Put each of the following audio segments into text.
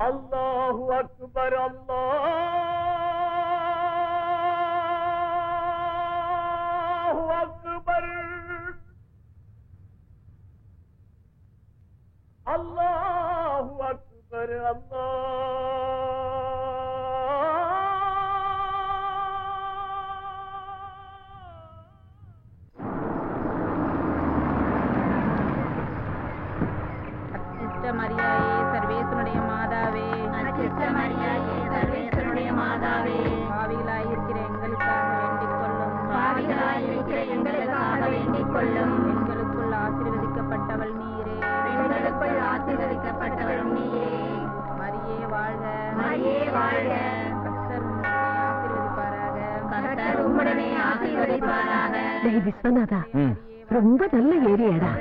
Allahu Akbar, Allahu Akbar, Allahu Akbar, Allah. மரியாயே சர்வேசனுடைய மாதாவே, மரியாயே சர்வேசனுடைய மாதாவே, பாவிகளாயிருக்கிற எங்களுக்காக வேண்டிக் கொள்ளும், பாவிகளாயிருக்கிற எங்களுக்காக வேண்டிக் கொள்ளும். எங்களுக்குள் ஆசீர்வதிக்கப்பட்டவள் நீரே, எங்களுக்குள் ஆசீர்வதிக்கப்பட்டவள் நீரே. மரியே வாழ்க, மரியே வாழ்க. கர்த்தர் ஆசீர்வதிப்பாராக, கர்த்தர் உம்முடனே ஆசீர்வதிப்பாராக. விஸ்வநாதா, ரொம்ப நல்ல ஏரியாடா.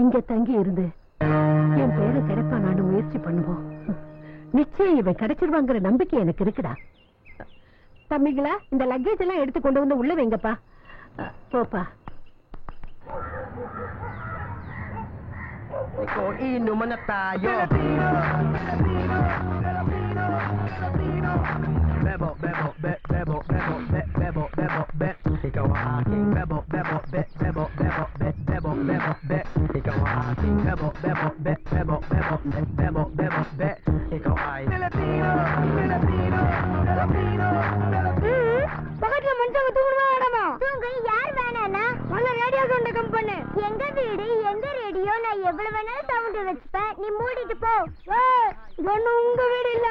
இங்க தங்கி இருந்து என் பேரை கிடைப்பா நான் முயற்சி பண்ணுவோம். நிச்சயம் இவன் கிடைச்சிருவாங்கிற நம்பிக்கை எனக்கு இருக்குடா. தம்பிங்களா, இந்த லக்கேஜ் எல்லாம் எடுத்து கொண்டு வந்து உள்ள வைங்கப்பா. போப்பா. Inuman na tayo. Bebo, bebo, be, bebo, bebo, be, bebo, bebo, be. Ikaw ang aking bebo, bebo, be, bebo, bebo, be, bebo, bebo, be. Ikaw ang aking bebo, bebo, be, bebo, bebo, be, bebo, bebo, be. Ikaw ay Filipino, Filipino, Filipino, Filipino. பக்கத்துல மனுஷங்க தூங்குமா வேணாமா? தூங்க யார் வேணானா? நல்ல radio sound come பண்ணு. எங்க வீடு, எங்க ரேடியோ, நான் எவ்வளவு வேணாலும் சவுண்ட் வச்சுப்பேன். நீ மூடிட்டு போ. இது ஒண்ணும் உங்க வீடு இல்ல,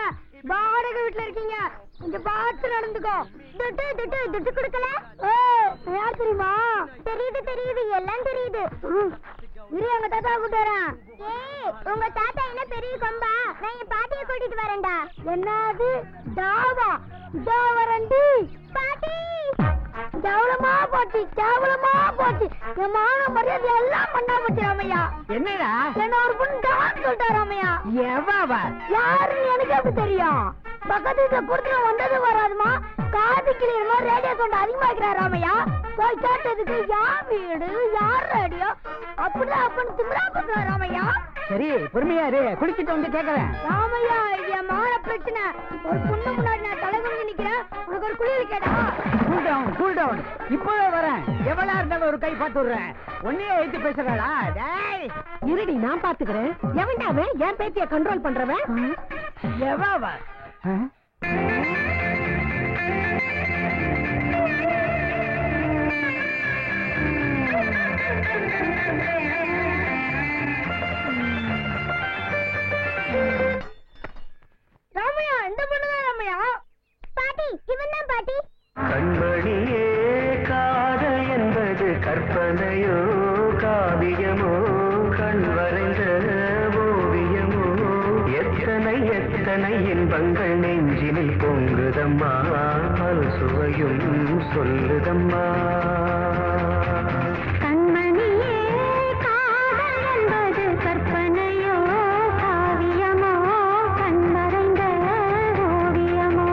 வாடகை வீட்டுல இருக்கீங்க. கொஞ்சம் பார்த்து நடந்துக்கோ. துட்டு துட்டு துட்டு கொடுக்கல. யார் தெரியுமா? தெரியுது தெரியுது, எல்லாம் தெரியுது. இரு, உங்க தாத்தா கூட்டு வரேன். ஏய், உங்க தாத்தா என்ன பெரிய கொம்பா? நான் என் பாட்டியை கூட்டிட்டு வரேன்டா. என்னது தாவா? இதோ வரண்டி பாட்டி. கேவலமா போச்சு, கேவலமா போச்சு. என் மான மரியாதை எல்லாம் பண்ணா போச்சு ராமையா. என்னடா? என்ன ஒரு பொண்ணு டான்னு சொல்லிட்டா ராமையா. எவாவா? யாருன்னு எனக்கு எப்படி தெரியும்? பக்கத்து வீட்டுல கொடுத்துட்டு வந்தது வராதுமா. காது கிளியமா ரேடியோ சவுண்ட் அதிகமா இருக்கிறார் ராமையா. போய் கேட்டதுக்கு யார் வீடு, யார் ரேடியோ அப்படிதான் அப்படின்னு திமிரா பண்றாரு ராமையா. சரி பொறுமையா இரு, குளிச்சுட்டு வந்து கேக்குறேன். ராமையா, இது என் மான பிரச்சனை. ஒரு பொண்ணு முன்னாடி நான் தலை குனிஞ்சு நிக்கிறேன், உனக்கு ஒரு குளியல் கேட்டா? கூல் டவுன், இப்பவே வரேன். எவ்வளவு இருந்தாலும் ஒரு கை பார்த்து விடுறேன். ஒன்னே எழுத்து பேசுறாளா? இருடி, நான் பாத்துக்கிறேன். எவன்டாவே என் பேத்திய கண்ட்ரோல் பண்றவன்? எவாவா? ராமையா, இந்த பொண்ணுதான் ராமையா? பாட்டி, இவன் தான் பாட்டி. கண்மணியே, காதல் என்பது கற்பனையோ காவியமோ கண் வரைந்த ஓவியமோ எத்தனை எத்தனை இன்பங்கள் நெஞ்சினில் பொங்குதம்மா பல் சுவையும் சொல்லுதம்மா. கண்மணியே, காதல் என்பது கற்பனையோ காவியமோ கண் மறைந்த ஓவியமோ.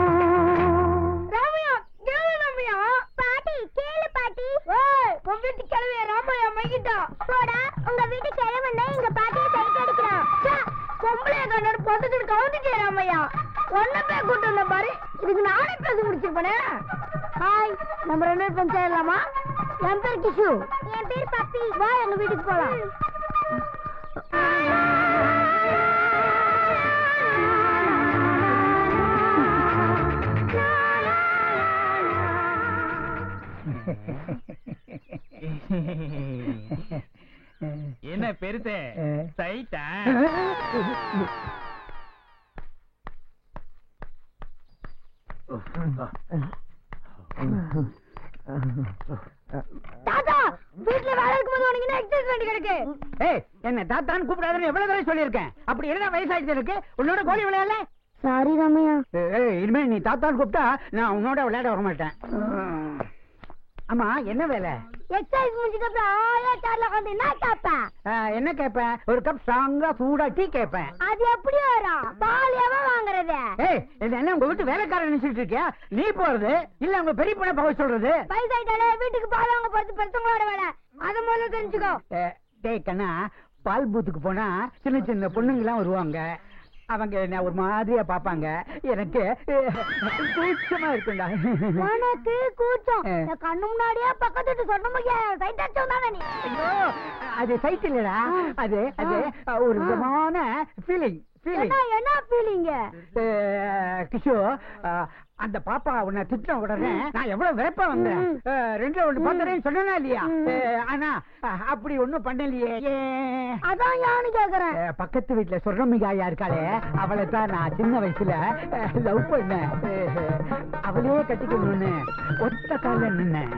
ராமையா, கேளு ராமையா. பாட்டி, கேளு பாட்டி. ஓய், உன் வீட்டு கிழவிய ராமையா மைக்கிட்டா. போடா, உங்க வீட்டு கிழவன் தான் எங்க பாட்டியை சைட் அடிக்கிறான். பொம்பளைய கண்ணோட பொத்துட்டு கவுந்துட்டே ராமையா. ஒன்ன போய் கூட்டு வந்த பாரு, இதுக்கு நானே பேச முடிச்சிருப்பேனே. ஹாய், நம்ம 2 பேரும் ஃப்ரெண்ட்ஸ் ஆயிடலாமா? என் பேர் கிஷு. என் பேர் பப்பி. வா, எங்க வீட்டுக்கு போலாம். என்ன பெருசே சைட்டா? தாத்தா, வீட்டுல வேலை இருக்கும்போது உனக்கு என்ன எக்ஸசைஸ் பண்ணி கிடக்கு? என்ன தாத்தான்னு கூப்பிடாதுன்னு எவ்வளவு தடவை சொல்லியிருக்கேன். அப்படி என்ன வயசாயிட்டு இருக்கு? உன்னோட கோழி விளையாடல? சாரி ராமையா. இனிமே நீ தாத்தான்னு கூப்பிட்டா நான் உன்னோட விளையாட வர மாட்டேன். ஆமா, என்ன வேலை? எக்ஸசைஸ் முடிஞ்சிட்டு அப்புறம் ஆயா சேர்ல உட்காந்து என்ன கேட்பேன்? என்ன கேட்பேன்? ஒரு கப் ஸ்ட்ராங்கா சூடா டீ கேட்பேன். அது எப்படி வரும்? பாலியாவா வாங்குறது? என்ன உங்க வீட்டு வேலைக்காரன் நினைச்சிட்டு இருக்கியா? நீ போறது இல்ல உங்க பெரிய பொண்ணை போக சொல்றது? வயசாயிட்டாலே வீட்டுக்கு பால் வாங்க போறது பெருத்தவங்களோட வேலை. அத முதல்ல தெரிஞ்சுக்கோ. டேய் கண்ணா, பால் பூத்துக்கு போனா சின்ன சின்ன பொண்ணுங்கெல்லாம் வருவாங்க. அவங்க என்ன ஒரு மாதிரியா பாப்பாங்க. எனக்கு கூச்சமா இருக்குண்டா. உனக்கு கூச்சம்? கண்ணு முன்னாடியே பக்கத்து சொன்ன சைட் அடிச்சோம் தானே நீ? ஐயோ, அது சைட் இல்லடா, அது அது ஒரு விதமான ஃபீலிங். என்ன ஃபீலிங்? கிஷோ, அந்த பாப்பா உன்னை திட்டம் உடனே நான் எவ்வளவு விரைப்பா வந்தேன். 2ல 1 பார்த்தேன்னு சொன்னா இல்லையா? ஆனா அப்படி ஒண்ணும் பண்ணலையே. அதான் யானு கேக்குறேன். பக்கத்து வீட்டுல சொர்ணமிகாயா இருக்காளே, அவளை தான் நான் சின்ன வயசுல லவ் பண்ணேன். அவளையே கட்டிக்கணும்னு ஒத்த கால நின்னேன்.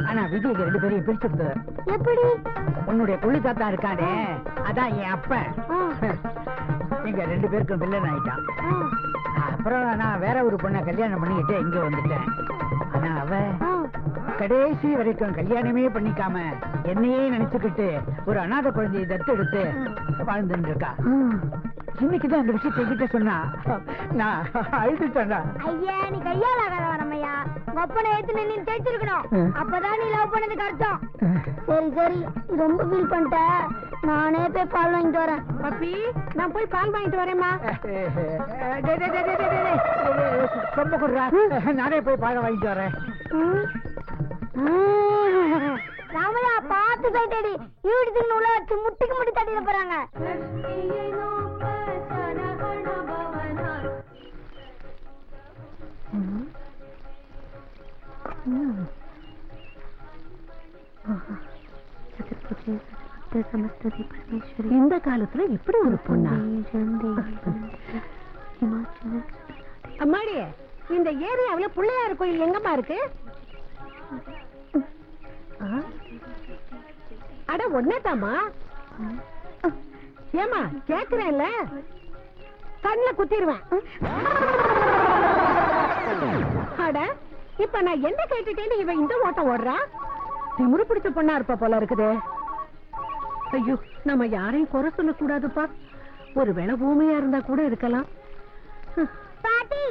ஆனா விஜய்க்கு 2 பேரையும் பிரிச்சுடுது. எப்படி? உன்னுடைய புள்ளி தாத்தா இருக்கானே, அதான் என் அப்பன். எங்க 2 பேருக்கும் வில்லன் ஆயிட்டான். அப்புறம் நான் வேற ஒரு பொண்ணை கல்யாணம் பண்ணிக்கிட்டு இங்க வந்துட்டேன். ஆனா அவ கடைசி வரைக்கும் கல்யாணமே பண்ணிக்காம என்னையே நினைச்சுக்கிட்டு ஒரு அநாத குழந்தையை தத்தெடுத்து வாழ்ந்துட்டு இருக்கா. இன்னைக்குதான் அந்த விஷயத்தை என்கிட்ட சொன்னா நான் அழுதுட்டேன்டா. ஐயா, நீ கையால் ஆகாத வரமையா. ஒப்பனை எடுத்து நின்று தேய்ச்சிருக்கணும். அப்பதான் நீ லவ் பண்ணதுக்கு அர்த்தம். சரி சரி, ரொம்ப ஃபீல் பண்ணிட்ட. நானே போய் பால் வாங்கிட்டு வரேன். பப்பி, நான் போய் பால் வாங்கிட்டு வரேம்மா. ரொம்ப குடுறா, நானே போய் பால் வாங்கிட்டு வரேன். ராமையா, பார்த்து சைட்டடி. வீட்டுக்கு உள்ள வச்சு முட்டிக்கு முட்டி தட்டிட போறாங்க. இந்த காலத்துல இப்படி ஒரு பொண்ணா? அம்மாடியே, இந்த ஏரியாவுல பிள்ளையார் கோயில் எங்கம்மா இருக்கு? அட ஒன்னேதாமா? ஏமா கேக்குறேன்ல, கண்ணுல குத்திடுவேன். அட, இப்ப நான் என்ன கேட்டுட்டேன்னு இவன் இந்த ஓட்டம் ஓடுறா? திமுரு பிடிச்ச பொண்ணா இருப்பா போல இருக்குது. ஐயோ, நம்ம யாரையும் குறை சொல்ல கூடாதுப்பா. ஒருவேளை ஊமையா இருந்தா கூட இருக்கலாம். பாட்டி,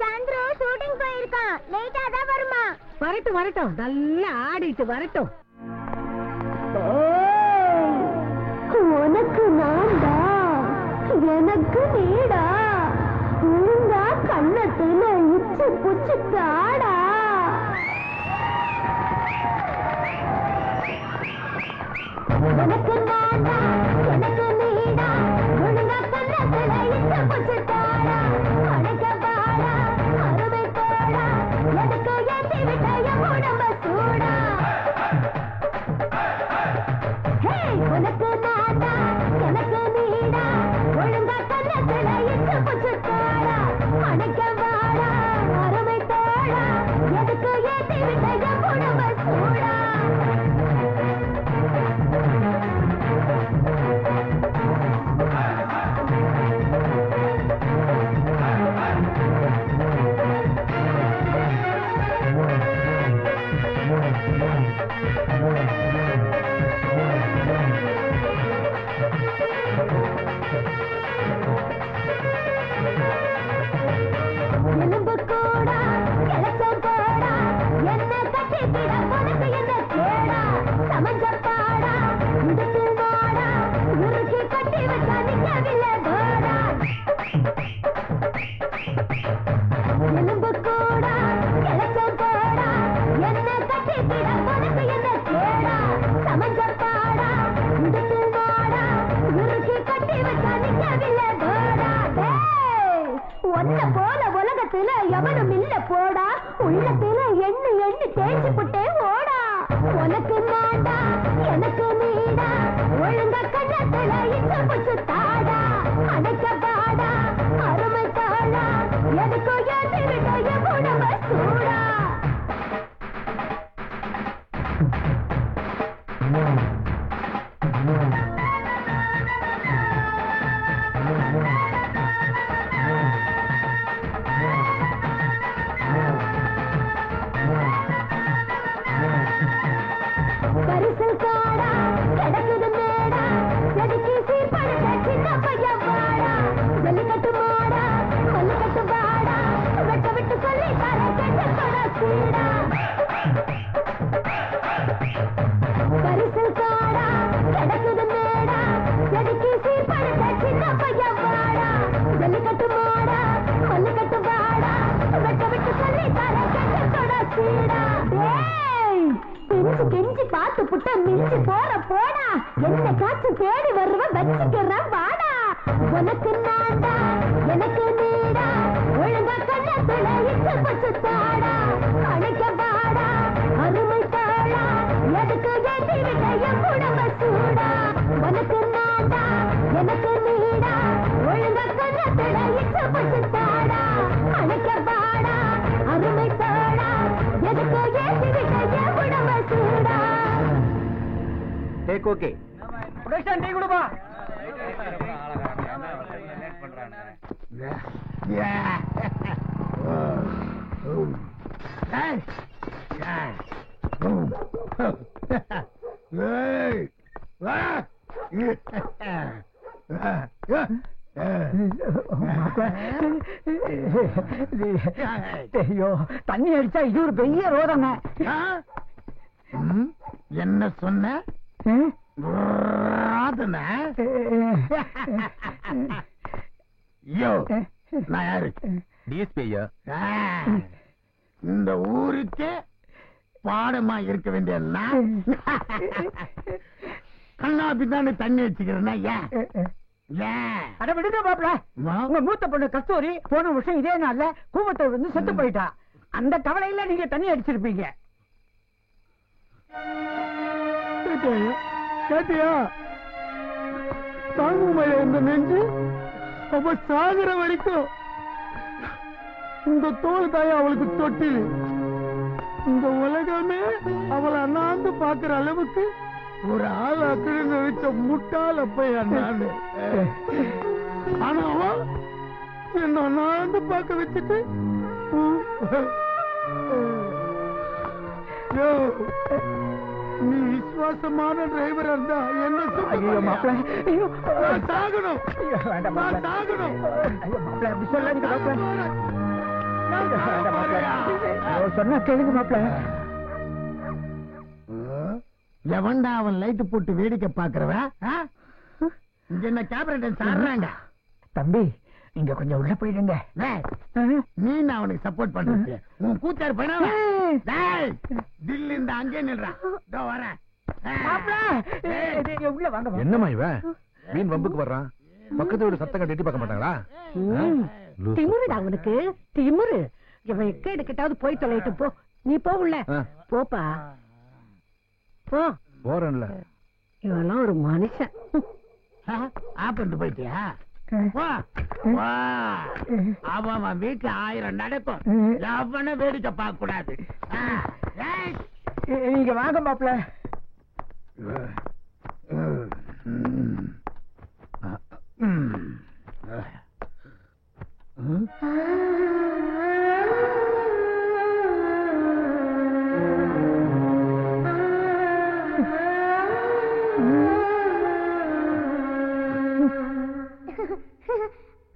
சந்திர ஷூட்டிங் போயிருக்கான். லேட்டா தான் வருமா? வரட்டும் வரட்டும், நல்லா ஆடிட்டு வரட்டும். உனக்கு உனக்கு நான்டா எனக்கு நீடா ஒழுங்கா கண்ணத்துல இச்சு புச்சு தாடா உனக்கு நான்டா எனக்கு நீடா ஒழுங்கா கண்ணத்துல இச்சு புச்சு தாடா அடைக்க பாடா அருமை போடா எதுக்கு ஏத்தி விட்ட என் உடம்ப சூடா உனக்கு நாடா எனக்கு நீடா ஒழுங்கா கண்ணத்துல இச்சு புச்சு தாடா அடைக்க பாடா அருமை போடா எதுக்கு ஏத்தி விட்ட என் உடம்ப சூடா எலும்பு கூடா கிளச்சம் போடா என்ன கட்டிக்கிட உனக்கு என்ன கேடா சமஞ்ச பாடா இடுப்பு மாடா உருக்கி கட்டி வச்சா நிக்கவில்லை போடா எலும்பு கூடா கிளச்சம் போடா என்ன கட்டிக்கிட உனக்கு என்ன கேடா சமஞ்ச பாடா இடுப்பு மாடா உருக்கி கட்டி வச்சா நிக்கவில்லை போடா ஒன்ன போல உலகத்துல எவனும் இல்ல போடா உள்ளத்துல எண்ணு எண்ணு தேய்ச்சி புட்டே ஓடா உனக்கு நாடா எனக்கு நீடா ஒழுங்க கண்ணத்துல இச்சு புச்சு தாடா அடைக்க பாடா அருமை தாடா எதுக்கோ ஏத்தி விட்ட என் உடம்ப சூடா பரிசல் காடா கிடக்குது மேடா செதுக்கி சீர்படுத்த சின்ன பையன் வாடா ஜல்லிக்கட்டு மாடா மல்லுக்கட்டு பாடா வெட்ட விட்டு சொல்லி தர கெட்ட தொட சீடா பரிசல் காடா கிடக்குது மேடா செதுக்கி சீர்படுத்த சின்ன பையன் வாடா ஜல்லிக்கட்டு மாடா மல்லுக்கட்டு பாடா வெட்ட விட்டு சொல்லி தர கெட்ட தொட சீடா கெஞ்சி கெஞ்சி பார்த்து புட்ட மிஞ்சி போற போடா என்ன காற்று தேடி வருவ வச்சுக்கிறேன் வாடா உனக்கு நாடா எனக்கு நீடா ஒழுங்கா கண்ணத்துல இச்சு பச்சு தாடா அழைக்க பாடா அருமை தாடா எதுக்கு ஏத்தி விட்ட என் உடம்ப சூடா உனக்கு நாடா எனக்கு நீடா ஒழுங்கா கண்ணத்துல இச்சு பச்சு தாடா அழைக்க பாடா அருமை தாடா எதுக்கு ஏத்தி விட்ட என் உடம்ப சூடா டேக் ஓகே ப்ரொடக்ஷன் டீ கொடுப்பா ஐயோ தண்ணி அடிச்சா இது ஒரு பெரிய ரோதங்க என்ன சொன்ன நான் யாரு டிஎஸ்பி ஐயா இந்த ஊருக்கே பாடமா இருக்க வேண்டிய நான் கண்ணாப்பி தானே தண்ணி வச்சுக்கிறேன்னா ஏன் அட விடுங்க மாப்பிள உங்க மூத்த பொண்ணு கஸ்தூரி போன வருஷம் இதே நாள்ல கூவத்தை வந்து செத்து போயிட்டா அந்த கவலையில நீங்க தண்ணி அடிச்சிருப்பீங்க கேட்டியா தாங்குமலை இந்த நெஞ்சு அவ சாகுற வரைக்கும் இந்த தோல் தாய அவளுக்கு தொட்டில் இந்த உலகமே அவளை அண்ணாந்து பாக்குற அளவுக்கு ஒரு ஆளாக்குன்னு நினைச்ச முட்டாள பையன் நானு ஆனா அவன் என்ன அண்ணாந்து பார்க்க வச்சுட்டு நீ விசுவாசமான டிரைவர் இருந்தா என்ன சாகணும் சொன்னா கேளுங்க மாப்பிள எவன்டா அவன் லைட் போட்டு வேடிக்கை பாக்குறவன் இங்க என்ன கேபரேட்டர் சாடுறாங்க. தம்பி இங்க கொஞ்சம் உள்ள போயிடுங்க. நீ நான் அவனுக்கு சப்போர்ட் பண்றது உன் கூத்தாரு பையனா தில்லு இந்த அங்கே நில்றான். இதோ வரேன். உள்ள வாங்க. என்னம்மா இவன் மீன் வம்புக்கு வர்றான்? பக்கத்து வீடு சத்தம் கட்டி பார்க்க மாட்டாங்களா? திமுருடா அவனுக்கு திமுரு. இவன் எக்க எடுக்கிட்டாவது போய் தொலைட்டு போ. நீ போ உள்ள போப்பா போ. போறேன்ல. இவெல்லாம் ஒரு மனுஷன். ஆப்பிட்டு போயிட்டியா? அவன் வீட்டுல 1000 நடக்கும். எவன வேடிக்கை பார்க்க கூடாது. நீங்க வாங்க மாப்பிள்ள.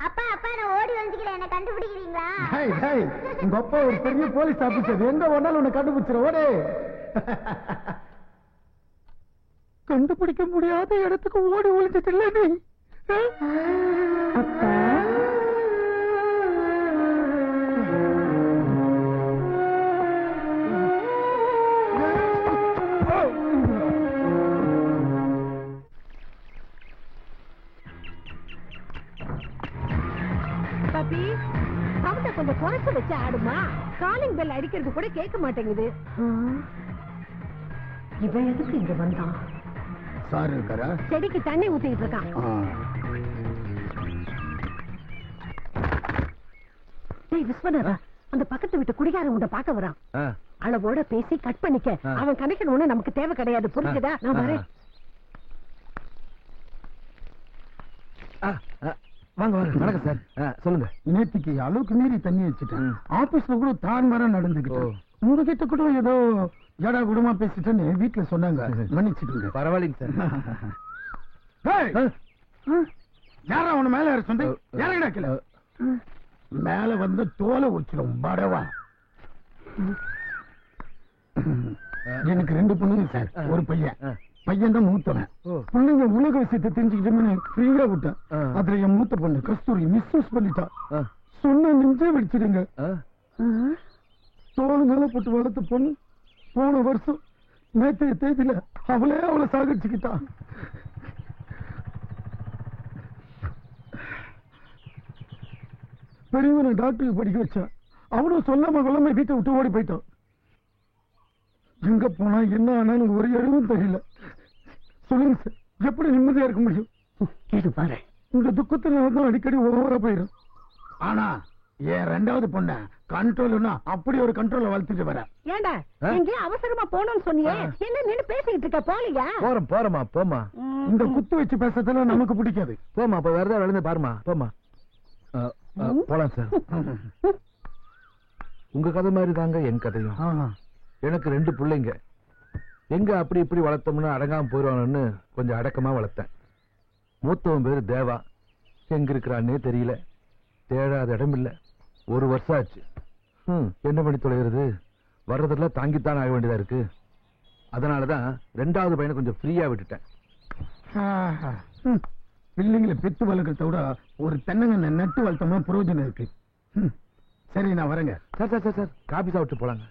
அப்பா அப்பா நான் ஓடி வந்துக்கிறேன். என்ன கண்டுபிடிக்கிறீங்களா? உங்க அப்பா ஒரு பெரிய போலீஸ் ஆபீசர். எங்க ஒன்னாலும் உன்னை கண்டுபிடிச்சிட ஓடு. கண்டுபிடிக்க முடியாத இடத்துக்கு ஓடி ஒளிஞ்சிட்டு இல்ல நீ. அப்பா பாப்பி சவுண்ட கொஞ்சம் குறைச்சு வச்சு ஆடுமா. காலிங் பெல் அடிக்கிறது கூட கேட்க மாட்டேங்குது. இவன் எதுக்கு இங்க வந்தான்? சார் இருக்காரா? செடிக்கு தண்ணி ஊத்திட்டு இருக்கான். விஸ்வநாதா அந்த பக்கத்து வீட்டு குடிகாரன் உன்னை பார்க்க வரான். அளவோட பேசி கட் பண்ணிக்க. அவன் கணக்கணும்னு நமக்கு தேவை கிடையாது. புரிஞ்சுதா? நான் வரேன். வாங்க வாங்க. வணக்கம் சார். சொல்லுங்க. நேற்றுக்கு அளவுக்கு மீறி தண்ணி வச்சுட்டேன். ஆபீஸ்ல கூட தான் மரம் நடந்துகிட்டோம். உங்ககிட்ட கூட ஏதோ ஏடா குடுமா பேசிட்டேன்னு வீட்டுல சொன்னாங்க. மன்னிச்சுட்டு. பரவாயில்லைங்க சார். யாரா உன மேல ஏற சொன்ன? யாரடா கிள மேல வந்து தோலை உச்சிடும் படவா. எனக்கு 2 பொண்ணுங்க சார், ஒரு பையன். பையன் தான் மூத்தவன். பிள்ளைங்க உலக விஷயத்தை தெரிஞ்சுக்கிட்டோம்னு ஃப்ரீயா விட்டேன். அதுல என் மூத்த பொண்ணு கஸ்தூரி மிஸ்யூஸ் பண்ணிட்டா. சொன்ன நெஞ்சே வெடிச்சிடுங்க. தோல் மேல போட்டு வளர்த்த பொண்ணு போன வருஷம் நேற்றைய தேதியில அவளை சாகடிச்சுக்கிட்டா. பெரியவனை டாக்டருக்கு படிக்க வச்சான். அவனும் சொல்லாம கொள்ளாம வீட்டை விட்டு ஓடி போயிட்டான். எங்க போனா என்ன ஆனாலும் ஒரு இடமும் தெரியல. சொல்லுங்க சார், எப்படி நிம்மதியா இருக்க முடியும்? இது பாரு, உங்க துக்கத்துல தான் அடிக்கடி ஓவரா போயிடும். ஆனா என் 2வது பொண்ண கண்ட்ரோல்னா அப்படி ஒரு கண்ட்ரோல வளர்த்துட்டு வர. ஏண்டா எங்க அவசரமா போகணும்னு சொன்னியே, என்ன நின்னு பேசிக்கிட்டு இருக்க? போலியா? போறோமா போமா. இந்த குத்து வச்சு பேசுறதுல நமக்கு பிடிக்காது. போமா, அப்ப வேற ஏதாவது விழுந்து பாருமா. போமா போலாம் சார். உங்க கதை மாதிரி தாங்க என் கதையும். எனக்கு 2 பிள்ளைங்க. எங்க அப்படி இப்படி வளர்த்தோம்னு அடங்காம போயிடுவானு கொஞ்சம் அடக்கமா வளர்த்தேன். மூத்தவன் பேரு தேவா. எங்க இருக்கிறான்னே தெரியல. தேடாத இடம் இல்ல. 1 வருஷம் ஆச்சு. என்ன பண்ணி தொலைகிறது? வர்றதெல்லாம் தாங்கித்தான் ஆக வேண்டியதா இருக்கு. அதனாலதான் 2வது பையனை கொஞ்சம் ஃப்ரீயா விட்டுட்டேன். பிள்ளைங்களை பெத்து வளர்க்கறத விட ஒரு தென்னங்கண்ணை நட்டு வளர்த்தோம்னா பிரயோஜனம் இருக்கு. சரி, நான் வரேங்க. சார் காபி சாப்பிட்டு போலாங்க.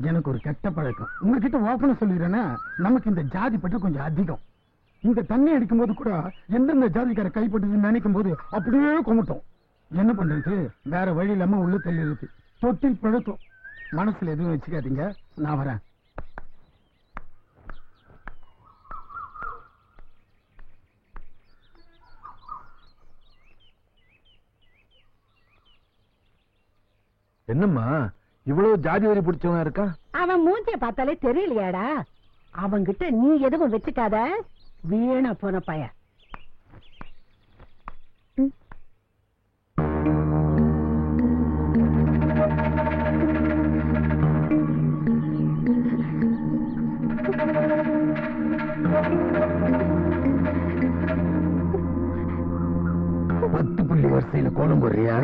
எனக்கு ஒரு கெட்ட பழக்கம். உங்ககிட்ட ஓப்பன சொல்லிடுறேன்னா, நமக்கு இந்த ஜாதி பற்றி கொஞ்சம் அதிகம். இந்த தண்ணி அடிக்கும் போது கூட எந்தெந்த ஜாதிக்கார கைப்பட்டு நினைக்கும் போது அப்படியே கும்பிட்டோம். என்ன பண்றது? வேற வழி இல்லாம உள்ள தள்ளி இருக்கு. தொட்டில் பழக்கம். மனசுல எதுவும் வச்சுக்காதீங்க. நான் வரேன். என்னம்மா இவ்வளவு ஜாதி வரி பிடிச்சவனா இருக்கா? அவன் மூஞ்சிய பார்த்தாலே தெரியலையாடா? அவன்கிட்ட நீ எதுவும் வச்சுக்காத. வீணா போன பைய. பத்து புள்ளி வரிசையில கோலம் போடுறியா?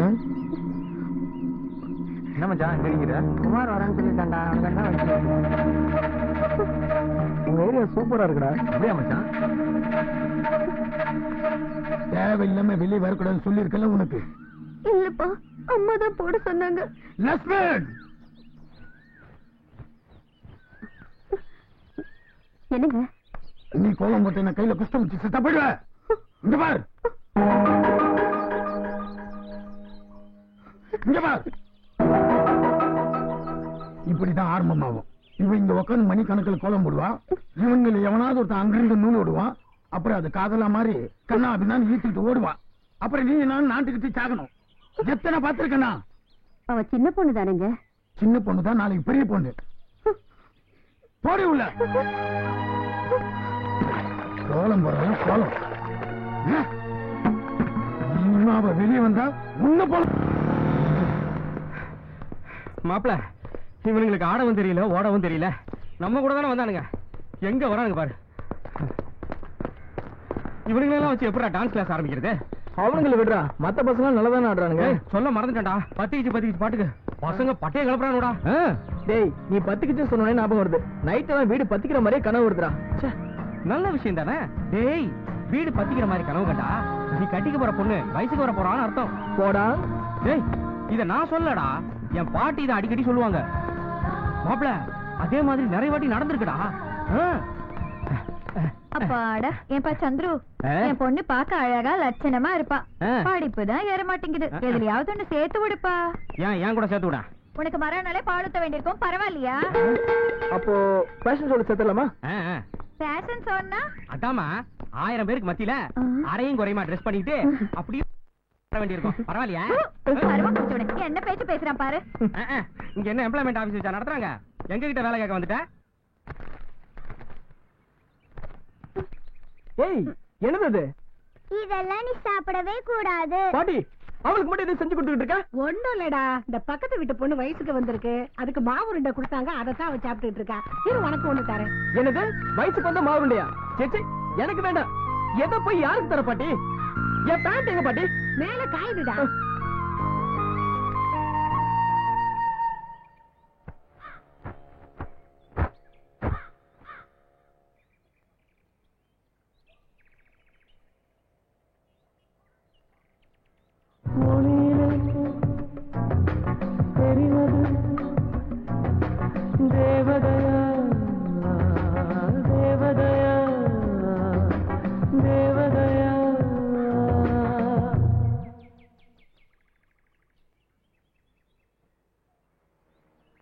என்ன மச்சான் எங்க நிக்கிற? குமார் வரான்னு சொல்லிட்டாண்டா. அவனுக்கு உங்க ஏரியா சூப்பரா இருக்குடா. அப்படியே மச்சான்? தேவையில்லாம வெளியே வரக்கூடாதுன்னு சொல்லி இருக்கல உனக்கு. இல்லப்பா, அம்மா தான் போட சொன்னாங்க. லக்ஷ்மண், என்னங்க நீ கோலம் போட்டு என்ன கையில குஷ்டம் வச்சு செத்த போயிடுவ. இங்க பார், இங்க பார். இப்படிதான் ஆரம்பமாகும். இவன் இங்க உட்காந்து மணிக்கணக்கில் கோலம் போடுவான். இவங்களை எவனாவது ஒருத்தன் அங்கிருந்து நூல் விடுவான். அப்புறம் அது காதலா மாதிரி கண்ணா அப்படின்னு ஈட்டிட்டு ஓடுவான். அப்புறம் நீ நான் நாட்டுக்கிட்டு சாகணும். எத்தனை பார்த்திருக்கா? அவ சின்ன பொண்ணு தானேங்க. சின்ன பொண்ணு தான், நாளைக்கு பெரிய பொண்ணு. போடி உள்ள. கோலம் போடுற கோலம். இன்னும் அவ வெளியே வந்தா முன்ன போல. மாப்பிள, இவனுங்களுக்கு ஆடவும் தெரியல, ஓடவும் தெரியல. நம்ம கூட தானே வந்தானுங்க. எங்க வரானுங்க பாரு. இவனுங்களெல்லாம் வச்சு எப்படா டான்ஸ் கிளாஸ் ஆரம்பிக்கிறது? அவனுங்களை விடுறா, மத்த பசங்க நல்லதானே ஆடுறானுங்க. சொல்ல மறந்துட்டேன்டா, பத்திக்கிச்சு பாட்டுக்கு பசங்க பட்டையை கிளப்புறானுடா. டேய், நீ பத்திக்கிச்சு சொன்னே ஞாபகம் வருது. நைட் எல்லாம் வீடு பத்திக்கிற மாதிரியே கனவு வருதுடா. நல்ல விஷயம் தானே. டேய், வீடு பத்திக்கிற மாதிரி கனவு கண்டா நீ கட்டிக்க போற பொண்ணு வயசுக்கு வர போறான்னு அர்த்தம். போடா. டேய், இத நான் சொல்லடா, என் பாட்டி இதை அடிக்கடி சொல்லுவாங்க. மாப்பிள, அதே மாதிரி நிறைய வாட்டி நடந்திருக்குடா. அப்பாடா, ஏன்பா சந்துரு, என் பொண்ணு பார்க்க அழகா லட்சணமா இருப்பா. படிப்பு தான் ஏற மாட்டேங்குது. எதுலயாவது ஒண்ணு சேர்த்து விடுப்பா. ஏன் கூட சேர்த்து விட? உனக்கு மறுநாளே பாடுத்த வேண்டியிருக்கும், பரவாயில்லையா? அப்போ ஃபேஷன் ஷோல சேர்த்தலாமா? ஃபேஷன் ஷோன்னா அதாமா, 1000 பேருக்கு மத்தியில அரையும் குறையுமா ட்ரெஸ் பண்ணிட்டு அப்படியே வர வேண்டியிருக்கும், பரவாயில்லையா? என்ன பேச்சு பேசுறான் பாரு. இங்க என்ன எம்ப்ளாய்மெண்ட் ஆபீஸ் வச்சா நடத்துறாங்க? எங்க கிட்ட வேலை கேட்க வந்துட்ட? ஏய், என்னது இதெல்லாம் நீ சாப்பிடவே கூடாது. பாட்டி, அவளுக்கு மட்டும் இது செஞ்சு கொடுத்துட்டு இருக்க? ஒண்ணும் இல்லடா, இந்த பக்கத்து வீட்டு பொண்ணு வயசுக்கு வந்திருக்கு, அதுக்கு மாவு உருண்டை கொடுத்தாங்க, அதைத்தான் அவ சாப்பிட்டுட்டு இருக்கா. இரு, உனக்கு ஒண்ணு தரேன். எனக்கு வயசுக்கு வந்த மாவு உருண்டையா? சேச்சி, எனக்கு வேண்டாம். எதை போய் யாருக்கு தர பாட்டி? என் பேண்ட் எங்க பாட்டி? மேல காயுதுடா.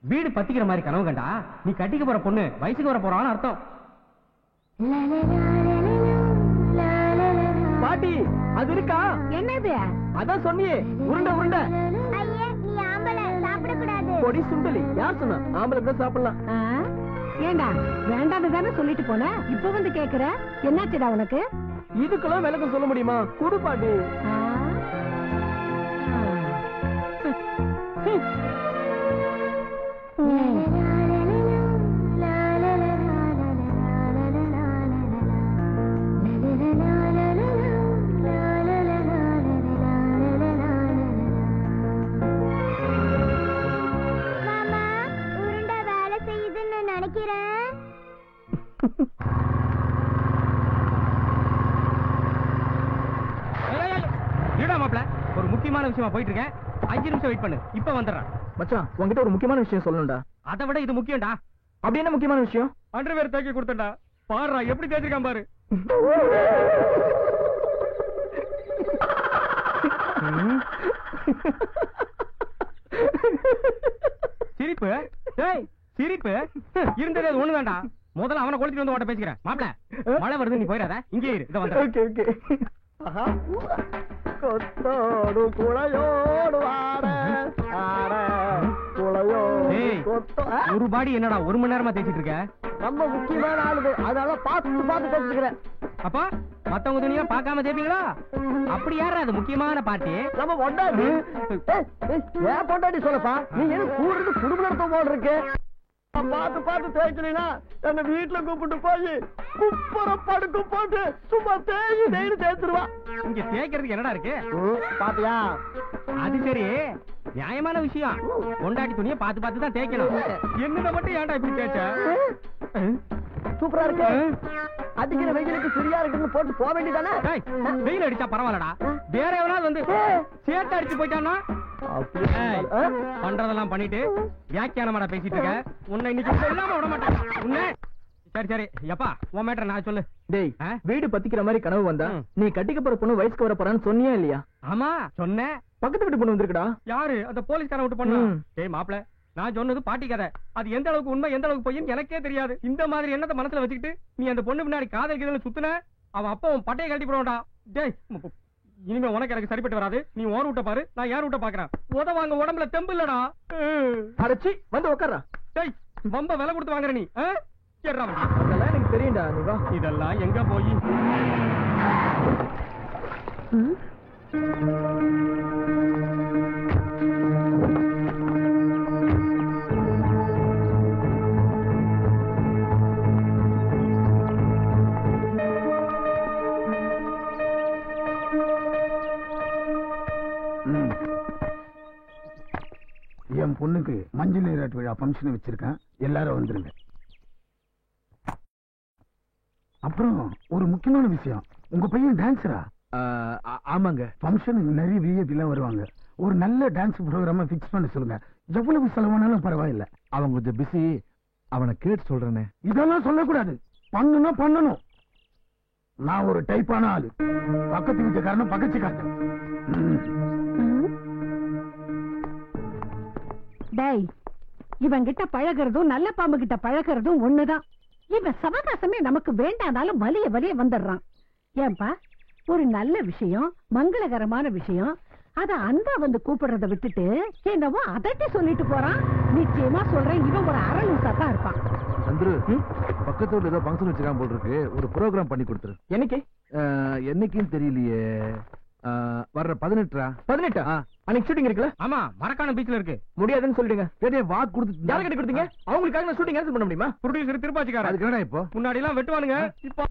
வீடு பத்திக்கிற மாதிரி கனவு கண்டா நீ கட்டிக்க போற பொண்ணு வயசுக்கு வர போறான்னு அர்த்தம். பாட்டி, அது இருக்கா? என்னது? அதான் சொன்னியே, உருண்டை உருண்டை. ஐயே, நீ ஆம்பளை, சாப்பிட கூடாது. பொடி சுண்டலி. யார் சொன்னா ஆம்பளை கூட சாப்பிடலாம்? ஏண்டா, வேண்டான்னு தானே சொல்லிட்டு போன, இப்ப வந்து கேக்குற? என்னாச்சுடா உனக்கு? இதுக்கெல்லாம் விளக்கம் சொல்ல முடியுமா? குடு பாட்டி. ஒரு முக்கியமான விஷயமா போயிட்டு இருக்கேன். 5 நிமிஷம் வெயிட் பண்ணு, இப்ப வந்துடுறேன். மச்சான், உன்கிட்ட ஒரு முக்கியமான விஷயம் சொல்லணும்டா. அதை விட இது முக்கியம்டா. அப்படி என்ன முக்கியமான விஷயம்? அண்டர்வேர் தேக்கி கொடுத்தா பாருடா, எப்படி தேய்ச்சிருக்கான் பாரு. சிரிப்பு? டேய், சிரிப்பு இருந்ததே அது ஒண்ணுதான்டா. முதல்ல அவனை கொளுத்திட்டு வந்து ஓட்ட பேசிக்கிறேன். மாப்ள, மழை வருது, நீ போயிடாத, இங்கே இரு. இத வந்து ஓகே ஓகே. கொத்தோடு குளையோடு ஆட ஆட குளையோடு ஒரு பாடி என்னடா 1 மணி நேரமா தேய்ச்சிட்டு இருக்க? ரொம்ப முக்கியமான ஆளுது, அதனால பார்த்து தேய்ச்சிக்கிறேன். அப்பா, மத்தவங்க துணியா பார்க்காம தேய்ப்பீங்களா? அப்படி யாரா அது முக்கியமான பாட்டி? நம்ம பொண்டாட்டி. ஏன் பொண்டாட்டி சொல்லப்பா? நீ என்ன கூடுறது குடும்ப நடத்த போல் இருக்கு. பார்த்து தேய்க்கலா என்ன வீட்டுல கூப்பிட்டு போய் குப்புற படுக்க போட்டு சும்மா தேய்ச்சிருவா. இங்க தேய்க்கிறதுக்கு என்னடா இருக்கு பாத்தியா? அது சரி, நியாயமான விஷயம். பொண்டாட்டி துணியை பார்த்து தான் தேய்க்கணும். என்னத மட்டும் ஏன்டா இப்படி தேய்ச்ச? சூப்பரா இருக்கு. அடிக்கிற வெயிலுக்கு சரியா இருக்குன்னு போட்டு போக வேண்டியதானே? வெயில் அடிச்சா பரவாயில்லடா, வேற எவனாவது வந்து சேட்டை அடிச்சு போயிட்டான்னா பண்றதெல்லாம் பண்ணிட்டு வியாக்கியானமாடா பேசிட்டு இருக்க. உன்னை இன்னைக்கு சொல்லாம விட மாட்டேன் உன்னை. சரி சரி எப்பா உன் மேட்டர் நான் சொல்லு. டேய், வீடு பத்திக்கிற மாதிரி கனவு வந்தா நீ கட்டிக்க போற பொண்ணு வயசுக்கு வர போறான்னு சொன்னியா இல்லையா? ஆமா சொன்னேன். பக்கத்து வீட்டு பொண்ணு வந்திருக்கடா. யாரு? அந்த போலீஸ்காரன் விட்டு பொண்ணு. டேய் மாப்பிள, நான் சொன்னது பாட்டி கதை. அது எந்த அளவுக்கு உண்மை எந்த அளவுக்கு பொய்ன்னு எனக்கே தெரியாது. இந்த மாதிரி எண்ணத்தை மனசுல வச்சுக்கிட்டு நீ அந்த பொண்ணு பின்னாடி காதல் கீதல் சுத்துன, அவன் அப்பா உன் பட்டையை கழட்டி போடுவான்டா. டேய் இனிமே உனக்கு எனக்கு சரிப்பட்டு வராது. நீ ஓர் விட்ட பாரு, நான் யார் விட்ட பாக்குறேன். உதவாங்க உடம்புல தெம்பு இல்லடா. அரைச்சி வந்து உட்கார்றா. டேய் ரொம்ப விலை கொடுத்து வாங்குற நீ. அதெல்லாம் எனக்கு தெரியும்டா. நீ வா. இதெல்லாம் எங்க போய் என் பொண்ணுக்கு மஞ்சள் நீராட்டு விழா பங்கன் வச்சிருக்கேன், எல்லாரும் வந்துருங்க. அப்புறம் ஒரு முக்கியமான விஷயம், உங்க பையன் டான்ஸரா? ஆமாங்க. பங்கனுக்கு நிறைய விஐபி எல்லாம் வருவாங்க. ஒரு நல்ல டான்ஸ் ப்ரோக்ராம பிக்ஸ் பண்ண சொல்லுங்க. எவ்வளவு செலவானாலும் பரவாயில்ல. அவன் கொஞ்சம் பிஸி, அவனை கேட்டு சொல்றேனே. இதெல்லாம் சொல்லக்கூடாது, பண்ணணும்னா பண்ணணும். நான் ஒரு டைப்பான ஆளு, பக்கத்து வீட்டுக்காரனும் பக்கத்து காட்டேன். டேய், இவன் கிட்ட பழகிறதும் நல்ல பாம்பு கிட்ட பழகிறதும் ஒண்ணுதான். இவன் சவகாசமே நமக்கு வேண்டானாலும் வலிய வலிய வந்துடுறான். ஏன்பா, ஒரு நல்ல விஷயம், மங்களகரமான விஷயம், அத அந்த வந்து கூப்பிடுறத விட்டுட்டு என்னவோ அதட்டி சொல்லிட்டு போறான். நிச்சயமா சொல்றேன், இவன் ஒரு அரலூசா தான் இருப்பான். சந்துரு, பக்கத்து வீட்டுல ஏதோ ஃபங்க்ஷன் வச்சிருக்கான் போல் இருக்கு. ஒரு ப்ரோக்ராம் பண்ணி கொடுத்துரு. என்னைக்கு? என்னைக்குன்னு தெரியலையே. வர்ற 18. 18? அன்னைக்கு ஷூட்டிங் இருக்குல்ல? ஆமா, மரக்கான பீச்ல இருக்கு. முடியாதுன்னு சொல்லிடுங்க. வாக்கு கொடுத்து யார் கிட்ட கொடுத்தீங்க? அவங்களுக்காக நான் ஷூட்டிங் கேன்சல் பண்ண முடியுமா? ப்ரொடியூசர் திருப்பாச்சிக்காரன். அதுக்கு என்ன இப்போ? முன்னாடி எல்லாம் வெட்டுவானுங்க, இப்போ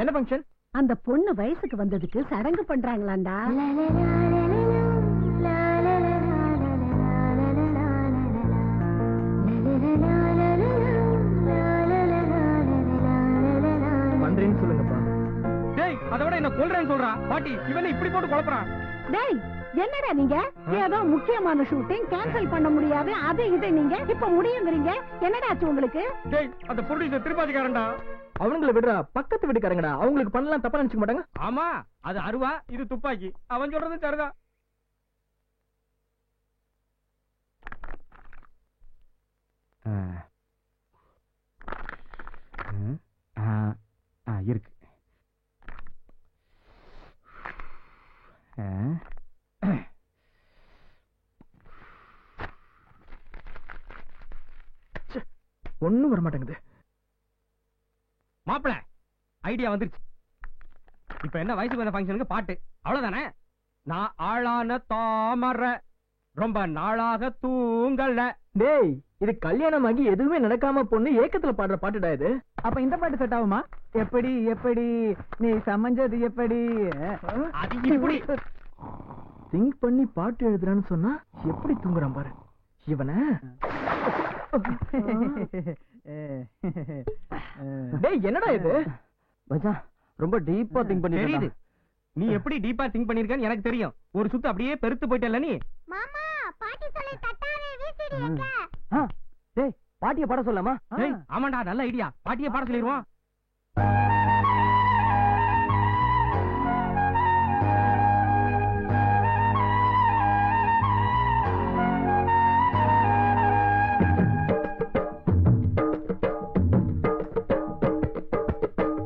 என்ன ஃபங்க்ஷன்? அந்த பொண்ணு வயசுக்கு வந்ததுக்கு சடங்கு பண்றாங்களாண்டா. பண்றேன்னு சொல்லுங்கப்பா. டேய், அதை விட என்ன கொல்றேன்னு சொல்றா பாட்டி. இவனை இப்படி போட்டு குழப்பறான். டேய், என்னடா நீங்க ஏதோ முக்கியமான ஷூட்டிங் கேன்சல் பண்ண முடியாது, அது இது நீங்க இப்ப முடியுங்கிறீங்க. என்னடா ஆச்சு உங்களுக்கு? டேய், அந்த ப்ரொடியூசர் திருப்பாச்சிக்காரன்டா. அவங்கள விடுறா, பக்கத்து வீட்டுக்காரங்கடா. அவங்களுக்கு பண்ணலாம் தப்பா நினைச்சுக்க மாட்டாங்க. ஆமா, அது அருவா, இது துப்பாக்கி. அவன் சொல்றது சரிதான். இருக்கு. ஒண்ணும் வர மாட்டேங்குது. மாப்பிள, ஐடியா வந்துருச்சு. இப்ப என்ன வயசுக்கு வந்த ஃபங்க்ஷனுக்கு பாட்டு அவ்வளவுதானே? நான் ஆளான தாமரை ரொம்ப நாளாக தூங்கல. டேய், இது கல்யாணமாகி எதுவுமே நடக்காம பொண்ணு ஏக்கத்துல பாடுற பாட்டுடா இது. அப்ப இந்த பாட்டு செட் ஆகுமா? எப்படி எப்படி நீ சமைஞ்சது எப்படி? அது இப்படி திங்க் பண்ணி பாட்டு எழுதுறான்னு சொன்னா எப்படி தூங்குறான் பாரு இவன. டேய், என்னடா இது? மச்சான், ரொம்ப டீப்பா திங்க் பண்ணி தெரியுது. நீ எப்படி டீப்பா திங்க் பண்ணிருக்கன்னு எனக்கு தெரியும். ஒரு சுத்து அப்படியே பெருத்து போயிட்டல நீ. மாமா, பாட்டி சொல்லி தட்டாரே வீசிடுங்க. டேய், பாட்டியை பாட சொல்லாமா? டேய், ஆமாண்டா, நல்ல ஐடியா. பாட்டியை பாட சொல்லிடுவோம்.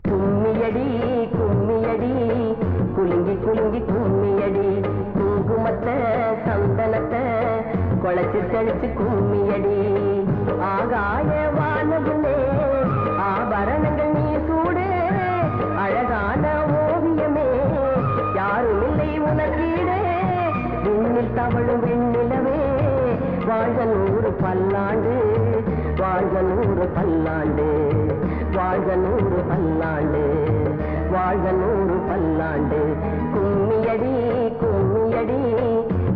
கும்மியடி கும்மியடி குலுங்கி குலுங்கி கும்மியடி குங்குமத்தை சந்தனத்தை குழைச்சு தெளிச்சு கும்மியடி ஆகாய வானவிலே ஆபரணங்கள் நீ சூடு அழகான ஓவியமே யாரும் இல்லை உனக்கீடே விண்ணில் தவழும் வெண்ணிலவே வாழ்க 100 பல்லாண்டு வாழ்க 100 பல்லாண்டு வாழ்க 100 பல்லாண்டு வாழ்க 100 பல்லாண்டு கும்மியடி கும்மியடி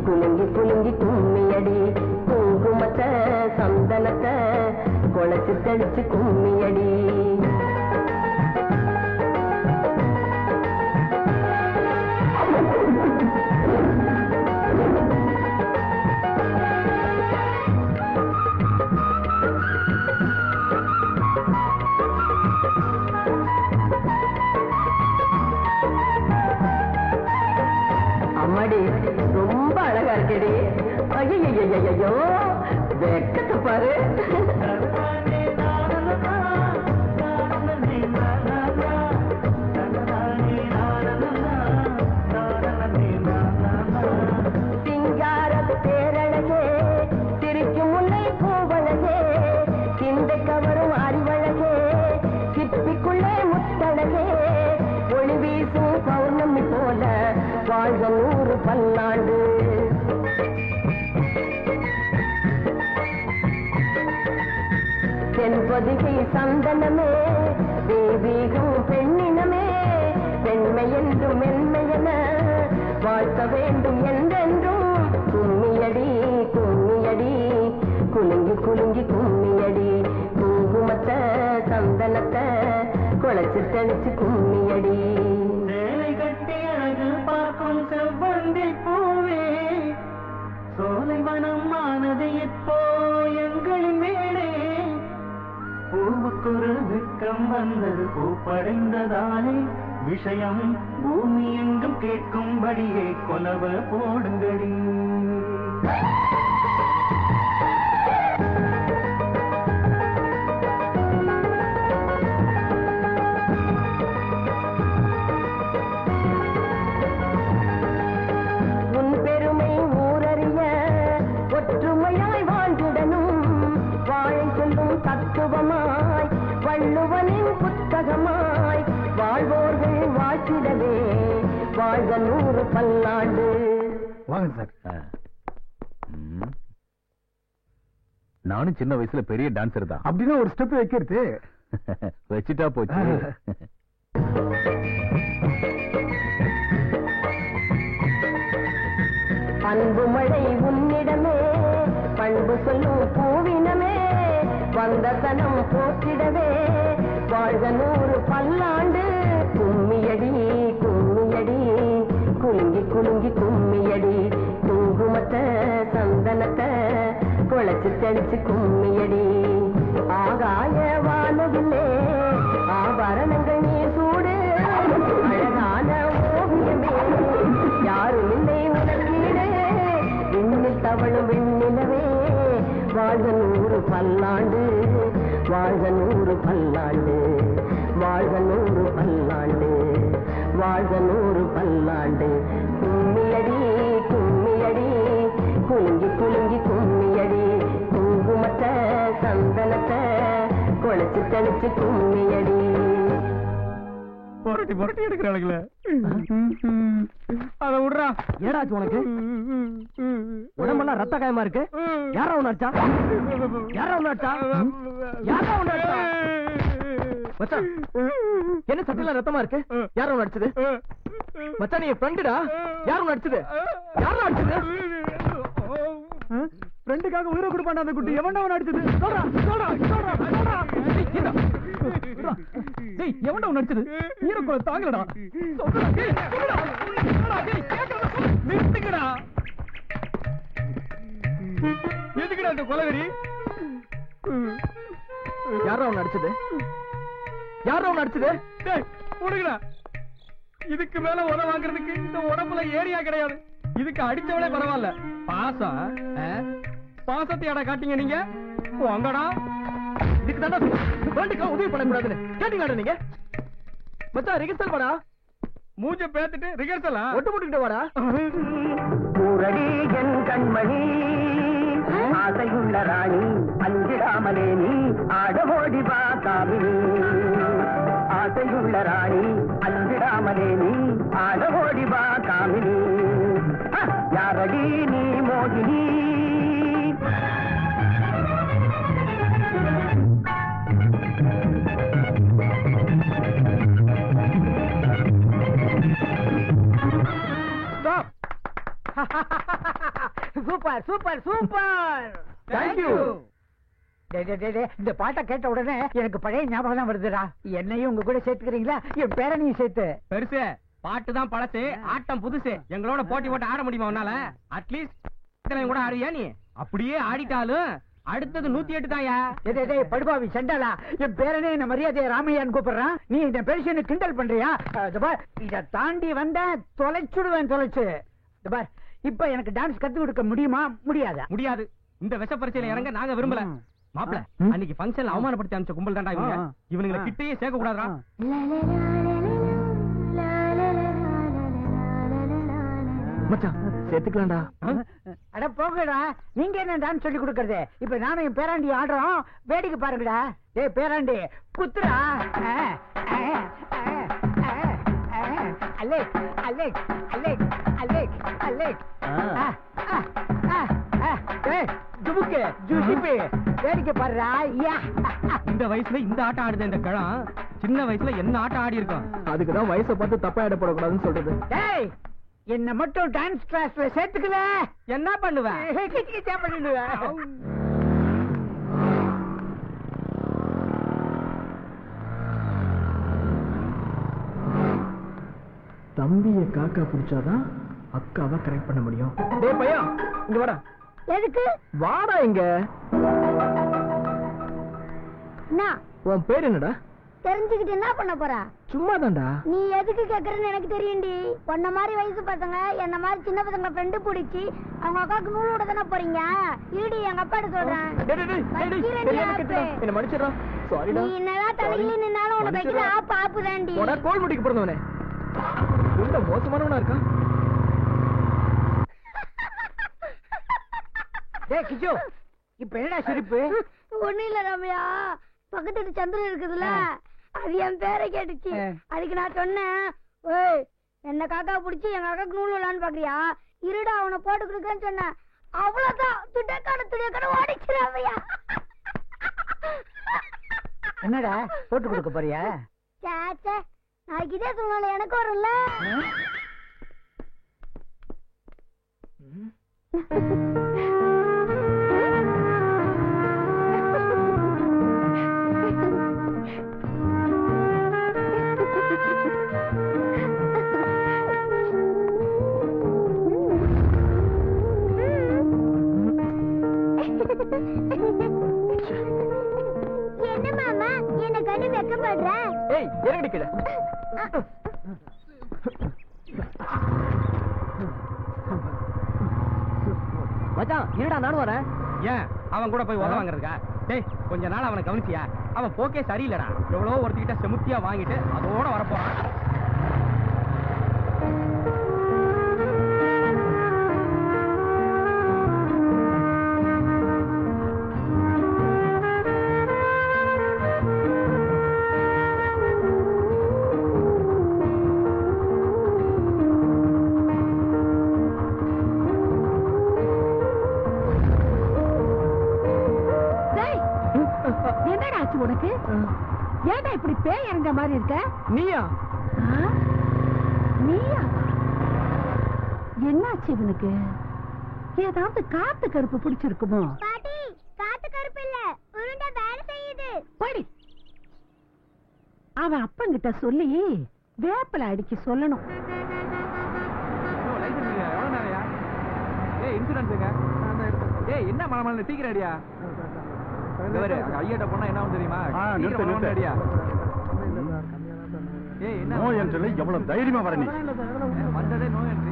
குலுங்கி குலுங்கி கும்மியடி குங்குமத்தை சந்தனத்தை குழைச்சு தெளிச்சு கும்மியடி. அம்மாடி ரொம்ப அழகா இருக்கடி. ஐயோ வெக்கத்தை பாரு. சிங்கார பேரழகே சிரிக்கும் முல்லை பூவழகே சிந்தை கவரும் அறிவழகே சிப்பிக்குள்ளே முத்தழகே ஒளி வீசும் பௌர்ணமி போல வாழ்க 100 பல்லாண்டு. தென்பொதிகை சந்தனமே தெய்வீகம் பெண்ணினமே பெண்மை என்றும் மென்மையென வாழ்த்த வேண்டும் என்றென்றும். கும்மியடி கும்மியடி குலுங்கி குலுங்கி கும்மியடி குங்குமத்தை சந்தனத்தை குழைச்சு தெளிச்சு கும்மியடி. செவ்வந்தி பூவே சோலைவனம் ஆனது இப்போ எங்களின் மேலே பூவுக்கொரு வெட்கம் வந்தது பூப்படைந்ததாலே விஷயம் பூமி எங்கும் கேட்கும்படியே கொலவ போடுங்கடி. ஒற்றுமையாய் வாழ்ந்திடனும் வாழை சொல்லும் தத்துவமாய் வள்ளுவனின் புத்தகமாய் வாழ்வோர்கள் வாழ்த்திடவே வாழ்க 100 பல்லாண்டு. வாங்க சார். நானும் சின்ன வயசுல பெரிய டான்சர் தான். அப்படின்னா ஒரு ஸ்டெப் வைக்கிறது வச்சுட்டா போச்சு. அன்பு மழை உன்னிடமே பண்பு சொல்லும் பூவினமே வந்த சனம் போற்றிடவே வாழ்க 100 பல்லாண்டு. கும்மியடி கும்மியடி குலுங்கி குலுங்கி கும்மியடி குங்குமத்தை சந்தனத்தை குழைச்சு தெளிச்சு கும்மியடி. ஆகாய வானவில்லே ஆபரணங்கள் நீ சூடு அழகான ஓவியமே யாரும் இல்லை உனக்கீடு விண்ணில் தவழும் வெண்ணிலவே வாழ்க 100 பல்லாண்டு வாழ்க 100 பல்லாண்டு வாழ்க 100 பல்லாண்டு வாழ்க 100 பல்லாண்டு. கும்மியடி கும்மியடி குலுங்கி குலுங்கி கும்மியடி குங்குமத்தை சந்தனத்தை குழைச்சு தெளிச்சு கும்மியடி. புரட்டி புரட்டி எடுக்கிறாளுங்களே. அத விடுறா. ஏடாச்சு உனக்கு உடம்பெல்லாம் ரத்த காயமா இருக்கு. யாரா ஒண்ணு அடிச்சா? யாரா ஒண்ணு அடிச்சா? யாரா ஒண்ணு அடிச்சா? மச்சான் என்ன சட்டையில ரத்தமா இருக்கு? யாரா ஒண்ணு அடிச்சது? மச்சான் நீ ஃப்ரெண்டுடா. யாரா ஒண்ணு அடிச்சது? யாரா அடிச்சது? ஃப்ரெண்டுக்காக உயிரை கொடுப்பாண்டா அந்த குட்டி. எவன்டா அவன் அடிச்சது? சொல்றா சொல்றா சொல்றா சொல்றா. டேய் எவன்டா அவன் அடிச்சது? ஈரக்குள்ள தாங்கலடா. சொல்றா டேய் சொல்றா சொல்றா டேய் கேக்குறத சொல்லு. நிறுத்துங்கடா. எதுக்குடா அந்த கொலவெறி? யாரா அவன் அடிச்சது? யாரா அவன் அடிச்சது? டேய் போடுங்கடா. இதுக்கு மேல உத வாங்குறதுக்கு இந்த உடம்புல ஏரியா கிடையாது. இதுக்கு அடிச்சவளே பரவாயில்ல. பாசத்தையாடா காட்டீங்க நீங்க. வாங்கடா. இதுக்கு தாண்டா வேண்டுக்கா உதவி பண்ணக்கூடாதுன்னு கேட்டீங்கடா நீங்க. மச்சான் ரிகர்சல் வாடா. மூஞ்ச பேத்துட்டு ரிகர்சலா? ஒட்டு போட்டுக்கிட்டு வாடா. ஊரடி என் கண்மணி ஆசையுள்ள ராணி அஞ்சிடாமலே நீ ஆடவோடி வா காமினி. ஆசையுள்ள ராணி அஞ்சிடாமலே நீ ஆடவோடி வா காமினி. யாரடி நீ மோகினி? Super super super. தேங்க்யூ. இந்த பாட்டை கேட்ட உடனே எனக்கு பழைய ஞாபகம் தான் வருதுடா. என்னையும் உங்க கூட சேர்த்துக்கிறீங்களா? என் பேரனையும் சேர்த்து. பெருசு பாட்டு தான் பழசு, ஆட்டம் புதுசு. எங்களோட போட்டி போட்டு ஆட முடியுமா உன்னால? அட்லீஸ்ட் கூட ஆடுவியா நீ? அப்படியே ஆடிட்டாலும் அடுத்தது 108 தாயா. படுபாவி சண்டாளா, என் பேரனே என்ன மரியாதையை ராமையான்னு கூப்பிடுறான். நீ இந்த பெருசனை கிண்டல் பண்றியா? இத தாண்டி வந்த தொலைச்சு. இப்ப எனக்கு டான்ஸ் கத்து கொடுக்க முடியுமா? முடியாதா? முடியாது. இந்த விஷ பரிச்சையில இறங்க நாங்க விரும்பல. மாப்பிள அன்னைக்கு ஃபங்க்ஷன்ல அவமானப்படுத்தி அனுப்பிச்ச கும்பல் தான்டா இவங்க. இவனுங்களை கிட்டேயே சேர்க்க கூடாதா? மச்சான் சேர்த்துக்கலாம்டா. அட போங்கடா, நீங்க என்ன டான்ஸ் சொல்லி கொடுக்கறது? இப்ப நானும் என் பேராண்டி ஆடுறோம், வேடிக்கை பாருங்கடா. டேய் பேராண்டி குத்துறா. அலேக் அலேக் அலேக் அலேக் அலேக். துபுக்கு ஜூசிபி வேடிக்கை பாருடா. இந்த வயசுல இந்த ஆட்டம் ஆடுது இந்த கிழம். சின்ன வயசுல என்ன ஆட்டம் ஆடி இருக்கும்? அதுக்குதான் வயசை பார்த்து தப்பா இடப்படக்கூடாதுன்னு சொல்றது. டேய் என்ன மட்டும் டான்ஸ் கிளாஸ்ல சேர்த்துக்கல என்ன பண்ணுவேன்? தம்பிய காக்கா பிடிச்சாதான் அக்காவை கரெக்ட் பண்ண முடியும். டேய் பையா இங்க வாடா. எதுக்கு? வாடா இங்க. உன் பேர் என்னடா? தெரிஞ்சுக்கிட்டு என்ன பண்ண போற? சும்மா தான்டா. நீ எதுக்கு கேக்குறன்னு எனக்கு தெரியும்டி. உன்ன மாதிரி வயசு பசங்க என்ன மாதிரி சின்ன பசங்க ஃப்ரெண்டு பிடிச்சி அவங்க அக்காவுக்கு நூல் விட தானே போறீங்க. ஈடி எங்க அப்பாட்ட சொல்றேன். என்ன மன்னிச்சிடுறா. சாரிடா. நீ என்னதான் தலையில நின்னாலும் உனக்கு வைக்கிற ஆப்பு ஆப்பு தாண்டி. உன கோல் முடிக்க பிறந்தவனே உள்ள மோசமானவனா இருக்கான். டேய் கிச்சு, இப்ப என்னடா சிரிப்பு? ஒண்ணும் இல்ல ரம்யா, பக்கத்து சந்திரன் இருக்குதுல்ல, அது என் பேரை கேட்டுச்சு. அதுக்கு நான் சொன்னேன், ஓய் என்ன காக்கா பிடிச்சி எங்க அக்காக்கு நூல் விழான்னு பாக்குறியா? இருடா அவனை போட்டு கொடுக்கன்னு சொன்னேன். அவ்வளவுதான் துடியக்கான ஓடிச்சு ரம்யா. என்னடா போட்டு கொடுக்க போறியா? சாச்சே, நாளைக்கு இதே சூழ்நிலை எனக்கு வரும்ல. என்ன மாமா என்ன கண்டு வெக்கப்படுற? ஏய் இறங்கடி கீழே. மச்சான் இருடா நானும் வரேன். ஏன் அவன் கூட போய் உதவ வாங்குறதுக்கா? டேய் கொஞ்ச நாள் அவனை கவனிச்சியா? அவன் போக்கே சரியில்லடா. எவ்வளோ ஒருத்திக்கிட்ட செமுத்தியா வாங்கிட்டு அதோட வரப்போறான். உனக்கு ஏடா இப்படி பேய் இறங்க மாதிரி இருக்க? நீயா? நீயா? என்னாச்சு இவனுக்கு? ஏதாவது காத்து கருப்பு பிடிச்சிருக்குமோ? பாட்டி, காத்து கருப்பு இல்ல, உருண்டை வேலை செய்யுது. போடி. அவன் அப்பங்கிட்ட சொல்லி வேப்பல அடிக்க சொல்லணும். என்ன மழை சீக்கிரம் அடியா. ஐயாட்ட பொண்ணா என்ன தெரியுமா? நோய் என்று எவ்வளவு தைரியமா வர நீ வந்ததே நோய் என்று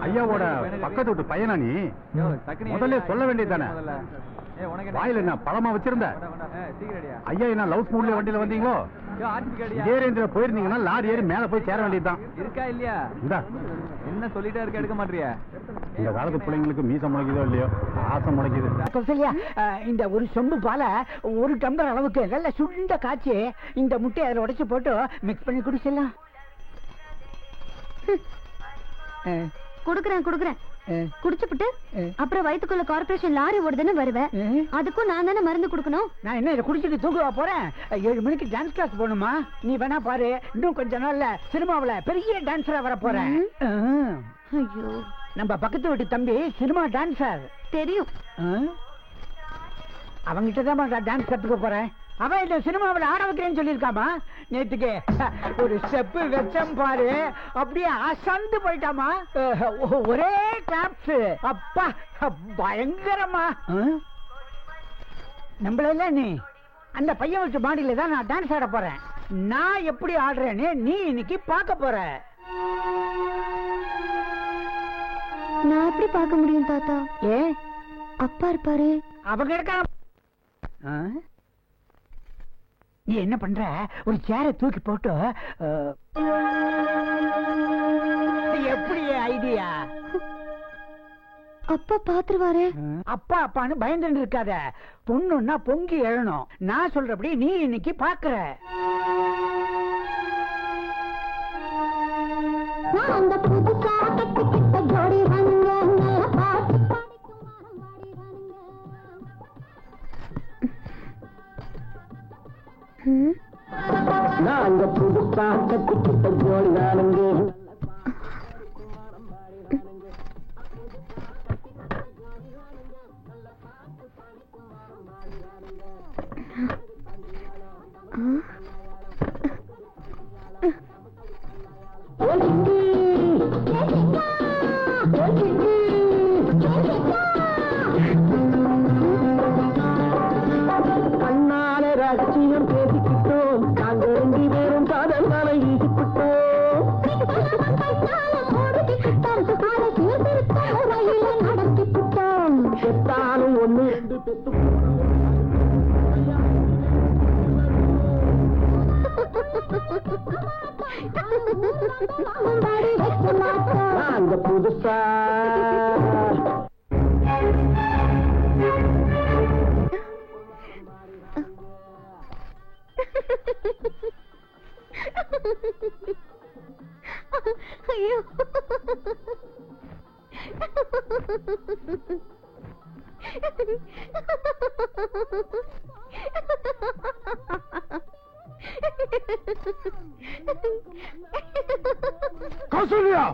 ஐயாவோட பக்கத்து விட்டு பையனா நீ? முதல்ல சொல்ல வேண்டியதானே? வாயில என்ன பழமா வச்சிருந்த? ஐயா என்ன லவ் மூட்ல வண்டியில வந்தீங்களோ? இதே ரேஞ்சில போயிருந்தீங்கன்னா லாரி ஏறி மேல போய் சேர வேண்டியதுதான். இருக்கா இல்லையா? என்ன சொல்லிட்டே இருக்க, எடுக்க மாட்டியா? இந்த காலத்து பிள்ளைங்களுக்கு மீசம் முளைக்குதோ இல்லையோ, ஆசை முளைக்குது. கௌசல்யா, இந்த ஒரு சொம்பு பால ஒரு டம்ளர் அளவுக்கு நல்ல சுண்ட காய்ச்சி இந்த முட்டையை அதில் உடைச்சு போட்டு மிக்ஸ் பண்ணி குடிச்சிடலாம். குடுக்குறேன். குடிச்சுப்புட்டு அப்புறம் வயிற்றுக்குள்ள கார்பரேஷன் லாரி ஓடுதுன்னு வருவேன். அதுக்கும் நான் தானே மருந்து கொடுக்கணும். நான் என்ன இதை குடிச்சிட்டு தூக்குவா போறேன்? 7 மணிக்கு டான்ஸ் கிளாஸ் போகணுமா? நீ வேணா பாரு, இன்னும் கொஞ்ச நாள்ல சினிமாவுல பெரிய டான்ஸரா வர போறேன். ஐயோ, நம்ம பக்கத்து வீட்டு தம்பி சினிமா டான்சர் தெரியும். அவங்கிட்ட தான் டான்ஸ் கத்துக்க போறேன். அவன் இந்த சினிமாவில் ஆட வைக்கிறேன்னு சொல்லியிருக்காமா. நேற்றுக்கு ஒரு ஸ்டெப்பு வச்சம் பாரு, அப்படியே அசந்து போயிட்டாமா. ஒரே கிளாப்ஸ், அப்பா பயங்கரமா. நம்மள நீ அந்த பையன் வச்ச பாடியில தான் நான் டான்ஸ் ஆட போறேன். நான் எப்படி ஆடுறேன்னு நீ இன்னைக்கு பார்க்க போற. நான் எப்படி பார்க்க முடியும் தாத்தா? அப்பா இருப்பாரு. அவங்க இருக்க. நீ என்ன பண்ற? ஒரு சேரை தூக்கி போட்டு எப்படி ஐடியா? அப்பா பாத்துருவாரு. அப்பா அப்பான்னு பயந்துட்டு இருக்காத. பொண்ணுன்னா பொங்கி எழணும். நான் சொல்றபடி நீ இன்னைக்கு பாக்குற. நாங்க புதுசா கத்துக்கிட்ட ஜோடி நானுங்க. கண்ணால ரகசியம் பேசிக்கிட்டோம். நாங்க 2 பேரும் காதல் வலை வீசிக்கிட்டோம். செத்தாலும் 1 2 பெத்து நாங்க புதுசா ஐயோ, கௌசல்யா,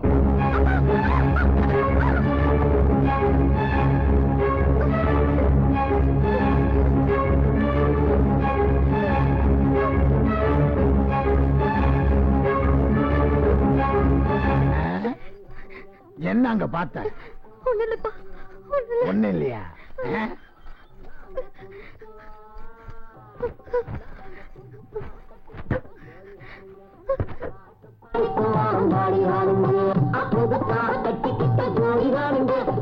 என்ன அங்க பார்த்த? ஒண்ணு இல்லையா?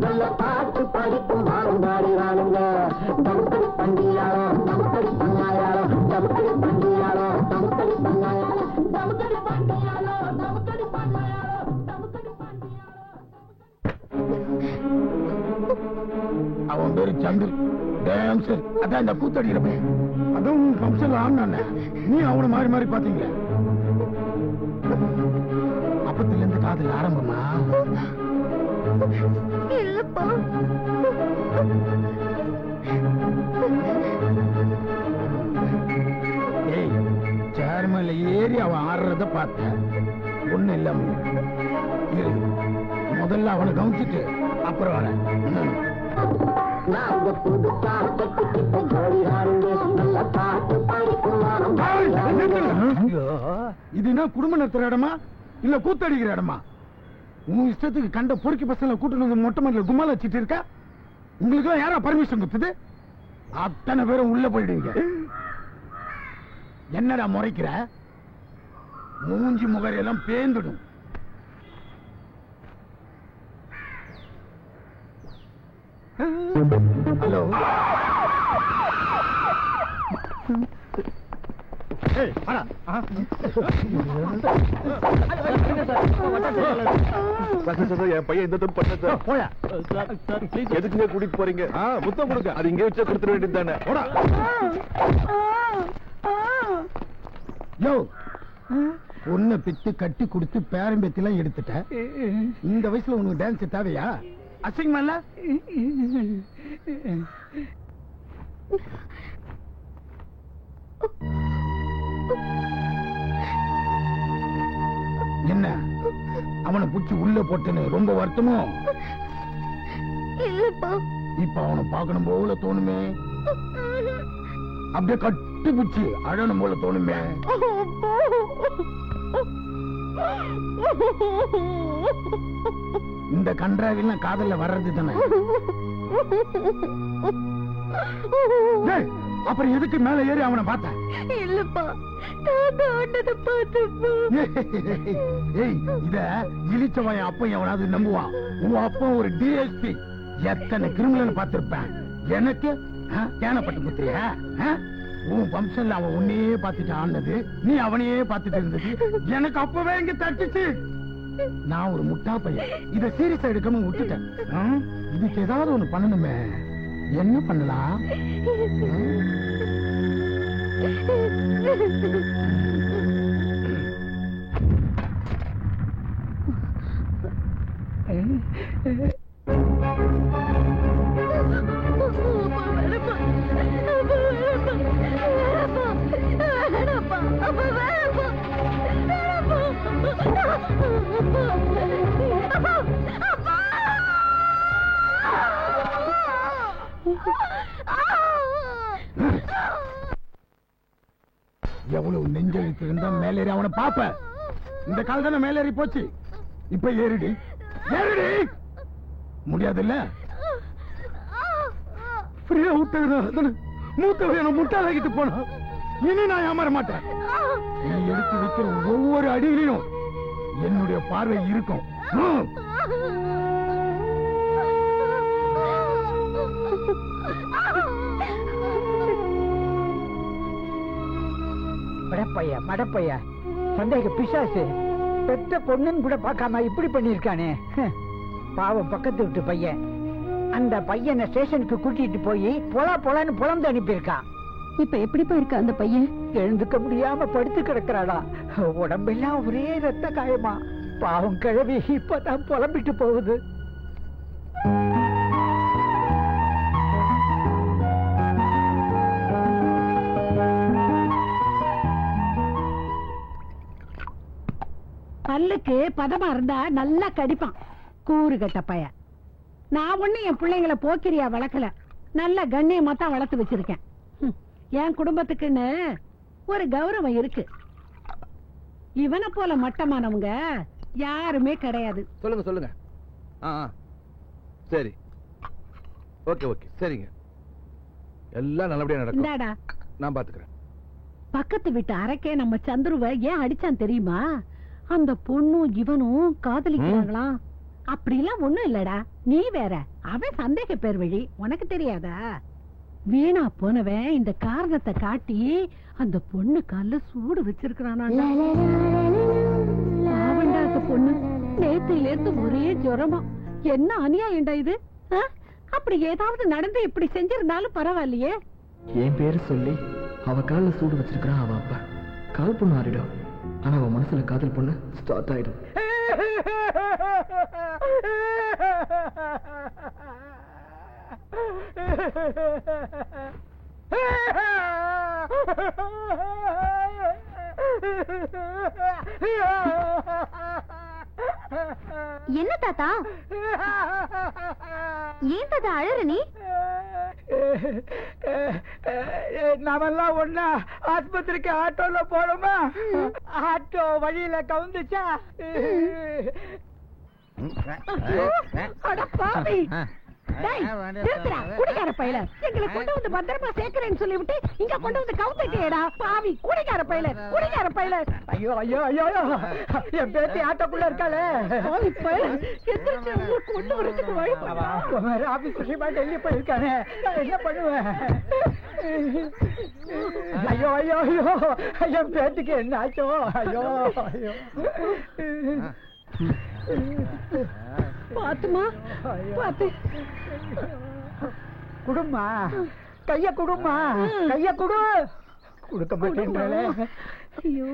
நல்ல பாட்டு படிக்கும் ஆளுங்காடுறானுங்க. தமுக்கடி பண்டியாரோ தமுக்கடி பண்ணாயாரோ தமுக்கடி பண்டியாரோ தமுக்கடி பண்ணாயாரோ தமுக்கடி பண்டியாரோ தமுக்கடி பண்ணாயாரோ தமுக்கடி பண்டியாரோ. அவன் பேரு சந்திர டான்சர். அதான் இந்த கூத்தடிக்கிறப்ப அதுவும் ஃபங்க்ஷன் ஆனானே. நீ அவனை மாறி மாறி பாத்தீங்க. அப்பத்துல இருந்து காதல் ஆரம்பமா? இல்லப்பா. ஏய், சேர்மன்ல ஏறி அவன் ஆடுறத பார்த்த. ஒண்ணு இல்ல, முதல்ல அவனை கவனிச்சுட்டு அப்புறம் வர. நாங்க புதுசா கட்டிக்கிட்ட ஜோடியாருங்க. நல்ல பாட்டு படிக்கும் இது என்ன குடும்ப நடத்துற இடமா இல்ல கூத்தடிக்கிற இடமா? உங்க இஷ்டத்துக்கு கண்ட பொறுக்கி பசங்களை கூட்டு வந்து மொட்டை மண்ணில் கும்மால வச்சுட்டு இருக்கா? உங்களுக்கு யாரா பர்மிஷன் கொடுத்தது? அத்தனை பேரும் உள்ள போயிடுவீங்க. என்னடா முறைக்கிற? மூஞ்சி முகரையெல்லாம் பேந்துடும். ஹலோ, என் பையன் இந்த தப்பு பண்ண சார். போயா, எதுக்குங்க கூட்டிட்டு போறீங்க? புத்தம் கொடுங்க, அது இங்கே வச்சா கொடுத்துட வேண்டியது தானே. யோ, பொண்ணை பித்து கட்டி கொடுத்து பேரம்பேத்திலாம் எடுத்துட்ட. இந்த வயசுல உனக்கு டான்ஸ் தேவையா? அசிங்கமா இல்ல? என்ன அவனை புடிச்சு உள்ள போட்டுன்னு ரொம்ப வருத்தமோ? இல்லப்பா. இப்ப அவனை பார்க்கணும் போல தோணுமே, அப்படியே கட்டி பிடிச்சு அழணும் போல தோணுமே. இந்த கன்றாவிலாம் காதல்ல வர்றது தானே. அப்புறம் எதுக்கு மேல ஏறி அவனை பார்த்த? இல்லப்பா, இத இழிச்சவன் அப்ப எவனாவது நம்புவான்? உன் அப்பா ஒரு டிஎஸ்பி, எத்தனை கிரிமினல் பார்த்திருப்பேன். எனக்கு கேனப்பட்டு குத்தியா? உன் வம்சம்ல அவன் உன்னையே பார்த்துட்டு ஆனது, நீ அவனையே பார்த்துட்டு இருந்தது. எனக்கு அப்பவே இங்க தட்டுச்சு. நான் ஒரு முட்டா பையன், இத சீரியஸா எடுக்காம விட்டுட்டேன். இதுக்கு ஏதாவது ஒண்ணு பண்ணணுமே. என்ன பண்ணலாம்? எவ்வளவு நெஞ்செழுத்து இருந்தா மேலேறி அவனை பாப்ப. இந்த கால் தானே மேலேறி போச்சு. இப்ப ஏறிடி, ஏறிடி. முடியாதுல்ல? ஃப்ரீயா விட்டது மூத்த முட்டாளாகிட்டு போனா இனி நான் ஏமாற மாட்டேன். நீ எடுத்து வைக்கிற ஒவ்வொரு அடியிலையும் என்னுடைய பார்வை இருக்கும். மடப்பையா சந்தேக பிசாசு. பெத்த பொண்ணுன்னு கூட பார்க்காம இப்படி பண்ணிருக்கானே. பாவம் பக்கத்து விட்டு பையன். அந்த பையனை ஸ்டேஷனுக்கு கூட்டிட்டு போய் பொலான்னு புலந்து அனுப்பியிருக்கான். இப்ப எப்படிப்பா இருக்க அந்த பையன்? எழுந்துக்க முடியாம படுத்து கிடக்குறாளா. உடம்பெல்லாம் ஒரே ரத்த காயமா. பாவம் கிழவி இப்பதான் புலம்பிட்டு போகுது. பல்லுக்கு பதமா இருந்தா நல்லா கடிப்பான் கூறு கட்ட பையன். நான் ஒண்ணு என் பிள்ளைங்களை போக்கிரியா வளர்க்கல, நல்ல கண்ணியமா தான் வளர்த்து வச்சிருக்கேன். என் குடும்பத்துக்குன்னு ஒரு கௌரவம் இருக்கு. இவனை போல மட்டமானவங்க யாருமே கிடையாது. சொல்லுங்க சொல்லுங்க. சரி, ஓகே ஓகே, சரிங்க. எல்லாம் நல்லபடியா நடக்கும். இந்தாடா, நான் பாத்துக்கிறேன். பக்கத்து வீட்டு அரைக்கே நம்ம சந்துருவ ஏன் அடிச்சான் தெரியுமா? அந்த பொண்ணும் இவனும் காதலிக்கிறாங்களாம். அப்படிலாம் ஒண்ணும் இல்லடா, நீ வேற. அவன் சந்தேக பேர் வழி, உனக்கு தெரியாதா? வீணா போனவன் இந்த காரணத்தை காட்டி அந்த பொண்ணு கால்ல சூடு வச்சிருக்கிறானா. பொண்ணு நேத்தில இருந்து ஒரே ஜுரமா. என்ன அநியாயம்டா இது? அப்படி ஏதாவது நடந்து இப்படி செஞ்சிருந்தாலும் பரவாயில்லையே. என் பேரு சொல்லி அவ கால்ல சூடு வச்சிருக்கான். அவ அப்பா கால் பொண்ணு ஆறிடும், ஆனா அவன் மனசுல காதல் பொண்ணு ஸ்டார்ட் ஆயிடும். என்ன தாத்தா, ஏன் தாத்தா அழற நீ? நாமெல்லாம் ஒன்னா ஆஸ்பத்திரிக்கு ஆட்டோல போறோமா? ஆட்டோ வழியில கவுந்துச்சா? குடிக்கார பையல, எங்களை கொண்டு வந்து பத்திரமா சேர்க்கிறேன்னு சொல்லிவிட்டு இங்க கொண்டு வந்து கவுந்துட்டேடா பாவி. குடிக்கார பையல, குடிக்கார பையல. ஐயோ ஐயோ ஐயோ, என் பேத்தி ஆட்டோக்குள்ள இருக்காளே. கொண்டு வரதுக்கு வழி ஆபீஸ் விஷயமா டெல்லி போயிருக்கானே, என்ன பண்ணுவேன்? ஐயோ ஐயோ ஐயோ, என் பேத்திக்கு என்ன ஆச்சோ? ஐயோ ஐயோ. பாத்துமா, பாத்து குடுமா, கைய குடுமா, கைய குடு. கொடுக்க மாட்டேன். ஐயோ,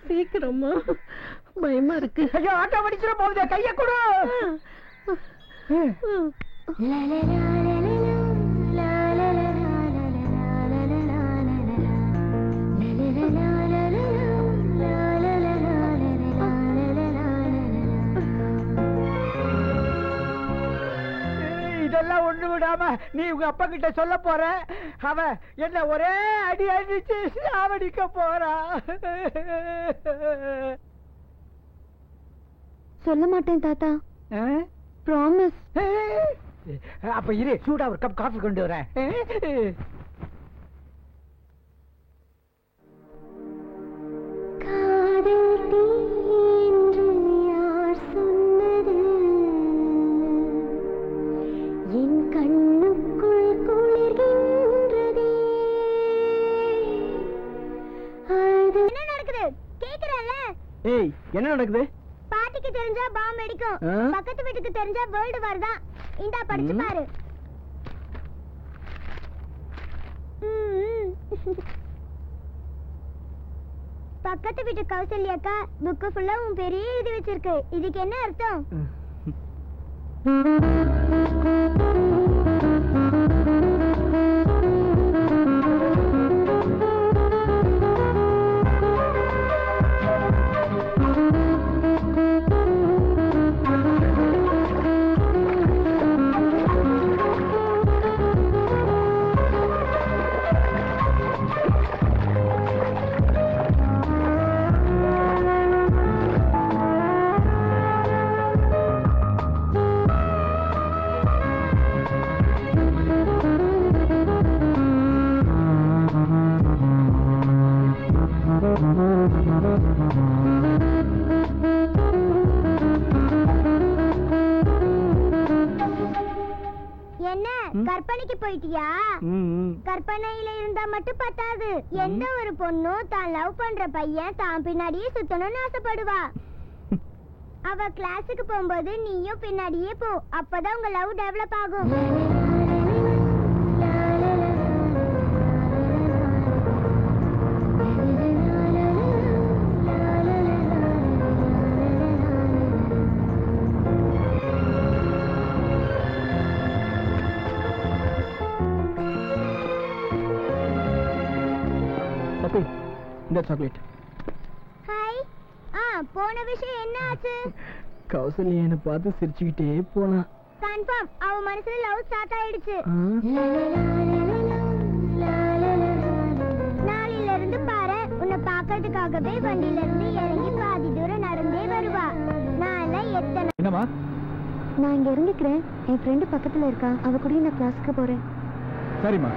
சீக்கிரமா பயமா இருக்கு. ஐயோ ஆட்டோ வடிச்சிட போகுது, கைய கொடு. இதெல்லாம் ஒண்ணு விடாம நீ உங்க அப்பா கிட்ட சொல்ல போற. அவன் என்ன ஒரே அடி அடிச்சு சாவடிக்க போறா. சொல்ல மாட்டேன் தாத்தா, ப்ராமிஸ். அப்ப இரு, சூடா ஒரு கப் காஃபி கொண்டு வரேன். ஏய், என்ன நடக்குது? பாட்டிக்கு தெரிஞ்சா பாம் அடிக்கும், பக்கத்து வீட்டுக்கு தெரிஞ்சா வேர்ல்டு வார் தான். இந்தா படிச்சு பாரு. பக்கத்து வீட்டு கௌசல்யாக்கா புக்கு ஃபுல்லா உன் பெரிய எழுதி வச்சிருக்கு. இதுக்கு என்ன அர்த்தம்? கற்பனைக்கு போயிட்டியா? கற்பனையில இருந்தா மட்டும் பத்தாது. எந்த ஒரு பொண்ணும் தான் லவ் பண்ற பையன் தான் பின்னாடியே சுத்தணும்னு ஆசைப்படுவா. அவ கிளாஸுக்கு போகும்போது நீயும் பின்னாடியே போ. அப்பதான் உங்க லவ் டெவலப் ஆகும். இந்த சாக்லேட். ஹாய். போன விஷயம் என்ன ஆச்சு? கௌசல்யா என்ன பார்த்து சிரிச்சுக்கிட்டே போனா. கன்ஃபார்ம் அவ மனசுல லவ் ஸ்டார்ட் ஆயிடுச்சு. நாளையில இருந்து பாரு, உன்னை பாக்கிறதுக்காகவே வண்டியில இருந்து இறங்கி பாதி தூரம் நடந்தே வருவா. நான் எத்தனை என்னமா? நான் இங்க இறங்கிக்கிறேன். என் ஃப்ரெண்டு பக்கத்துல இருக்கா, அவ கூட நான் கிளாஸ்க்கு போறேன். சரிம்மா.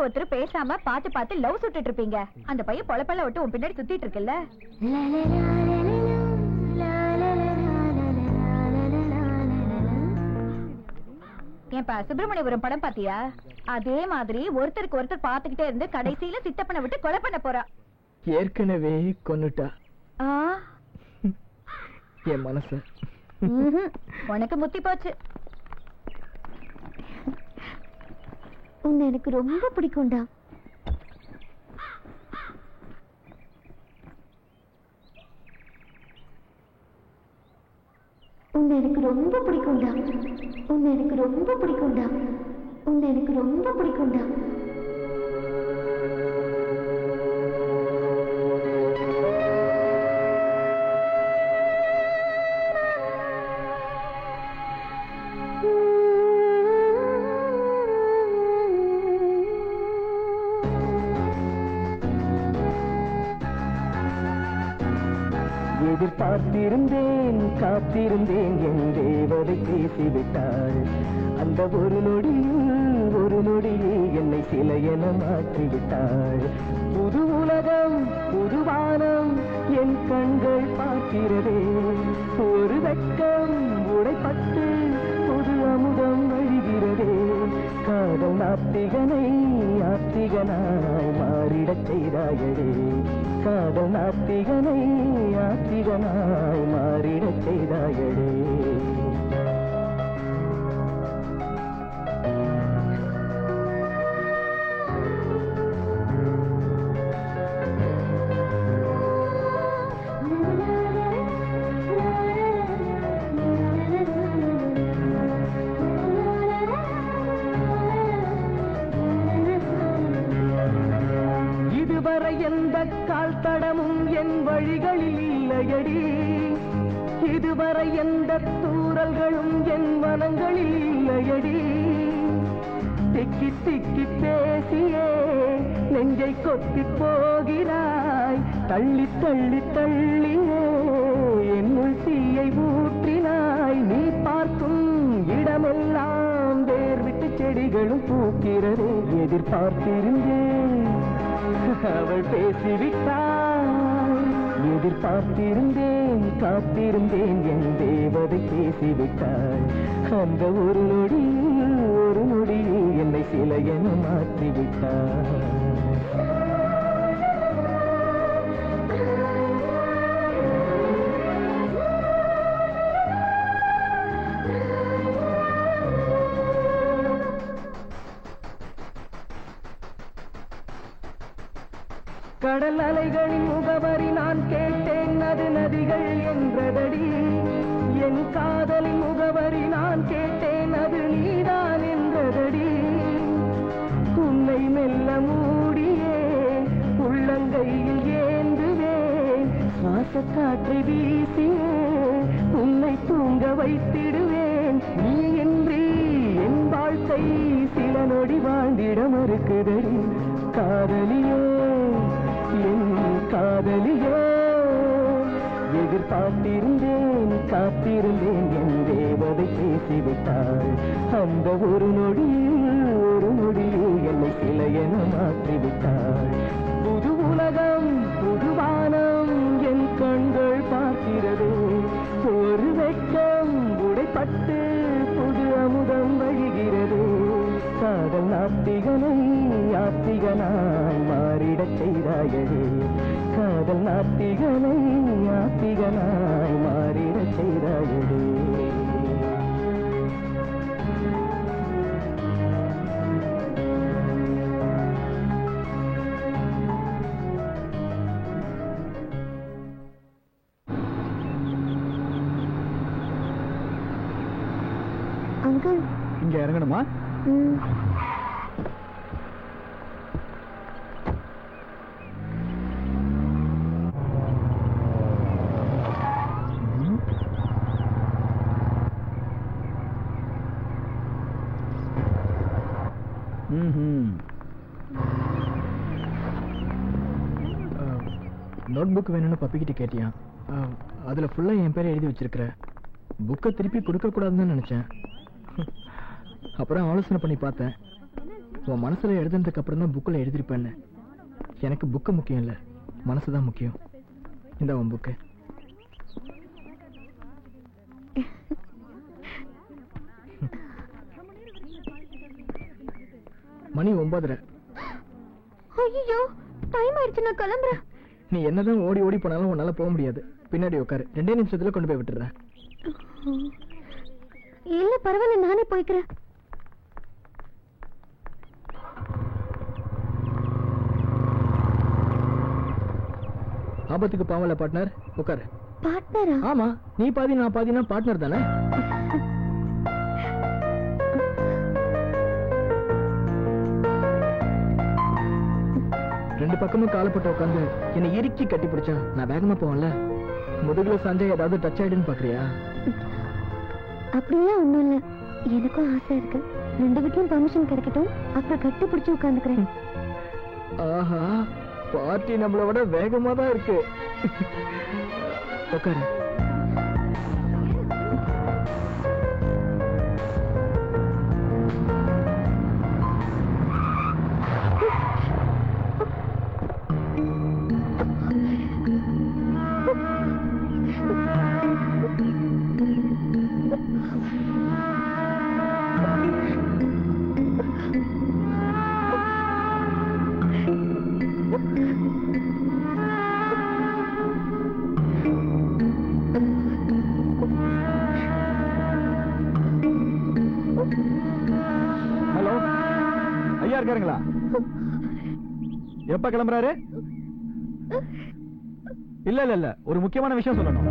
ஒருத்தர் பேசாம பாத்து பாத்து லவ் சுட்டுட்டு இருப்பீங்க. அந்த பையன் பொழப்பெல்லாம் விட்டு உன் பின்னாடி சுத்திட்டு இருக்குல்ல. ஏன்பா சுப்பிரமணியபுரம் படம் பாத்தியா? அதே மாதிரி ஒருத்தருக்கு ஒருத்தர் பாத்துக்கிட்டே இருந்து கடைசியில சித்தப்பனை விட்டு கொலை பண்ண போறா. ஏற்கனவே கொன்னுட்டா என் மனச. உனக்கு முத்தி போச்சு. உன்னை எனக்கு ரொம்ப பிடிக்கும்டா. உன்னை எனக்கு ரொம்ப பிடிக்கும்டா. உன்னை எனக்கு ரொம்ப பிடிக்கும்டா. உன்னை எனக்கு ரொம்ப பிடிக்கும்டா. எதிர்பார்த்திருந்தேன் காத்திருந்தேன் என் தேவதை பேசிவிட்டாள். அந்த ஒரு நொடியில் என்னை சிலை என மாற்றிவிட்டாள். புது உலகம் புது வானம் என் கண்கள் பார்க்கிறதே. ஒரு வெட்கம் உடைப்பட்டு புது அமுதம் வழிகிறதே. காதல் நாத்திகனை ஆத்திகனாய் மாறிடச் செய்தாயடே. காதல் நாத்திகனை ஆத்திகனாய் மாறிடச் செய்தாயடே. இதுவரை எந்த கால் தடமும் என் வழிகளில் இல்லையடி. இதுவரை எந்த தூறல்களும் என் மனங்களில் இல்லையடி. திக்கி திக்கி பேசியே நெஞ்சை கொத்தி போகிறாய். தள்ளி தள்ளி தள்ளியே என்னுள் தீயை ஊற்றினாய். நீ பார்க்கும் இடமெல்லாம் வேர் விட்டு செடிகளும் பூக்கிறது. எதிர்பார்த்திருந்தேன் அவள் பேசிவிட்டாள். எதிர்பார்த்திருந்தேன் காத்திருந்தேன் என் தேவதை பேசிவிட்டாள். அந்த ஒரு நொடியில் என்னை சிலை என மாற்றிவிட்டாள். கடல் அலைகளின் முகவரி நான் கேட்டேன், அது நதிகள் என்றதடி. என் காதலின் முகவரி நான் கேட்டேன், அது நீதான் என்றதடி. உன்னை மெல்ல மூடியே உள்ளங்கையில் ஏந்துவேன். சுவாச காற்றை வீசியே உன்னை தூங்க வைத்திடுவேன். நீ இன்றி என் வாழ்க்கை சில நொடி வாழ்ந்திட மறுக்குதடி. காதலியோ என் காதலியோ. எதிர்பார்த்திருந்தேன் காத்திருந்தேன் என் தேவதை பேசிவிட்டாள். அந்த ஒரு நொடியில் என்னை சிலை என மாற்றிவிட்டாள். புது உலகம் புது வானம் என் கண்கள் பார்க்கிறது. ஒரு வெட்கம் உடைப்பட்டு புது அமுதம் வழிகிறது. காதல் நாத்திகனை ஆத்திகனாய் மாறிடச் செய்தாயடே. காதல் நாத்திகனை ஆத்திகனாய் மாறிடச் செய்தாயடே. அங்கிள் இங்க இறங்கணுமா? நோட் புக் வேணும்னு பப்பிக்கிட்ட கேட்டியா? அதுல ஃபுல்லா என் பேரை எழுதி வச்சிருக்கிற. புக்கை திருப்பி கொடுக்க கூடாதுன்னு நினைச்சேன். அப்புறம் ஆலோசனை பண்ணி பார்த்தேன். உன் மனசுல எழுதுனதுக்கு அப்புறம் தான் புக்கில் எழுதிருப்பேன்னு. எனக்கு புக்கு முக்கியம் இல்லை, மனசுதான் முக்கியம். இந்த உன் புக்கு. மணி 9:30. ஐயோ டைம் ஆயிடுச்சு, நான் கிளம்புறேன். நீ என்னதான் ஓடி ஓடி போனாலும் உன்னால போக முடியாது. பின்னாடி உட்காரு, 2 நிமிஷத்துல கொண்டு போய் விட்டுறேன். இல்ல பரவாயில்ல, நானே போய்க்கிறேன். ஆபத்துக்கு பாவல பார்ட்னர். உட்காரு. பார்ட்னரா? ஆமா, நீ பாதி நான் பாதினா பார்ட்னர் தானே. ரெண்டு பக்கமும் காலப்பட்டு உட்காந்து என்னை இறுக்கி கட்டி பிடிச்சா நான் வேகமா போவேன்ல. முதுகுல சாஞ்சா ஏதாவது டச் ஆயிடுன்னு பாக்குறியா? அப்படியே ஒண்ணும் இல்ல, எனக்கும் ஆசை இருக்கு. ரெண்டு வீட்லயும் பர்மிஷன் கிடைக்கட்டும், அப்புறம் கட்டி பிடிச்சு உட்காந்துக்கிறேன். ஆஹா, பார்ட்டி நம்மள விட வேகமா தான் இருக்கு. உட்காரு. ஹலோ, ஐயா இருக்காருங்களா? எப்ப கிளம்புறாரு? இல்ல இல்ல இல்ல, ஒரு முக்கியமான விஷயம் சொல்லணும்.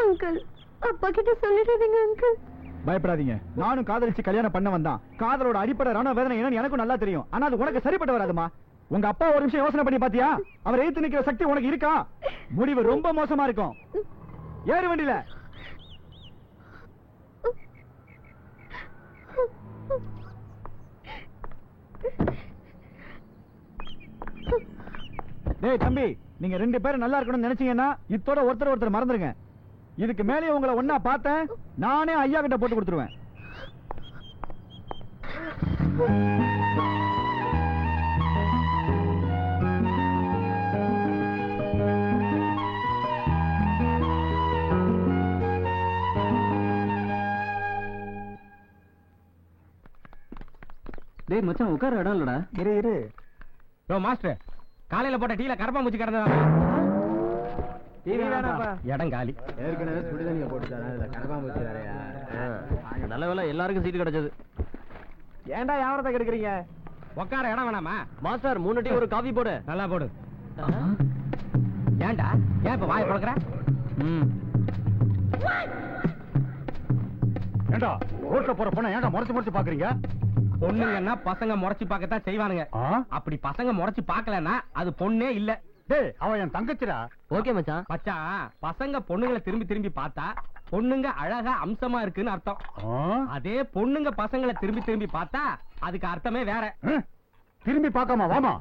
அங்கிள், அப்பா கிட்ட சொல்லிடுறீங்க அங்கிள். பயப்படாதீங்க, நானும் காதலிச்சு கல்யாணம் பண்ண வந்தான். காதலோட அடிப்படை ரண வேதனை என்னன்னு எனக்கும் நல்லா தெரியும். ஆனா அது உனக்கு சரிப்பட்டு வராதுமா. உங்க அப்பா ஒரு நிமிஷம் யோசனை பண்ணி பாத்தியா? அவர் எதிர்த்து நிக்கிற சக்தி உனக்கு இருக்கா? முடிவு ரொம்ப மோசமா இருக்கும். ஏறு வண்டியில. டேய் தம்பி, நீங்க ரெண்டு பேரும் நல்லா இருக்கணும்னு நினைச்சீங்கன்னா இத்தோட ஒருத்தர் மறந்துருங்க. இதுக்கு மேலே உங்களை ஒன்னா பார்த்தேன், நானே ஐயா கிட்ட போட்டு கொடுத்துருவேன். டேய் மச்சான், உட்கார இடம் இல்லடா. இரு. மாஸ்டர், காலையில போட்ட டீல கரப்பாம்பூச்சி கிடந்தா இடம் காலி. ஏற்கனவே சுடுதண்ணிய போட்டுட்டாரா, கரப்பாம்பூச்சி வேறையா? நல்ல வேலை எல்லாருக்கும் சீட்டு கிடைச்சது. ஏன்டா வியாபாரத்தை கெடுக்குறீங்க? உட்கார இடம் வேணாமா? மாஸ்டர் 3 டீ ஒரு காபி போடு. நல்லா போடு. ஏன்டா, ஏன் இப்ப வாயை பழக்கிற? ஏண்டா ரோட்ல போற பொண்ணை ஏன்டா முறைச்சு பாக்குறீங்க? பொண்ணுங்கன்னா பசங்க முறைச்சு பார்க்கத்தான் செய்வானுங்க. அப்படி பசங்க முறைச்சு பார்க்கலன்னா அது பொண்ணே இல்ல. டேய், அவன் என் தங்கச்சிடா. ஓகே மச்சான். மச்சான், பசங்க பொண்ணுங்களை திரும்பி பார்த்தா பொண்ணுங்க அழகா அம்சமா இருக்குன்னு அர்த்தம். அதே பொண்ணுங்க பசங்களை திரும்பி பார்த்தா அதுக்கு அர்த்தமே வேற. திரும்பி பார்க்காம வாமா.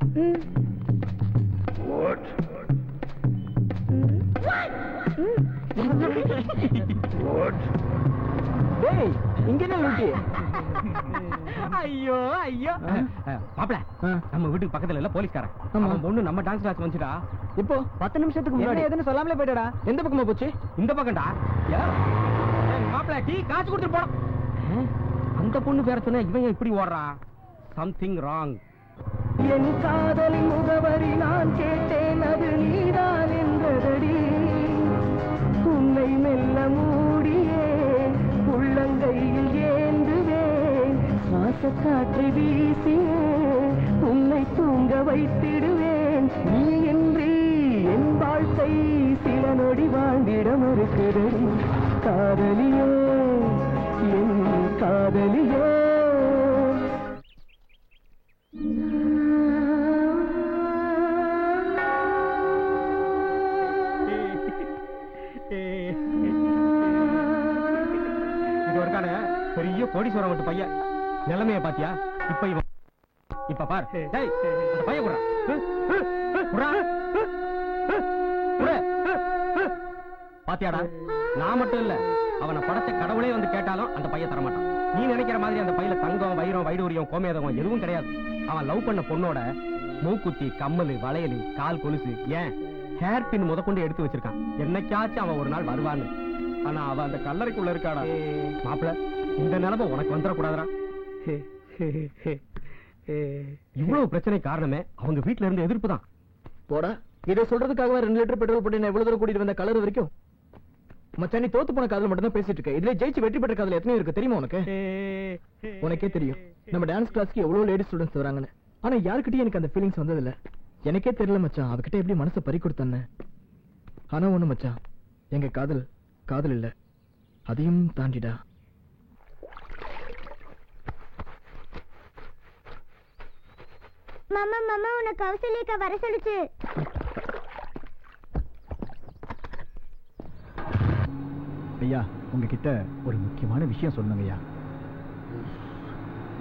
டேய், இங்க என்ன லூட்டி? ஐயோ ஐயோ. மாப்ள, நம்ம வீட்டுக்கு பக்கத்துல இல்ல போலீஸ்காரன். அவன் பொண்ணு நம்ம டான்ஸ் கிளாஸ் வந்துடா. இப்போ 10 நிமிஷத்துக்கு முன்னாடி எதுன்னு சொல்லாமலே போயிட்டடா. எந்த பக்கமா போச்சு? இந்த பக்கம்டா. மாப்ள, டீ காசு கொடுத்து போடும். அந்த பொண்ணு பேர சொன்ன இவன் இப்படி ஓடுறான். Something wrong. என் காதலின் முகவரி நான் கேட்டேன், அது நீதான் என்றதடி. உன்னை மெல்ல மூடியே உள்ளங்கையில் ஏந்துவேன், சுவாசக்காற்றை வீசியே உன்னை தூங்க வைத்திடுவேன். நீ இன்றி என் வாழ்க்கை சில நொடி வாழ்ந்திட மறுக்கிறடி. காதலியோ என் காதலியோ. இது ஒரு கால பெரிய கோடீஸ்வரம் விட்டு பையன் நிலைமைய பாத்தியா? இப்ப பார். டேய், அந்த பையன் குடுறா. பாத்தியாடா, நான் மட்டும் இல்ல, அவனை படத்தை கடவுளே வந்து கேட்டாலும் அந்த பையன் தரமாட்டான். நீ நினைக்கிற மாதிரி அந்த பையில தங்கம், வைரம், வைடூரியம், கோமேதகம் எதுவும் கிடையாது. அவன் லவ் பண்ண பொண்ணோட மூக்குத்தி, கம்மல், வளையல், கால் கொலுசு, ஏன் ஹேர் பின் முதற்கொண்டு எடுத்து வச்சிருக்கான். என்னைக்காச்சும் அவன் ஒரு நாள் வருவான்னு. ஆனா அவ அந்த கல்லறைக்குள்ள இருக்காடா. மாப்பிள, இந்த நிலைமை உனக்கு வந்துடக்கூடாதுடா. இவ்வளவு பிரச்சனை காரணமே அவங்க வீட்டுல இருந்து எதிர்ப்பு தான். போடா, இதை சொல்றதுக்காக 2 லிட்டர் பெட்ரோல் போட்டு நான் எவ்வளவு தூரம் கூட்டிட்டு வந்த கலர் வரைக்கும். மச்சான், நீ தோத்து போன காதல் மட்டும் தான் பேசிட்டு இருக்க. இதுல ஜெயிச்சு வெற்றி பெற்ற காதல் எத்தனை இருக்கு தெரியுமா உனக்கு? உனக்கே தெரியும் நம்ம டான்ஸ் கிளாஸ்க்கு எவ்வளவு லேடி ஸ்டூடெண்ட்ஸ் வராங்கன்னு. ஆனா யாருக்கிட்டயும் எனக்கு அந்த ஃபீலிங்ஸ் வந்தது இல்ல. எனக்கே தெரியல மச்சான், அவகிட்ட எப்படி மனசை பறி கொடுத்தேன்னு. ஆனா ஒண்ணு மச்சான், எங்க காதல் காதல் இல்ல, அதையும் தாண்டிடா. மாமா மாமா, உன்னை கௌசல்யக்கா வர சொல்லுச்சு. ஐயா, உங்ககிட்ட ஒரு முக்கியமான விஷயம் சொல்லணுங்க ஐயா.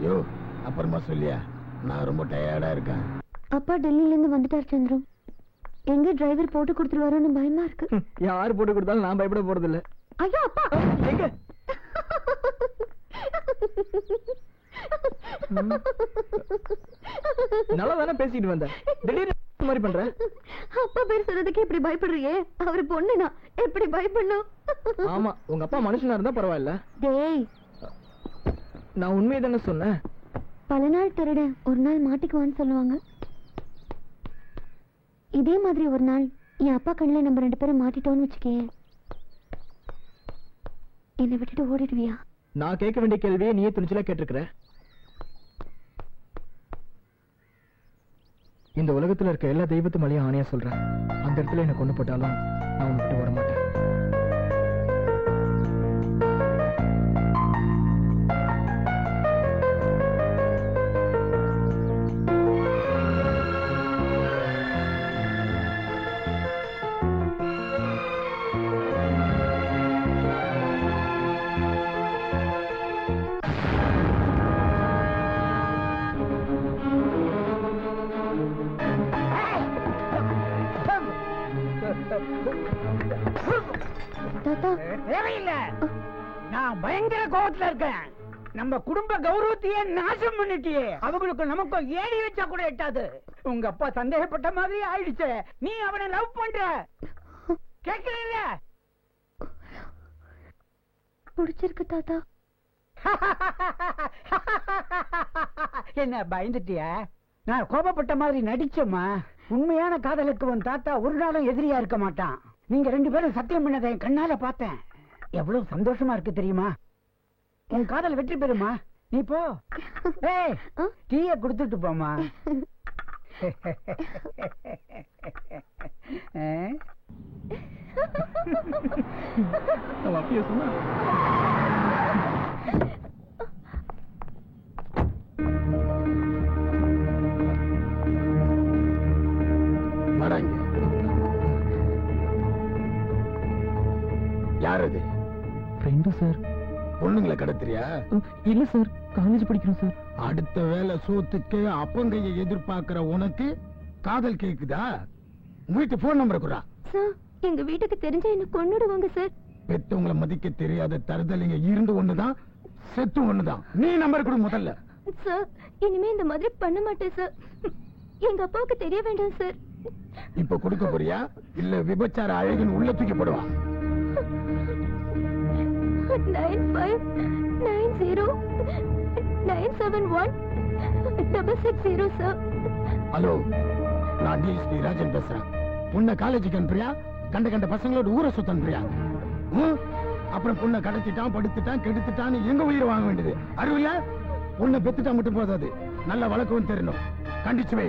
யோ, அப்புறமா சொல்லியா, நான் ரொம்ப டயர்டா இருக்கேன். அப்பா டெல்லியில இருந்து வந்துட்டார் சந்திரம். எங்க டிரைவர் போட்டு கொடுத்துருவாரோன்னு பயமா இருக்கு. யாரு போட்டு கொடுத்தாலும் நான் பயப்பட போறது இல்ல. ஐயோ அப்பா, எங்க நல்லா தானே பேசிட்டு வந்த, திடீர்னு மாதிரி பண்ற. அப்பா பேர் சொன்னதுக்கு இப்படி பயப்படுறியே? அவரு பொண்ணுனா எப்படி பயப்படணும்? ஆமா, உங்க அப்பா மனுஷனா இருந்தா பரவாயில்ல. டேய், நான் உண்மையை தானே சொன்னேன். பல நாள் திருட ஒரு நாள் மாட்டிக்குவான்னு சொல்லுவாங்க. இதே மாதிரி ஒரு நாள் என் அப்பா கண்ணில் நம்ம 2 பேரும் மாட்டிட்டோம்னு வச்சுக்கே, என்னை விட்டுட்டு ஓடிடுவியா? நான் கேட்க வேண்டிய கேள்வியை நீயே துணிச்சலா கேட்டிருக்கிற. இந்த உலகத்துல இருக்க எல்லா தெய்வத்து மேலேயும் ஆணையா சொல்றேன், அந்த இடத்துல என்ன கொண்டு போட்டாலும் நான் உன்னை விட்டு வர மாட்டேன். தேவையில்ல, நான் பயங்கர கோபத்துல இருக்கேன். நம்ம குடும்ப கௌரவத்தையே நாசம் பண்ணிட்டியே. அவங்களுக்கு நமக்கும் ஏடி வச்சா கூட எட்டாது. உங்க அப்பா சந்தேகப்பட்ட மாதிரி ஆயிடுச்சு. நீ அவனை லவ் பண்ற, கேட்கல? பிடிச்சிருக்கு தாத்தா. என்ன பயந்துட்டியா? நான் கோபப்பட்ட மாதிரி நடிச்சோமா? உண்மையான காதலுக்கு உன் தாத்தா ஒரு நாளும் எதிரியா இருக்க மாட்டான். நீங்க 2 பேரும் சத்தியம் பண்ணதை என் கண்ணால பார்த்தேன். எவ்வளவு சந்தோஷமா இருக்கு தெரியுமா? உன் காதல் வெற்றி பெறுமா? நீ போ. ஏய், டீய குடுத்துட்டு போமா. அப்படியே சொன்னா யார் அது? Friend sir. பொண்ணுங்களை கடத்துறியா? இல்ல சார், காலேஜ் படிக்கிறோம் சார். அடுத்த வேலை சோத்துக்கு அப்பங்கையை எதிர்பார்க்கிற உனக்கு காதல் கேக்குதா? வீட்டு போன் நம்பர் குறா. சார், எங்க வீட்டுக்கு தெரிஞ்ச என்ன கொன்னுடுவாங்க சார். பெத்தவங்களை மதிக்க தெரியாத தருதலைங்க இருந்து ஒண்ணுதான், செத்து ஒண்ணுதான். நீ நம்பர் கொடு முதல்ல. சார், இனிமே இந்த மாதிரி பண்ண மாட்டேன் சார். எங்க அப்பாவுக்கு தெரிய வேண்டாம் சார். இப்ப கொடுக்க போறியா இல்ல விபச்சார அழகின் உள்ள தூக்கி போடுவா? 9590971660 சார். ஹலோ, நான் டிஎஸ்பி ராஜன் பேசுறேன். உன்னை காலேஜுக்கு அனுப்புறியா? கண்ட பசங்களோட ஊரை சுத்த அனுப்புறியா? அப்புறம் பொண்ணை கடத்திட்டான், படுத்துட்டான், கெடுத்துட்டான்னு எங்க உயிர் வாங்க வேண்டியது? அறிவில்ல? பொண்ணை பெத்துட்டா மட்டும் போதாது, நல்ல வழக்கம் தெரியணும். கண்டிச்சு வை.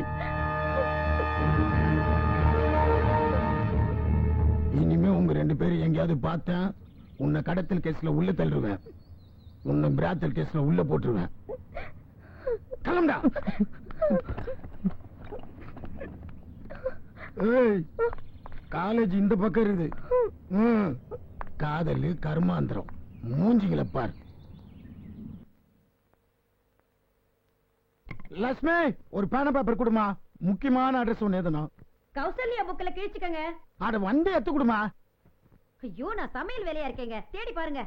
இனிமே உங்க 2 பேரும் எங்கேயாவது பார்த்தேன், உன்னை கடத்தல் கேஸ்ல உள்ள தள்ளுவேன், உன்னை பிராத்தல் கேஸ்ல உள்ள போட்டுருவேன். கிளம்புடா. காலேஜ் இந்த பக்கம் இருக்குது. காதல் கர்மாந்திரம். மூஞ்சிகளை பார். லட்சுமி, ஒரு பேன பேப்பர் கொடுமா. முக்கியமான அட்ரஸ் ஒண்ணு எதுனா. கௌசல்யா புக்ல கிழிச்சுக்கங்க. அட வந்து எத்து கொடுமா. ஐயோ, நான் சமையல் வேலையா இருக்கேங்க, தேடி பாருங்க.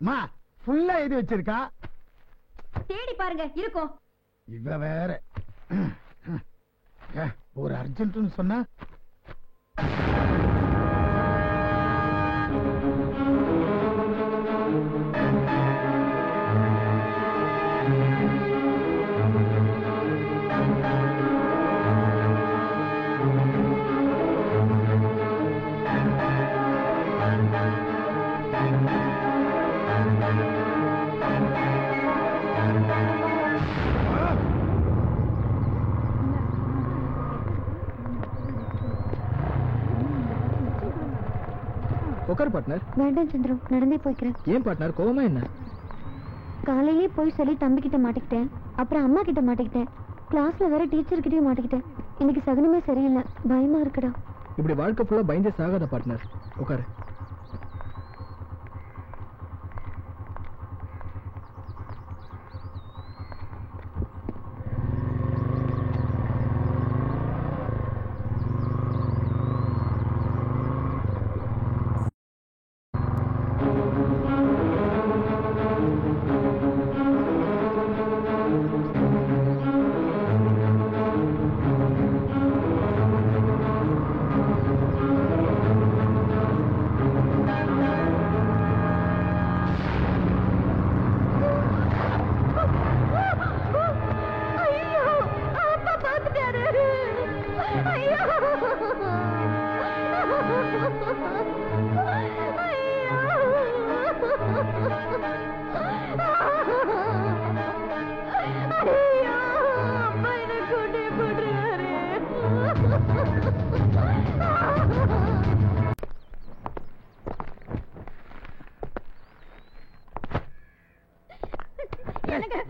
மா ஃபுல்லா எழுதி வச்சிருக்கா. தேடி பாருங்க இருக்கும். இவ வேற ஒரு அர்ஜென்ட்னு சொன்னா உட்கார் பார்ட்னர். வேண்டாம் சந்திரம், நடந்தே போய்க்கிறேன். ஏன் பார்ட்னர், கோவமா என்ன? காலையிலே போய் சொல்லி தம்பி கிட்ட மாட்டிக்கிட்டேன், அப்புறம் அம்மா கிட்ட மாட்டிக்கிட்டேன், கிளாஸ்ல வேற டீச்சர் கிட்டயும் மாட்டிக்கிட்டேன். இன்னைக்கு சகுனமே சரியில்லை, பயமா இருக்குடா. இப்படி வாழ்க்கை ஃபுல்லா பயந்தே சாகாத பார்ட்னர். உட்காரு.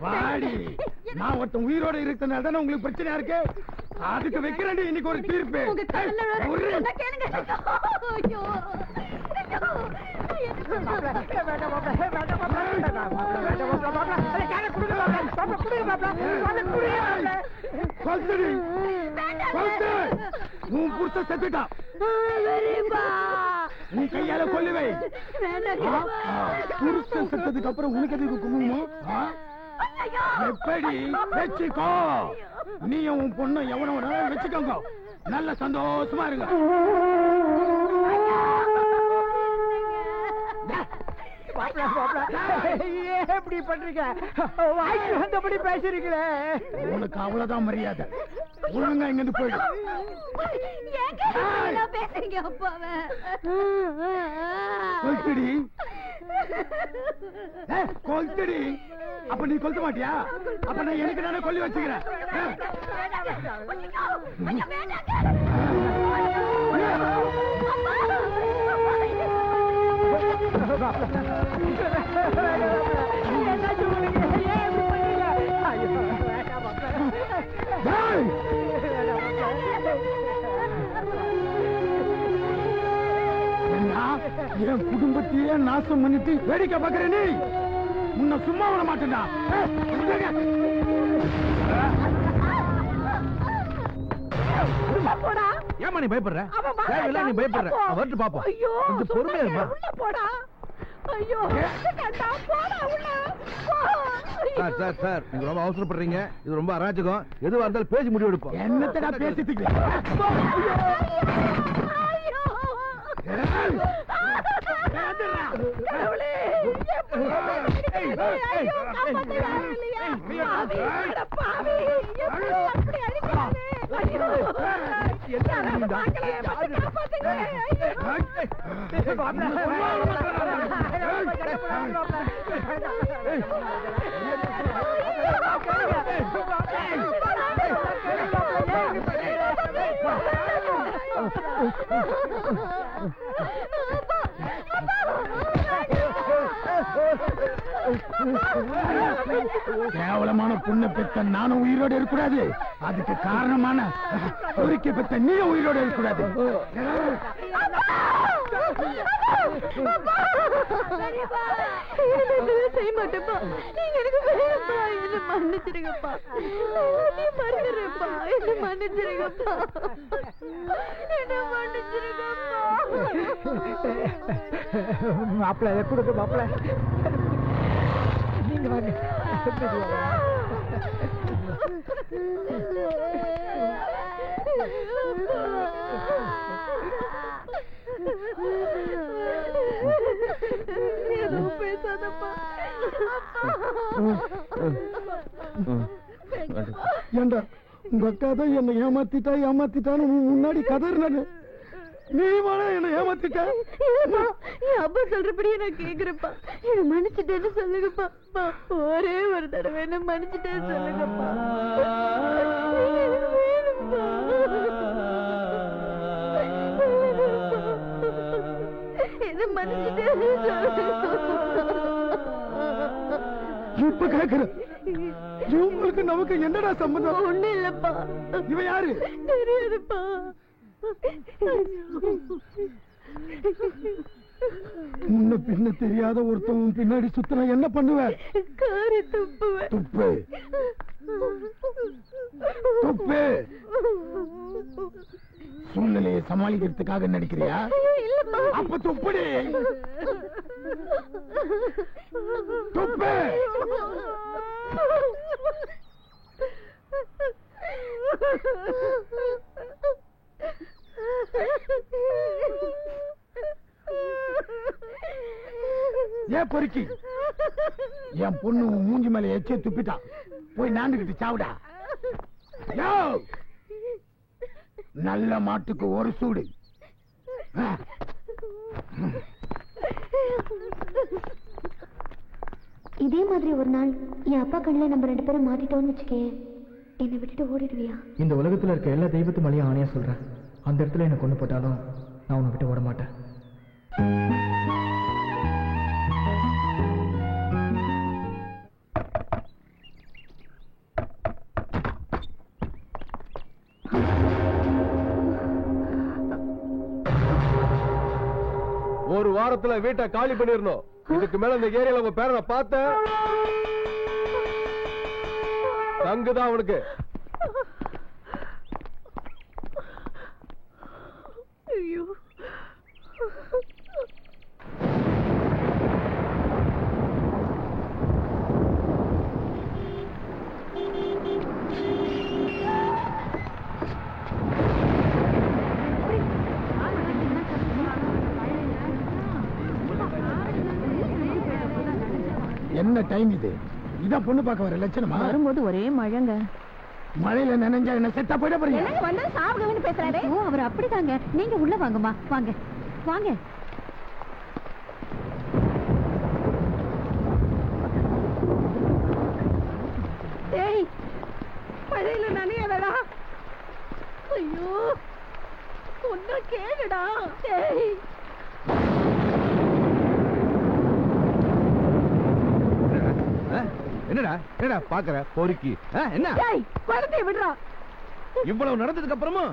வாடி, நான் ஒருத்தன் உயிரோட இருக்கிறதுனால தானே உங்களுக்கு பிரச்சனையா இருக்கு. அதுக்கு வைக்கிறேன் இன்னைக்கு ஒரு தீர்ப்பு. உன் புருஷ செத்துட்டான், நீ கையால கொல்லுவை. புருஷன் செத்ததுக்கு அப்புறம் உனக்கு எதுக்கு குங்குமம்? எப்படி வச்சுக்கோ, நீயும் உன் பொண்ணு எவனோட வச்சுக்கோங்க, நல்ல சந்தோஷமா இருங்க. எப்படி பண்றீங்க? வாய்க்கு வந்தபடி பேசுறீங்களே. உனக்கு அவ்வளவுதான் மரியாதை. ஒழுங்கா இங்க இருந்து போயிடு. பேசுறீங்க அப்பாவை? கொல்துடி, கொல்துடி. அப்ப நீ கொல்ல மாட்டியா? அப்ப நான் எனக்கு நானே கொல்லி வச்சுக்கிறேன். என் குடும்பத்தையே நாசம் பண்ணிட்டு வேடிக்கை பார்க்கிறேன். நீ உன்னை சும்மா விட மாட்டேன்டா. ஏமா நீ பயப்படுற? நீ பயப்படுற? வரட்டு பாப்போம். கொஞ்சம் பொறுமையா இருமா. சார், நீங்க ரொம்ப அவசரப்படுறீங்க. இது ரொம்ப அராஜகம். எதுவா இருந்தாலும் பேசி முடிவு எடுப்போம். என்னத்தடா பேசிட்டு கேவலமான பொண்ணு பெத்த நானும் உயிரோடு இருக்கக்கூடாது. அதுக்கு காரணமான பொறுக்கி பெத்த நீ உயிரோடு இருக்கக்கூடாது. செய்ய மாட்டேப்பா. நீங்க எனக்கு வேணும்ப்பா. என்ன மன்னிச்சிருங்கப்பா. மறந்துடுறேன்ப்பா. என்ன மன்னிச்சிருங்கப்பா. என்ன மன்னிச்சிருங்கப்பா. மாப்பிள்ள அதை கொடுக்க மாப்பிள்ள. நீங்க வாங்க. எதுவும் பேசாதப்பா. ஏண்டா உங்க அக்கா தான் என்னை ஏமாத்திட்டான்னு முன்னாடி கதறினானு நீ வேணா என்ன ஏமாத்திட்ட. என் அப்பா சொல்றபடியே நான் கேக்குறேன்ப்பா. என்ன மன்னிச்சுட்டேன்னு சொல்லுங்கப்பா. ஒரே ஒரு தடவை என்ன மன்னிச்சுட்டேன்னு சொல்லுங்கப்பா. என்ன மன்னிச்சுட்டேன்னு இப்ப கேக்குறேன், இவங்களுக்கு நமக்கு என்னடா சம்பந்தம்? ஒண்ணு இல்லப்பா. இவன் யாரு? தெரியாதுப்பா. முன்ன பின்ன தெரியாத ஒருத்தவங்க பின்னாடி சுத்தினா என்ன பண்ணுவ? காரி துப்புவேன். துப்பு துப்பு. சூழ்நிலையை சமாளிக்கிறதுக்காக நடிக்கிறியா? அப்ப துப்புடி. துப்பு. ஏன் பொறுக்கி? என் பொண்ணு மூஞ்சி மேல எச்சே துப்பிட்டான். போய் நாண்டுகிட்டு சாவுடா. நல்ல மாட்டுக்கு ஒரு சூடு. இதே மாதிரி ஒரு நாள் என் அப்பா கண்ணில் நம்ம 2 பேரும் மாட்டிட்டோம்னு வச்சுக்கே, என்னை விட்டுட்டு ஓடிடுவியா? இந்த உலகத்துல இருக்க எல்லா தெய்வத்து மேலேயும் ஆணையா சொல்றேன், அந்த இடத்துல என்ன கொண்டு போட்டாலும் நான் உன்னை விட்டு ஓட மாட்டேன். ஒரு வாரத்துல வீட்டை காலி பண்ணிடணும். இதுக்கு மேல இந்த ஏரியால உங்க பேரை பார்த்தேன், தங்குதான் அவனுக்கு. ஐயோ, என்ன டைம் இது? இதான் பொண்ணு பார்க்க வர லட்சணமா? வரும்போது ஒரே மழைங்க. மழையில நனைஞ்சா என்ன செத்தா போயிட போறீங்க? வந்து சாவுகன்னு பேசுறாரு. ஓ, அவர் அப்படிதாங்க. நீங்க உள்ள வாங்கம்மா, வாங்க வாங்க. ஏய், மழையில நனையாதடா. ஐயோ, சொன்னா கேளுடா. ஏய், என்னடா என்னடா பாக்குற பொறுக்கி? என்ன குழந்தைய விடுறா. இவ்வளவு நடந்ததுக்கு அப்புறமும்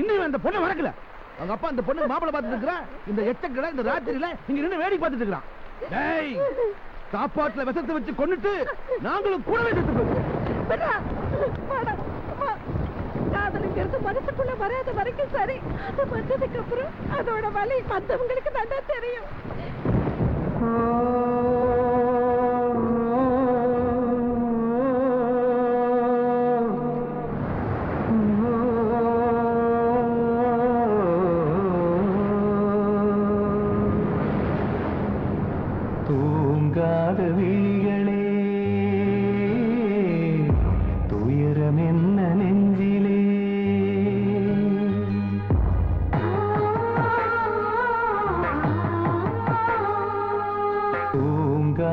இன்னும் அந்த பொண்ணை மறக்கல. அவங்க அப்பா அந்த பொண்ணு மாப்பிளை பார்த்துட்டு இருக்கிறான். இந்த எச்சக்கடை இந்த ராத்திரியில இங்க நின்று வேடிக்கை பார்த்துட்டு இருக்கிறான். டேய், சாப்பாட்டுல விஷத்தை வச்சு கொன்னுட்டு நாங்களும் கூடவே செத்து காதலுங்கிறது மனசுக்குள்ள வராத வரைக்கும் சரி. அது வந்ததுக்கு அப்புறம் அதோட வலி மத்தவங்களுக்கு நல்லா தெரியும். தூங்காத விழிகளே, துயரம் என்ன நெஞ்சிலே, தூங்க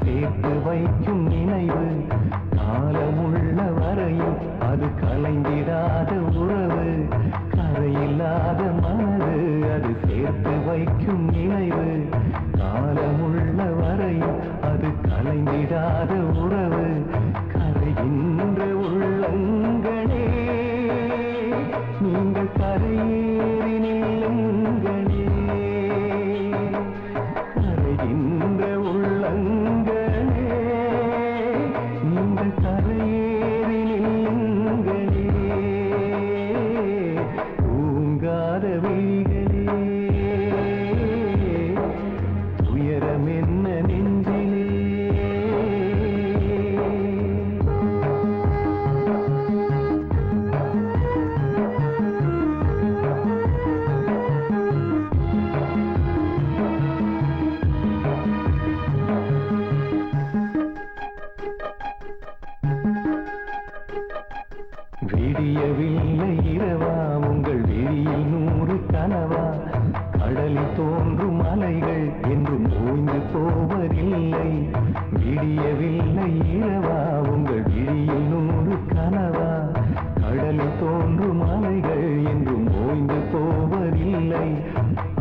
சேர்த்து வைக்கும் நினைவு காலமுள்ள வரையில் அது கலைந்திடாத உறவு கரையில்லாத மனது அது சேர்த்து வைக்கும் நினைவு காலமுள்ள வரையில் அது கலைந்திடாத உறவு கரைகின்ற உள்ளங்களே நீங்கள் கரையேறி நில்லுங்களே கரைகின்ற உள்ளங்களே நீங்கள் கரையேறி நில்லுங்களே தூங்காத விழிகளே துயரம் என்ன நெஞ்சிலே விடியவில்லை இரவா உங்கள் விழியில் 100 கனவா கடலில் தோன்றும் அலைகள் என்றும் ஓய்ந்து போவதில்லை விடியவில்லை இரவா உங்கள் விழியில் 100 கனவா கடலில் தோன்றும் அலைகள் என்றும் ஓய்ந்து போவதில்லை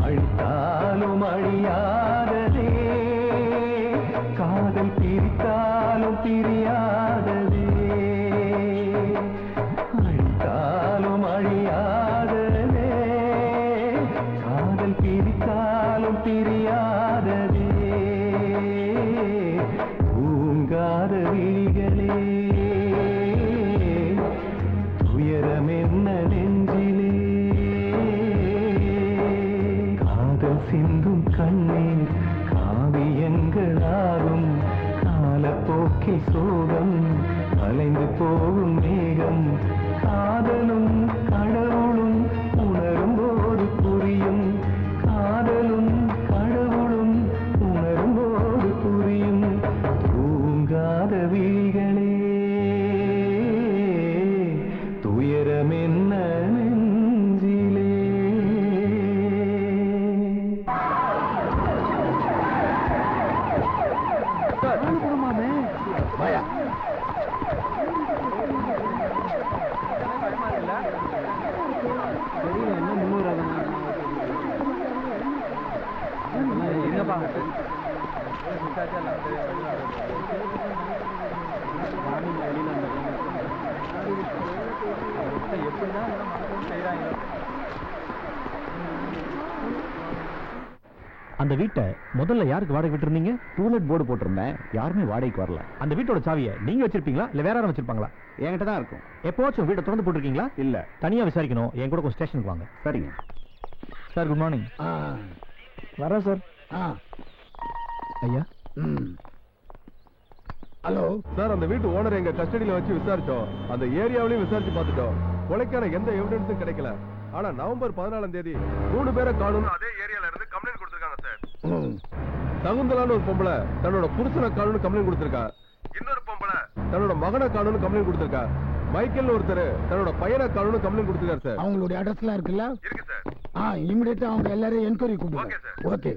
அழித்தாலும் அழியாததே காதல் பிரித்தாலும் பிரியாததே அழித்தாலும் அழியாததே காதல் பிரித்தாலும் பிரியாததே தூங்காத விழிகளே துயரம் என்ன நெஞ்சிலே காதல் சிந்தும் கண்ணீர் காவியங்களாகும் காலப்போக்கில் சோகம் கலைந்து போகும் மேகம் காதலும் கடவுளும் உணரும் போது புரியும் காதலும் கடவுளும் உணரும் போது புரியும் தூங்காத விழிகளே துயரம் என்ன நெஞ்சிலே பயா அந்த வீட்டை முதல்ல யாருக்கு வாடகை விட்டுருந்தீங்க? டூலெட் போர்டு போட்டிருந்தேன், யாருமே வாடகைக்கு வரல. அந்த வீட்டோட சாவியை நீங்க வச்சிருப்பீங்களா இல்ல வேற யாரும் வச்சிருப்பாங்களா? என்கிட்ட தான் இருக்கும். எப்போச்சும் வீட்டை திறந்து போட்டிருக்கீங்களா? இல்ல. தனியா விசாரிக்கணும், என் கூட கொஞ்சம் ஸ்டேஷனுக்கு வாங்க. சரிங்க சார். Good morning. வரேன் சார். ஐயா. ஹலோ சார், அந்த வீட்டு ஓனர் எங்க கஸ்டடியில வச்சு விசாரிச்சோம். அந்த ஏரியாவிலையும் விசாரிச்சு பார்த்துட்டோம். கொலைக்கான எந்த எவிடன்ஸும் கிடைக்கல. ஆனா நவம்பர் 14ஆம் தேதி 3 பேரை காணும் அதே ஏரியால இருந்து கம்ப்ளைண்ட் கொடுத்திருக்காங்க சார். தகுந்தலான ஒரு பொம்பளை தன்னோட புருஷனை காணும்னு கம்ப்ளைண்ட் கொடுத்திருக்கா. இன்னொரு பொம்பளை தன்னோட மகனை காணும்னு கம்ப்ளைண்ட் கொடுத்திருக்கா. மைக்கேல் ஒருத்தர் தன்னோட பையனை காணும்னு கம்ப்ளைண்ட் கொடுத்திருக்காரு சார். அவங்களுடைய அட்ரஸ்லாம் இருக்குல்ல? இருக்கு சார். இமிடியேட்டா அவங்க எல்லாரையும் என்கொயரி கூப்பிடுங்க. ஓகே.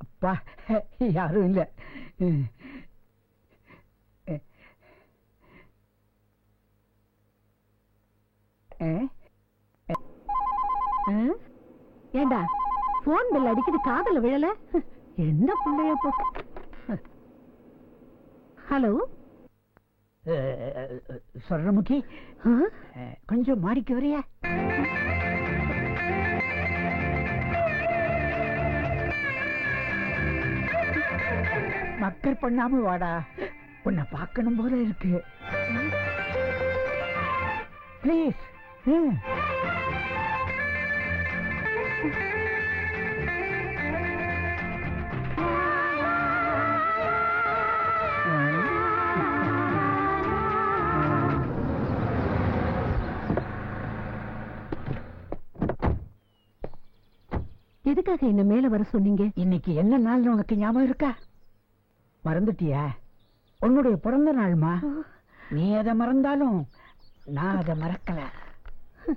அப்பா யாரும் இல்ல. ஏண்டா போன் பில் அடிக்குது, காதல விழல? என்ன பிள்ளைய போ. ஹலோ சொல்றமுக்கி, கொஞ்சம் மாடிக்கு வரையா? மக்கள் பண்ணாம வாடா, உன்னை பார்க்கணும் போல இருக்கு. பிளீஸ். எதுக்காக என்ன மேல வர சொன்னீங்க? இன்னைக்கு என்ன நாள் உனக்கு ஞாபகம் இருக்கா? மறந்துட்டியா? உன்னுடைய பிறந்த நாள்மா. நீ அதை மறந்தாலும் நான் அதை மறக்கல.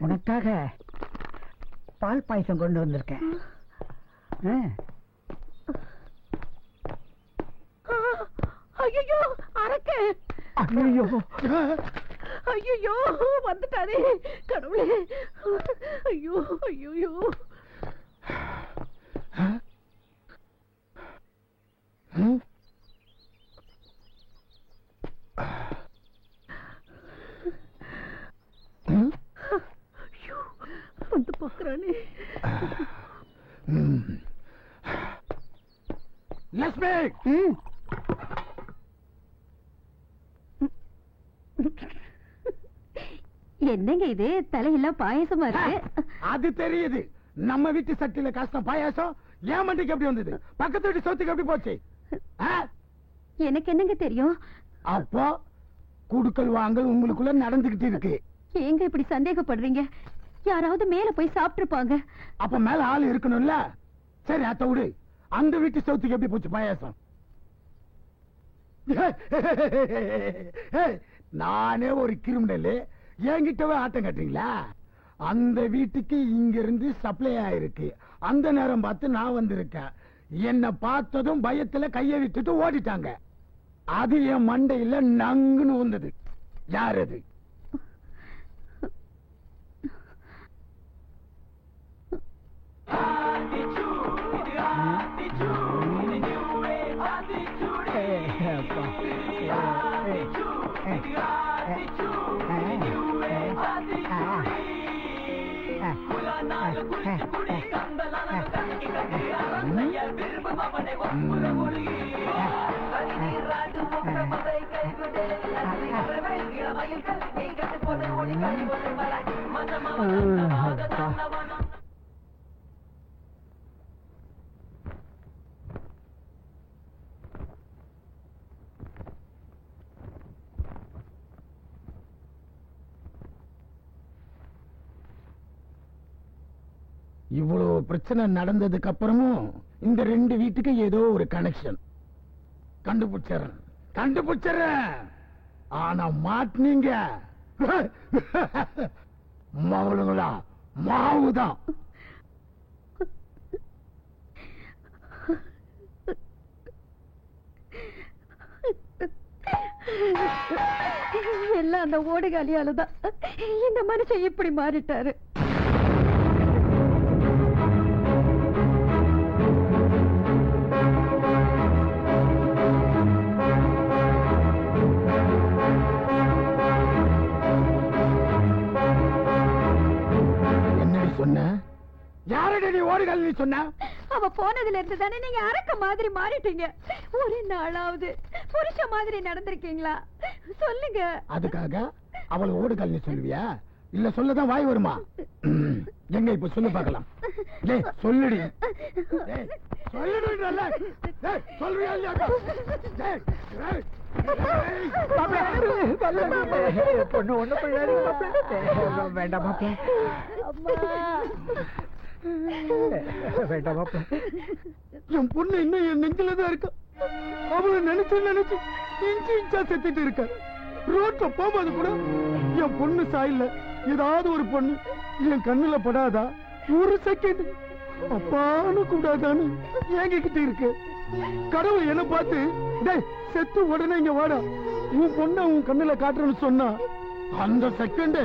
உனக்காக பால் பாயசம் கொண்டு வந்திருக்கேன். ஐயோ அரக்க! ஐயோ ஐயோ வந்துட்டானே கடவுளே! ஐயோ ஐயோ! வந்து பாக்குறானே. லட்சுமி! என்னங்க இது தலையெல்லாம் பாயசமா இருக்கு? அது தெரியுது. நம்ம வீட்டு சட்டியில கஷ்டம் பாயாசம் ஏன் மண்டிக்கு எப்படி வந்தது? பக்கத்து வீட்டு சொத்துக்கு எப்படி போச்சு? எனக்கு என்னங்க தெரியும்? அப்போ குடுக்கல் வாங்கல் உங்களுக்குள்ள நடந்துகிட்டு இருக்கு. ஏங்க இப்படி சந்தேகப்படுறீங்க? யாராவது மேல போய் சாப்பிட்டுருப்பாங்க. அப்ப மேல ஆள் இருக்கணும்ல. சரி அத்த விடு. அந்த வீட்டு சொத்துக்கு எப்படி போச்சு பாயாசம்? நானே ஒரு கிரிமினல், என்கிட்டவே ஆட்டம் கட்டுறீங்களா? அந்த வீட்டுக்கு இங்க இருந்து சப்ளை ஆயிருக்கு. அந்த நேரம் பார்த்து நான் வந்திருக்கேன். என்ன பார்த்ததும் பயத்துல கைய விட்டுட்டு ஓடிட்டாங்க. அது என் மண்டையில நங்குன்னு வந்தது. யார் அது? இவ்வளவு பிரச்சனை நடந்ததுக்கு அப்புறமும் இந்த ரெண்டு வீட்டுக்கு ஏதோ ஒரு கனெக்ஷன் கண்டுபிடிச்சறேன். ஆனா மாட்டினீங்க மவளுங்களா மாவுதான். எல்லாம் அந்த ஓடுகாலியாலதான் இந்த மனுஷன் இப்படி மாறிட்டாரு. யாரடி ஓடுகள் நீ சொன்ன? அவ போனதுல இருந்து தானே நீங்க அரக்க மாதிரி மாறிட்டீங்க. ஒரு நாளாவது புருஷ மாதிரி நடந்திருக்கீங்களா? சொல்லுங்க. அதுக்காக அவள் ஓடுகள் நீ சொல்லுவியா? இல்ல சொல்லதான் வாய் வருமா? எங்க இப்ப சொல்லு பார்க்கலாம். சொல்லுடி. சொல்றியா இல்லையா? பொண்ணு ஒண்ணு வேண்டாம் என் பொண்ணு இன்னும் என் நெஞ்சிலதான் இருக்கா. அவளை நினைச்சு நினைச்சு இன்ச்சு இன்ச்சா செத்துட்டு இருக்க. ரோட்ல போகும்போது கூட என் பொண்ணு சாயில்ல ஏதாவது ஒரு பொண்ணு என் கண்ணுல படாதா? ஒரு செகண்ட் அப்பான்னு கூடாதான்னு ஏங்கிக்கிட்டு இருக்கு. கடவுள் என்ன பார்த்து செத்து உடனே இங்க வாடா, உன் பொண்ண உன் கண்ணுல காட்டுறன்னு சொன்னா அந்த செகண்ட்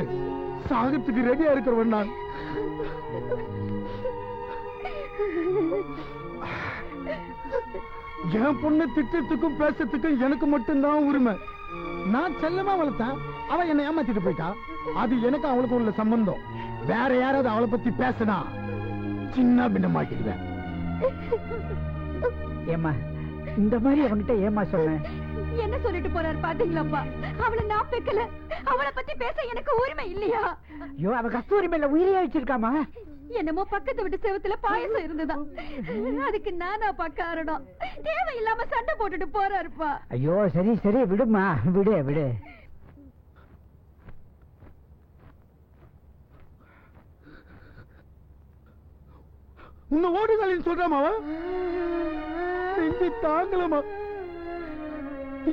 சாகத்துக்கு ரெடியா இருக்கிறவன் நான். என் பொண்ணு திட்டத்துக்கும் பேசத்துக்கும் எனக்கு மட்டும்தான் உரிமை. நான் செல்லமா வளர்த்தேன், அவ என்னை ஏமாத்திட்டு போயிட்டா. அது எனக்கு அவளுக்கு உள்ள சம்பந்தம். வேற யாராவது அவளை பத்தி பேசினா சின்ன பின்னமாக்கிடுவேன். ஏமா இந்த மாதிரி அவன்கிட்ட ஏமா சொன்னேன்? என்ன சொல்லிட்டு போறாரு பாத்தீங்களாப்பா? அவளை நான் பெக்கல. அவளை பத்தி பேச எனக்கு உரிமை இல்லையா? ஐயோ, அவ கஸ்தூரி மேல உயிரியா வச்சிருக்காமா? என்னமோ பக்கத்து வீட்டு செவத்துல பாயசம் இருந்ததா, அதுக்கு நானா காரணம்? தேவையில்லாம சண்டை போட்டுட்டு போறாருப்பா. ஐயோ சரி சரி விடுமா, விடு விடு. உன்னை ஓடுகளின்னு சொல்றாமாவா? தாங்கலமா?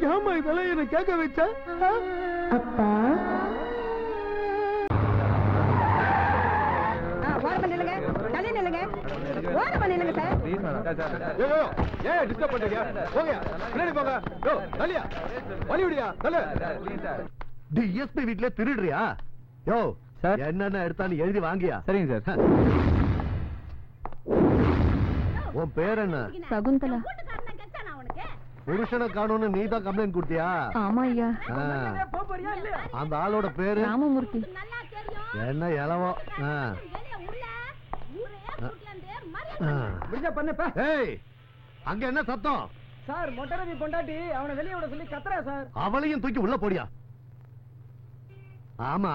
ஏமா இதெல்லாம் என்ன கேட்க வச்ச? அப்பா வாரம் நில்லுங்க. தள்ளி நில்லுங்க. ஓரமா நில்லுங்க சார். ஏன் டிஸ்டர்ப் பண்றீங்க? போங்க பின்னாடி போங்க. யோ தள்ளியா வழி விடியா தள்ளு. டிஎஸ்பி வீட்ல திருடுறியா? யோ சார் என்னென்ன எடுத்தாலும் எழுதி வாங்கியா? சரிங்க சார். உன் பேர் என்ன? சகுந்தலா. புருஷனை காணோன்னு நீ தான் கம்ப்ளைண்ட் கொடுத்தியா? ஆமா ஐயா. அந்த ஆளோட பேரு? ராமமூர்த்தி. என்ன இளவோ? ஏய் அங்க என்ன சத்தம்? சார் மொட்டரவி பொண்டாட்டி அவனை வெளியே விட சொல்லி கத்துறா சார். அவளையும் தூக்கி உள்ள போடியா. ஆமா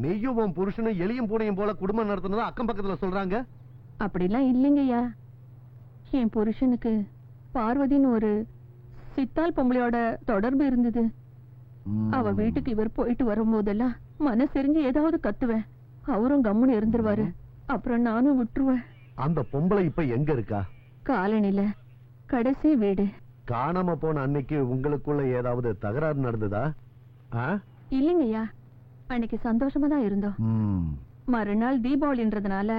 நீயும் உன் புருஷனும் எலியும் பூனையும் போல குடும்பம் நடத்துனதா அக்கம் பக்கத்துல சொல்றாங்க. அப்படிலாம் இல்லைங்கய்யா. என் புருஷனுக்கு பார்வதின்னு ஒரு சித்தால் பொம்பளையோட தொடர்பு இருந்தது. அவ வீட்டுக்கு இவர் போயிட்டு வரும்போதெல்லாம் மனசெரிஞ்சு ஏதாவது கத்துவேன். அவரும் கம்முன்னு இருந்துருவாரு. அப்புறம் நானும் விட்டுருவேன். அந்த பொம்பளை இப்ப எங்க இருக்கா? காலனில கடைசி வீடு. காணாம போன அன்னைக்கு உங்களுக்குள்ள ஏதாவது தகராறு நடந்ததா? இல்லைங்கய்யா, அன்னைக்கு சந்தோஷமா தான் இருந்தோம். மறுநாள் தீபாவளின்றதுனால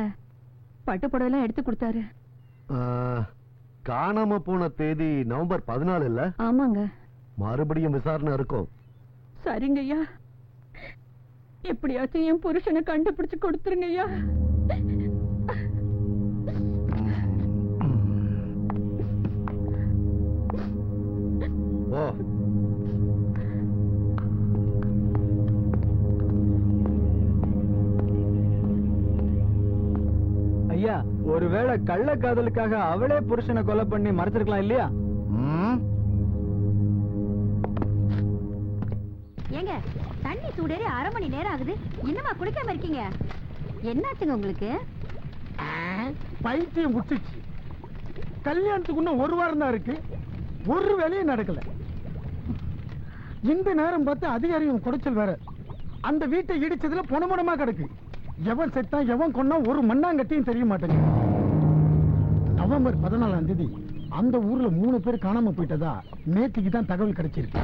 பட்டு புடவைலாம் எடுத்து கொடுத்தாரு. காணாம போன தேதி நவம்பர் 14 இல்ல? ஆமாங்க. மறுபடியும் விசாரணை இருக்கும். சரிங்கய்யா, எப்படியாச்சும் என் புருஷனை கண்டுபிடிச்சு கொடுத்துருங்கய்யா. ஓ ஐயா, ஒருவேளை கள்ள காதலுக்காக அவளே புருஷனை கொலை பண்ணி மறைச்சிருக்கலாம் இல்லையா? ஏங்க, தண்ணி சூடேறி 1/2 மணி நேரம் ஆகுது. இன்னுமா குளிக்காம இருக்கீங்க? என்னாச்சுங்க உங்களுக்கு? பைத்தியம் முட்டுச்சு. கல்யாணத்துக்கு இன்னும் 1 வாரம் தான் இருக்கு. ஒரு வேலையும் நடக்கல. இந்த நேரம் பார்த்து அதிகாரியும் குடைச்சல் வேற. அந்த வீட்டை இடிச்சதுல பொணமுடமா கிடக்கு. எவன் செத்தா எவன் கொன்னா ஒரு மண்ணாங்கட்டியும் தெரிய மாட்டேங்குது. நவம்பர் 14ஆம் தேதி அந்த ஊர்ல 3 பேர் காணாம போயிட்டதா நேற்றுக்கு தான் தகவல் கிடைச்சிருக்கு.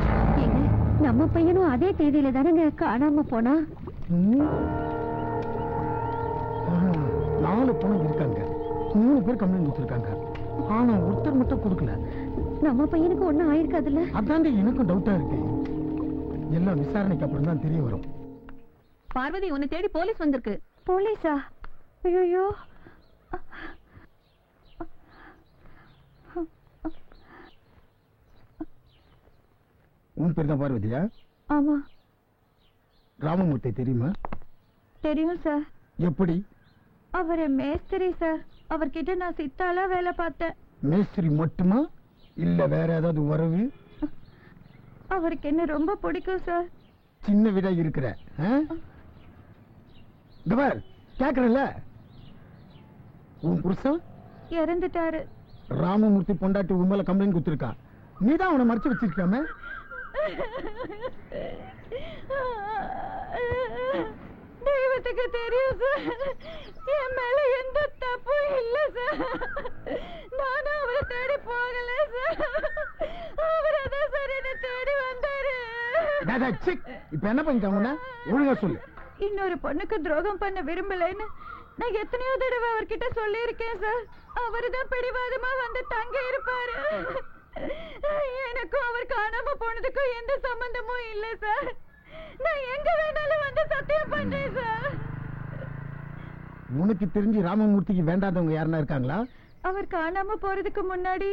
நம்ம பையனும் அதே தேதியில தானங்க காணாம போனா? 4 பணம் இருக்காங்க. 3 பேர் கம்ப்ளைண்ட் கொடுத்திருக்காங்க. ஆனா ஒருத்தர் மட்டும் கொடுக்கல. நம்ம பையனுக்கு ஒண்ணும் ஆயிருக்காதுல்ல? அதாண்டி எனக்கும் டவுட்டா இருக்கு. எல்லாம் விசாரணைக்கு அப்புறம் தான் தெரிய வரும். பார்வதி, உன்னை தேடி போலீஸ் வந்திருக்கு. போலீஸா? ஐயோ, உன் பேர் தான் பார்வதியா? ஆமா. ராமமூர்த்தி தெரியுமா? தெரியும் சார். எப்படி? அவரு மேஸ்திரி சார். அவர்கிட்ட நான் சித்தாலா வேலை பார்த்தேன். மேஸ்திரி மட்டுமா இல்ல வேற ஏதாவது உறவு? அவருக்கு என்ன ரொம்ப பிடிக்கும் சார். சின்ன விடா இருக்கிற கேக்குறல. உன் புருஷன் இறந்துட்டாரு. ராமமூர்த்தி பொண்டாட்டி உண்மையில கம்ப்ளைண்ட் கொடுத்திருக்கா. நீதான் அவனை மறைச்சு வச்சிருக்காம. தெய்வத்துக்கு தெரியும் சார், என் மேல எந்த தப்பும் இல்ல சார். நானும் அவரை தேடி போகல சார். அவர் அதான் சார் என்ன தேடி வந்தாரு. இப்ப என்ன பண்ணிட்டாங்க? ஒழுங்கா சொல்லு. இன்னொரு பொண்ணுக்கு துரோகம் பண்ண விரும்பலன்னு நான் எத்தனையோ தடவை அவர்கிட்ட சொல்லி இருக்கேன் சார். அவருதான் பிடிவாதமா வந்து தங்க இருப்பாரு. எனக்கும் அவர் காணாம போனதுக்கும் எந்த சம்பந்தமும் இல்ல சார். நான் எங்க வேணாலும் வந்து சத்தியம் பண்றேன் சார். உனக்கு தெரிஞ்சு ராமமூர்த்திக்கு வேண்டாதவங்க யாருன்னா இருக்காங்களா? அவர் காணாம போறதுக்கு முன்னாடி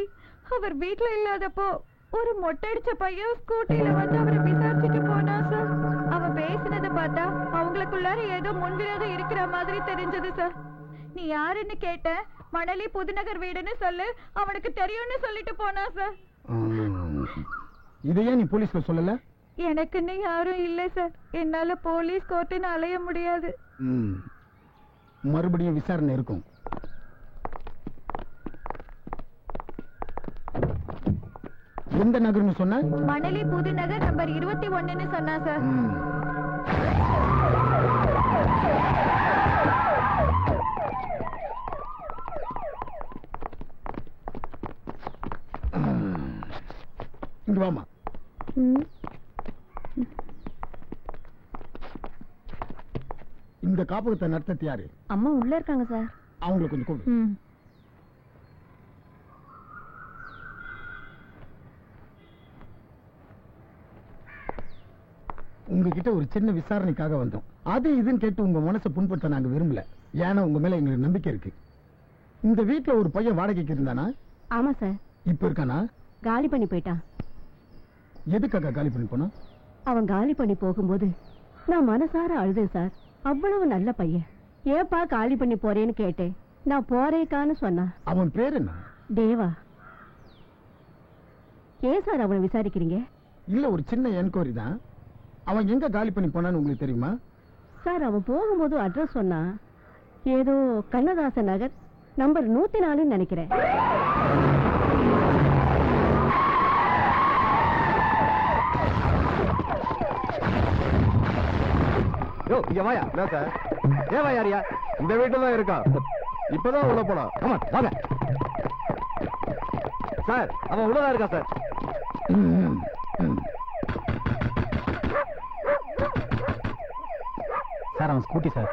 அவர் வீட்டுல இல்லாதப்போ ஒரு மொட்டடிச்ச பையன் ஸ்கூட்டில வந்து அவரை விசாரிச்சுட்டு போனா சார். அவன் பேசினதை பார்த்தா அவங்களுக்குள்ளார ஏதோ முன்விரோதம் இருக்கிற மாதிரி தெரிஞ்சது சார். நீ யாருன்னு கேட்ட. மணலி புதுநகர் வீடுன்னு சொல்லு, அவனுக்கு தெரியும்னு சொல்லிட்டு போனா சார். இதையே நீ போலீஸ்ல சொல்லல? எனக்குன்னு யாரும் இல்ல சார். என்னால போலீஸ் கோர்ட்டுன்னு அலைய முடியாது. மறுபடியும் விசாரணை இருக்கும். எந்த நகர்னு சொன்ன? மணலி புதுநகர் நம்பர் 21ன்னு சொன்னா சார். இங்க வாமா. இந்த காப்பகத்தை நடத்தது யாரு? அம்மா உள்ள இருக்காங்க சார். அவங்களை கொஞ்சம் கூப்பிடு. உங்ககிட்ட ஒரு சின்ன விசாரணைக்காக வந்தோம். அது இதுன்னு கேட்டு உங்க மனசை புண்படுத்த நாங்க விரும்பல. ஏன்னா உங்க மேல எங்களுக்கு நம்பிக்கை இருக்கு. இந்த வீட்டுல ஒரு பையன் வாடகைக்கு இருந்தானா? ஆமா சார். இப்ப இருக்கானா? காலி பண்ணி போயிட்டான். எதுக்காக காலி பண்ணி போனா? அவன் காலி பண்ணி போகும்போது நான் மனசார அழுதேன் சார். அவ்வளவு நல்ல பையன். ஏப்பா காலி பண்ணி போறேன்னு கேட்டேன். நான் போறேக்கான்னு சொன்னான். அவன் பேர் என்ன? தேவா. ஏன் சார் அவனை விசாரிக்கிறீங்க? இல்ல, ஒரு சின்ன என்கொயரி தான். அவன் எங்க காலி பண்ணி போனான்னு உங்களுக்கு தெரியுமா? சார் அவன் போகும்போது அட்ரஸ் சொன்னா ஏதோ கண்ணதாசன் நகர் நம்பர் 104 நினைக்கிறேன். இங்க வாயா. சார் தேவா யாரியா? இந்த வீட்டுல தான் இருக்கான். இப்பதான் உள்ள போனா. ஆமா வாங்க சார். அவன் உள்ளதான் இருக்கா சார். சார் அவன் ஸ்கூட்டி சார்.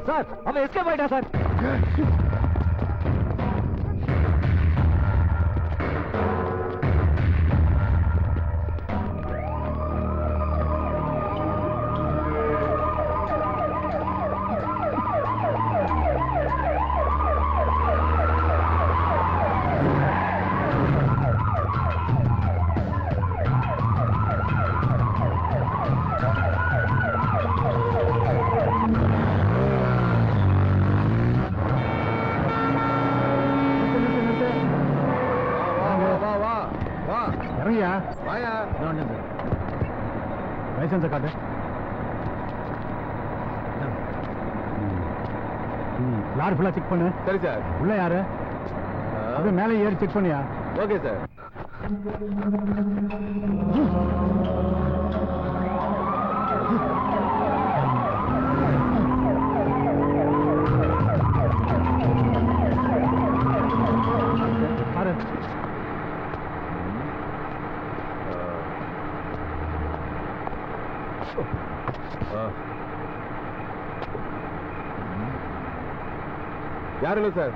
சார் அவன் எஸ்கேப் ஆயிட்டான் சார். லைசன்ஸை காட்டு. லாரி ஃபுல்லா செக் பண்ணு. சரி சார். உள்ள யாரு? அது மேலே ஏறி செக் பண்ணியா? Okay sir. யாரும் இல்லை சார்.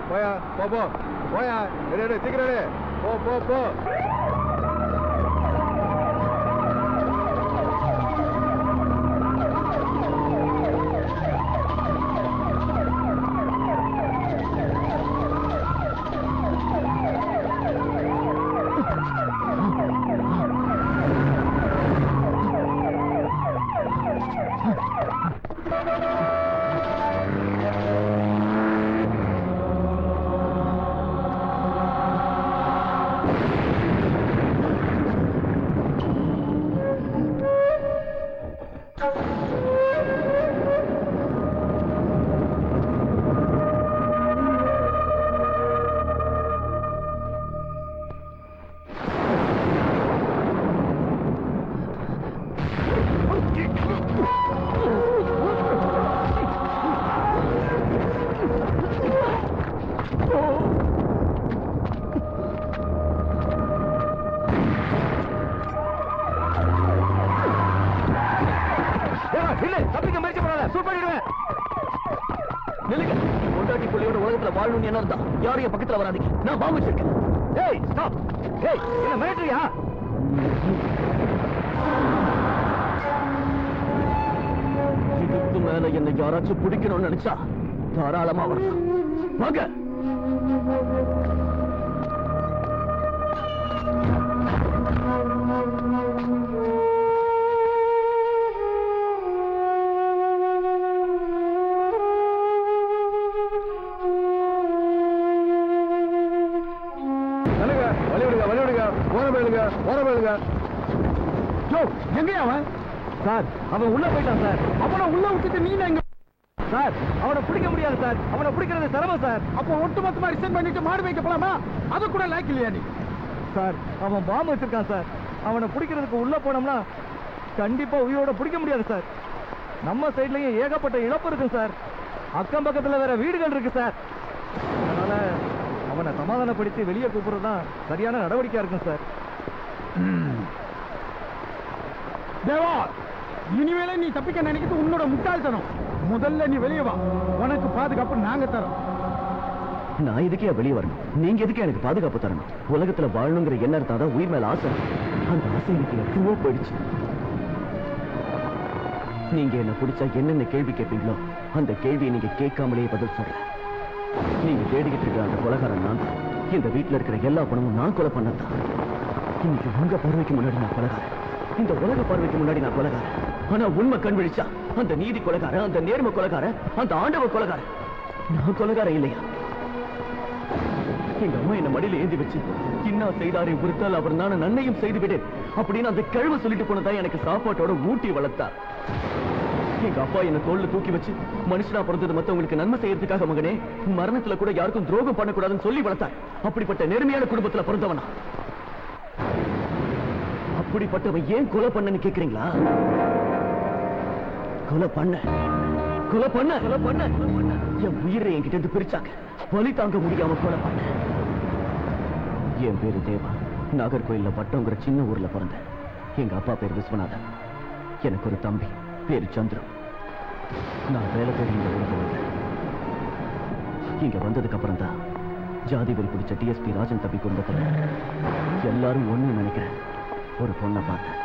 போயா போ போயா. சீக்கிரம் போ. புள்ளியோட உலகத்துல வாழணும்னு என்ன இருந்தா யாரும் என் பக்கத்துல வராதீங்க. நான் பாம்பு வச்சிருக்கேன். ஏய் ஸ்டாப். ஏய் என்ன மிரட்டறியா? இதுக்கு மேல என்ன யாராச்சும் பிடிக்கணும்னு நினைச்சா தாராளமா வரலாம். வாங்க. எங்கயா அவன்? சார் அவன் உள்ள போயிட்டான் சார். அவனை உள்ள விட்டுட்டு நீ எங்க? சார் அவனை பிடிக்க முடியாது சார். அவனை பிடிக்கிறது சிரமம் சார். அப்போ ஒட்டுமொத்தமா ரிசைன் பண்ணிட்டு மாடு வைக்க போலாமா? அது கூட லாய்க்கு இல்லையா நீ? சார் அவன் பாம்பு வச்சிருக்கான் சார். அவனை பிடிக்கிறதுக்கு உள்ள போனோம்னா கண்டிப்பா உயிரோட பிடிக்க முடியாது சார். நம்ம சைட்லயும் ஏகப்பட்ட இழப்பு இருக்கு சார். அக்கம் பக்கத்துல வேற வீடுகள் இருக்கு சார். அதனால அவனை சமாதானப்படுத்தி வெளியே கூப்பிடுறதுதான் சரியான நடவடிக்கையா இருக்கும் சார். தேவா, இனிமேல நீ தப்பிக்க நினைக்கிறது உன்னோட முட்டாள்தனம். முதல்ல நீ வெளியே வா. உனக்கு பாதுகாப்பு நாங்க தரோம். நான் எதுக்கே வெளியே வரணும்? நீங்க எதுக்கு எனக்கு பாதுகாப்பு தரணும்? உலகத்துல வாழணுங்கிற என்ன இருந்தாதான் உயிர் மேல ஆசை. அந்த ஆசை எனக்கு எப்பவோ போயிடுச்சு. நீங்க என்ன பிடிச்சா என்னென்ன கேள்வி கேட்பீங்களோ அந்த கேள்வியை நீங்க கேட்காமலேயே பதில் சொல்ற. நீங்க தேடிக்கிட்டு இருக்கிற அந்த கொலைகாரன் நான். இந்த வீட்டுல இருக்கிற எல்லா பணமும் நான் கொலை பண்ணதான். இன்னைக்கு உங்க பார்வைக்கு முன்னாடி நான் கொலைகாரன். இந்த உலக பார்வைக்கு முன்னாடி நான் கொலைகாரன். ஆனா உண்மை கண் விழிச்சா அந்த நீதி கொலைகாரன், அந்த நேர்மை கொலைகாரன், அந்த ஆண்டவ கொலைகாரன். நான் கொலைகாரன் இல்லையா? எங்க அம்மா என்ன மடியில ஏந்தி வச்சு இன்னா செய்தாரை உறுத்தால் அவர் நான் நன்மையும் செய்து விடேன் அப்படின்னு அந்த கழுவை சொல்லிட்டு போனதா எனக்கு சாப்பாட்டோட ஊட்டி வளர்த்தா. எங்க அப்பா என்ன தோல்ல தூக்கி வச்சு மனுஷனா பிறந்தது மத்தவங்களுக்கு நன்மை செய்யறதுக்காக மகனே, மரணத்துல கூட யாருக்கும் துரோகம் பண்ணக்கூடாதுன்னு சொல்லி வளர்த்தார். அப்படிப்பட்ட நேர்மையான குடும்பத்துல பிறந்தவனா? அப்படிப்பட்டவன் ஏன் கொலை பண்ணன்னு கேக்குறீங்களா? கொலை பண்ண என் உயிரை என்கிட்ட இருந்து பிரிச்சாங்க. வலி தாங்க முடியாம கொலை பண்ண. என் பேரு தேவா. நாகர்கோயில்ல வட்டங்கிற சின்ன ஊர்ல பிறந்தேன். எங்க அப்பா பேர் விஸ்வநாதன். எனக்கு ஒரு தம்பி பேரு சந்திரு. நான் வேலை தேடி இந்த ஊருக்கு வந்தேன். இங்க வந்ததுக்கு அப்புறம் தான் ஜாதி வெறி பிடிச்ச டிஎஸ்பி ராஜன் தம்பி குடும்பத்துல எல்லாரும் ஒண்ணு நினைக்கிறேன் ஒரு பொண்ணை பார்த்தேன்.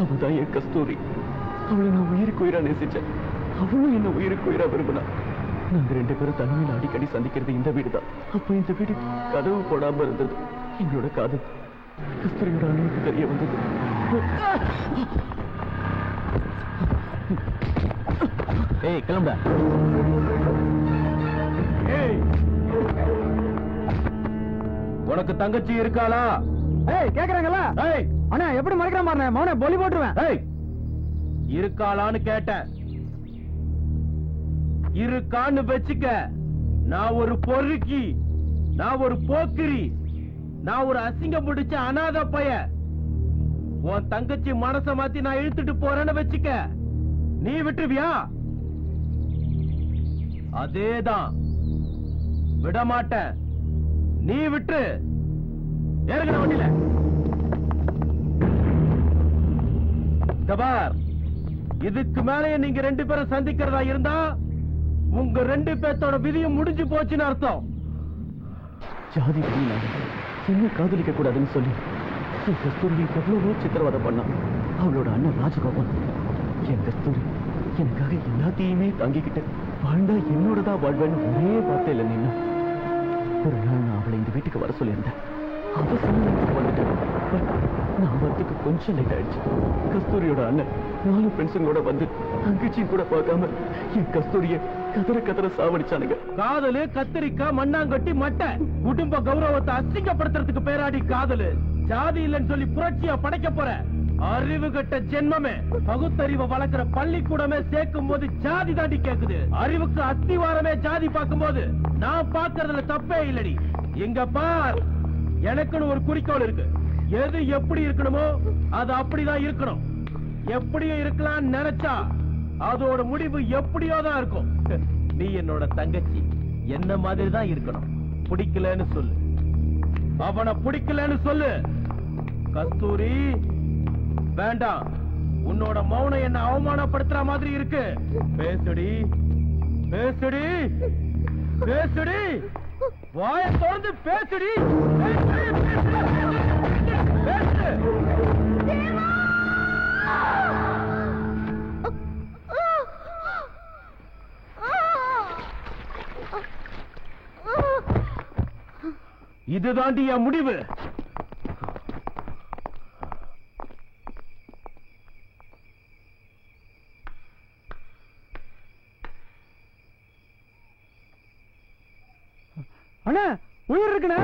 அவதான் என் கஸ்தூரி. அவளை நான் உயிருக்கு உயிரா நேசிச்சேன். அவளும் என்ன உயிருக்கு உயிரா விரும்பினா. நாங்க ரெண்டு பேரும் தனிமையில அடிக்கடி சந்திக்கிறது இந்த வீடுதான். அப்ப இந்த வீடு கதவு போடாம இருந்தது. எங்களோட காதல் கஸ்தூரியோட அணுவுக்கு தெரிய வந்தது. ஏய் கிளம்புடா. உனக்கு தங்கச்சி இருக்காளா? ஏய் கேக்குறாங்கல்ல? ஏய் அண்ணா எப்படி மறைக்கிறான் பாருங்க. மௌன பொலி போட்டுருவேன். ஏய் இருக்காளான்னு கேட்டேன். இருக்கான்னு வெச்சுக்க. நான் ஒரு பொறுக்கி, நான் ஒரு போக்கிரி, நான் ஒரு அசிங்கம் பிடிச்ச அனாதை பைய. உன் தங்கச்சி மனச மாத்தி நான் இழுத்துட்டு போறேன்னு வெச்சுக்க. நீ விட்டுருவியா? அதேதான், விடமாட்டேன். நீ விட்டு ஏறுகிற வண்டியில கபார். இதுக்கு மேலே நீங்க 2 பேரும் சந்திக்கிறதா இருந்தா உங்க 2 பேர்த்தோட விதியும் முடிஞ்சு போச்சுன்னு அர்த்தம். ஜாதி என்ன காதலிக்க கூடாதுன்னு சொல்லி என் கஸ்தூரி எவ்வளவோ சித்திரவதை பண்ணான். அவளோட அண்ணன் ராஜகோபால் என் கஸ்தூரி எனக்காக எல்லாத்தையுமே தாங்கிக்கிட்டு வாழ்ந்தா என்னோடதான் வாழ்வேன்னு ஒரே வார்த்தையில நின்னா. ஒரு நாள் நான் அவளை இந்த வீட்டுக்கு வர சொல்லியிருந்தேன். அவ சமயத்துக்கு வந்துட்டேன். நான் வரத்துக்கு கொஞ்சம் லேட் ஆயிடுச்சு. கஸ்தூரியோட அண்ணன் 4 ஃப்ரெண்ட்ஸுங்களோட வந்து தங்கச்சியும் கூட பார்க்காம என் கஸ்தூரிய கதற சாவடிச்சானுங்க. காதலு கத்திரிக்காய் மண்ணாங்கட்டி மட்டை குடும்ப கௌரவத்தை அசிங்கப்படுத்துறதுக்கு பேராடி காதலு. ஜாதி இல்லைன்னு சொல்லி புரட்சியா படைக்க போற அறிவு கட்ட ஜென்மமே. பகுத்தறிவை வளர்க்கிற பள்ளிக்கூடமே சேர்க்கும் போது ஜாதி தாண்டி கேக்குது. அறிவுக்கு அஸ்திவாரமே ஜாதி பார்க்கும் போது நான் பார்க்கறதுல தப்பே இல்லடி. எங்க பார், எனக்குன்னு ஒரு குறிக்கோள் இருக்கு. எது எப்படி இருக்கணுமோ அது அப்படிதான் இருக்கணும். எப்படியும் இருக்கலாம் நினைச்சா அதோட முடிவு எப்படியோ தான் இருக்கும். நீ என்னோட தங்கச்சி, என்ன மாதிரி தான் இருக்கணும். பிடிக்கலன்னு சொல்லு, அவனை பிடிக்கலன்னு சொல்லு. கஸ்தூரி வேண்டாம், உன்னோட மௌனம் என்ன அவமானப்படுத்துற மாதிரி இருக்கு. பேசுடி பேசுடி பேசுடி, வாய திறந்து பேசுடி. பேசு. இதுதாண்டி என் முடிவு. அண்ணா உயிர் இருக்குண்ணா.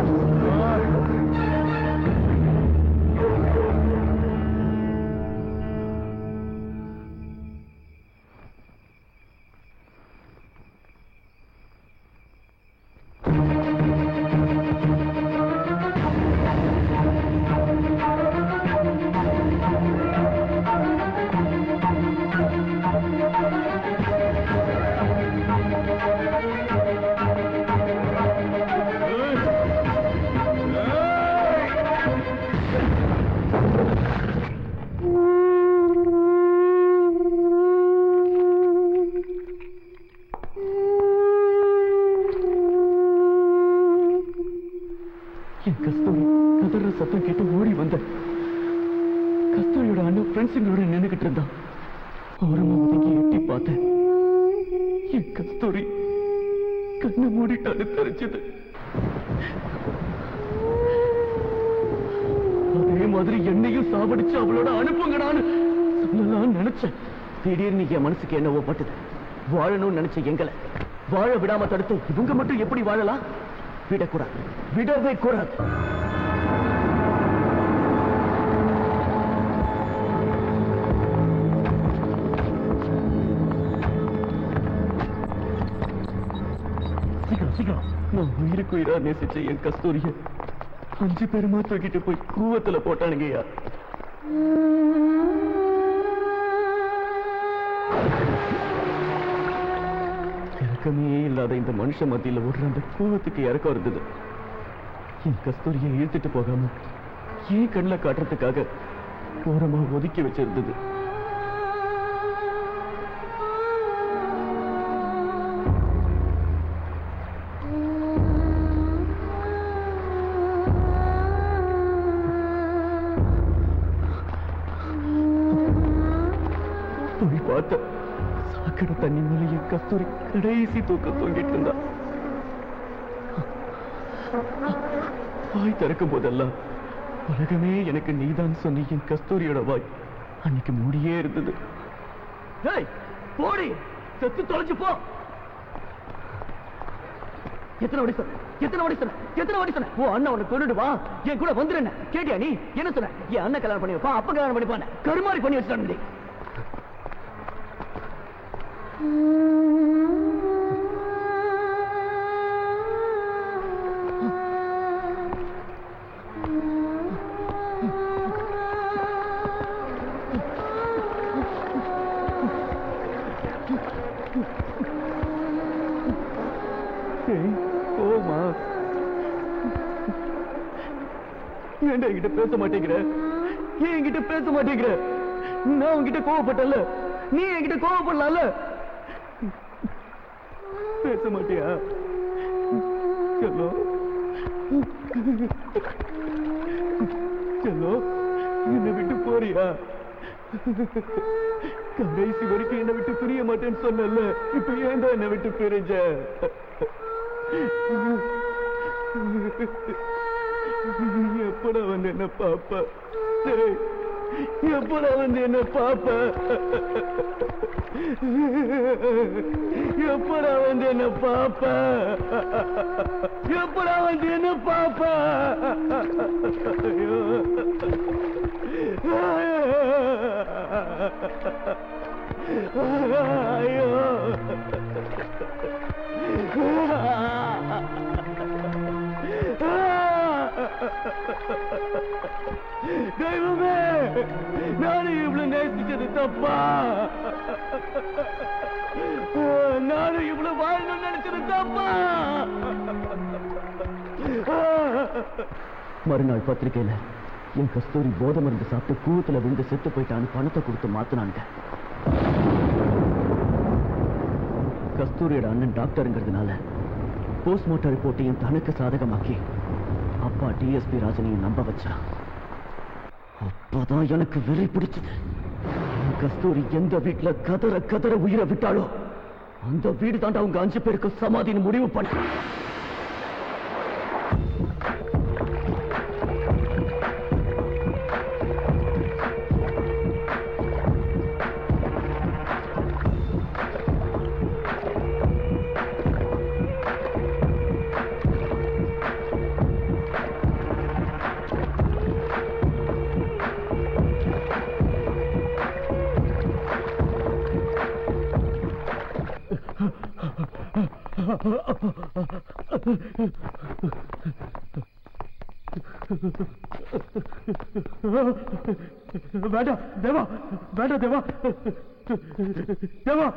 சத்தம் கேட்டு ஓடி வந்த கஸ்தூரியோட அண்ணன் ஃப்ரெண்ட்ஸுங்களோட நின்னுகிட்டு இருந்தான். ஓரமா ஒதுங்கி எட்டி பார்த்தேன். என் கஸ்தூரி கண்ணை மூடிட்டான்னு தெரிஞ்சது. அதே மாதிரி என்னையும் சாவடிச்சு அவளோட அனுப்புங்கடான்னு சொல்லலாம்னு நினைச்சேன். திடீர்னு என் மனசுக்கு என்னவோ பட்டது. வாழணும்னு நினைச்ச எங்களை வாழ விடாம தடுத்து இவங்க மட்டும் எப்படி வாழலாம்? விடக்கூடாது, விடவே கூடாது. நான் உயிருக்கு உயிரா நேசிச்ச என் கஸ்தூரிய 5 பேருமா தூக்கிட்டு போய் கூவத்துல போட்டானுங்கய்யா. இறக்கமே இல்லாத இந்த மனுஷ மத்தியில ஓடுற அந்த கூவத்துக்கு இறக்கம் இருந்தது. என் கஸ்தூரியை இழுத்துட்டு போகாம ஏன் கண்ணில் காட்டுறதுக்காக ஓரமா ஒதுக்கி வச்சிருந்தது. சாக்கடை தண்ணி மேல என் கஸ்தூரி கடைசி தூக்கம் தூங்கிட்டு இருந்தா. வாய் திறக்கும் போதெல்லாம் உலகமே எனக்கு நீதான் சொன்ன என் கஸ்தூரியோட வாய் அன்னைக்கு மூடியே இருந்தது. போடி, செத்து தொலைச்சு போ. எத்தனை வடி சொன்ன, எத்தனை வடி சொன்ன, எத்தனை வடி சொன்ன? ஓ அண்ணன் உனக்கு கொண்டுட்டு வா, என் கூட வந்துருன. கேட்டியா நீ? என்ன சொன்ன? என் அண்ணன் கல்யாணம் பண்ணி வைப்பா, அப்ப கல்யாணம் பண்ணிப்பான. கருமாறி பண்ணி வச்சுட்டான். ஏன்டா என்கிட்ட பேச மாட்டேங்கிற? ஏன் என்கிட்ட பேச மாட்டேங்கிற? நான் உன்கிட்ட கோவப்பட்டல, நீ என்கிட்ட கோவப்படலாம்ல? பேச மாட்டியா? செல்லோ செல்லோ, என்னை விட்டு போறியா? கடைசி வரைக்கும் என்னை விட்டு பிரிய மாட்டேன்னு சொன்னல, இப்ப ஏன் தான் என்னை விட்டு பிரிஞ்ச? எப்படா வந்து என்ன பாப்ப? எப்படா வந்து என்ன பாப்ப? எப்படா வந்து என்ன பாப்ப? எப்படா வந்து என்ன பாப்ப? ஐயோ தெய்வமே, நானும் இவ்வளவு நேசிச்சது தப்பா? நானும் இவ்வளவு வாழணும்னு நினைச்சது தப்பா? மறுநாள் பத்திரிகையில என் கஸ்தூரி போதை மருந்து சாப்பிட்டு கூவத்துல விழுந்து செத்து போயிட்டான்னு பணத்தை கொடுத்து மாத்தினாங்க. கஸ்தூரியோட அண்ணன் டாக்டருங்கிறதுனால போஸ்ட்மார்ட்டம் ரிப்போர்ட்டையும் தனக்கு சாதகமாக்கி அப்பா டிஎஸ்பி ராஜனையும் நம்ப வச்சா. அப்பதான் எனக்கு வெறி பிடிச்சது. கஸ்தூரி எந்த வீட்டுல கதற கதற உயிரை விட்டாலோ அந்த வீடு தாண்டா அவங்க 5 பேருக்கு சமாதின்னு முடிவு பண்ண. வேண்டாம் தேவா, வேண்டாம் தேவா, தேவா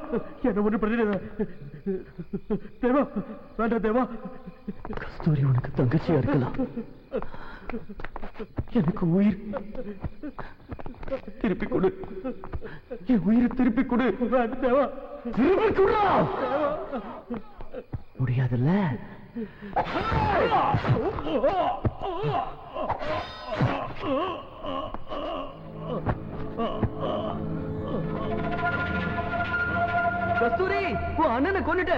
என்ன ஒண்ணு பண்ணிடுங்க தேவா, வேண்டாம் தேவா. கஸ்தூரி உனக்கு தங்கச்சியா இருக்கலாம், எனக்கு உயிர் திருப்பி கொடு, என் உயிரை திருப்பி கொடு. தேவா திருப்பி கொடு. முடியாதுல்ல? கஸ்தூரி, உன் அண்ணனை கொன்னுட்ட,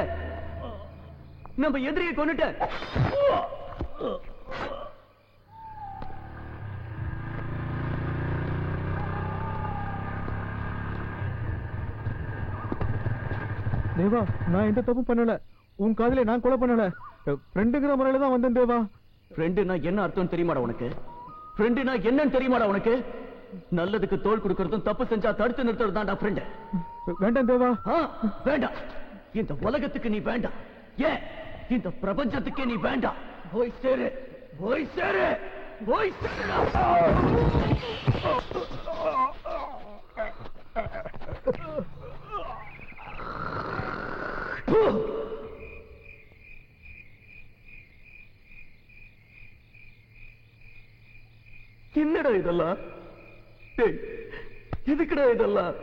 நம்ம எதிரியை கொன்னுட்ட. தேவா, நான் எந்த தப்பு பண்ணல. உன் காதலை நான் கொலை பண்ணல. ஃப்ரெண்டுங்கிற முறையில தான் வந்தேன் தேவா. ஃப்ரெண்டுனா என்ன அர்த்தம் தெரியுமாடா உனக்கு? ஃப்ரெண்டுனா என்னன்னு தெரியுமாடா உனக்கு? நல்லதுக்கு தோள் கொடுக்கறதும் தப்பு செஞ்சா தடுத்து நிறுத்துறது தான்டா ஃப்ரெண்டு. வேண்டாம் தேவா. வேண்டாம். இந்த உலகத்துக்கு நீ வேண்டாம், ஏன் இந்த பிரபஞ்சத்துக்கே நீ வேண்டாம். போய் சேரு, போய் சேரு, போய் சேரு. என்னடா இதெல்லாம்? எதுக்குடா இதெல்லாம்?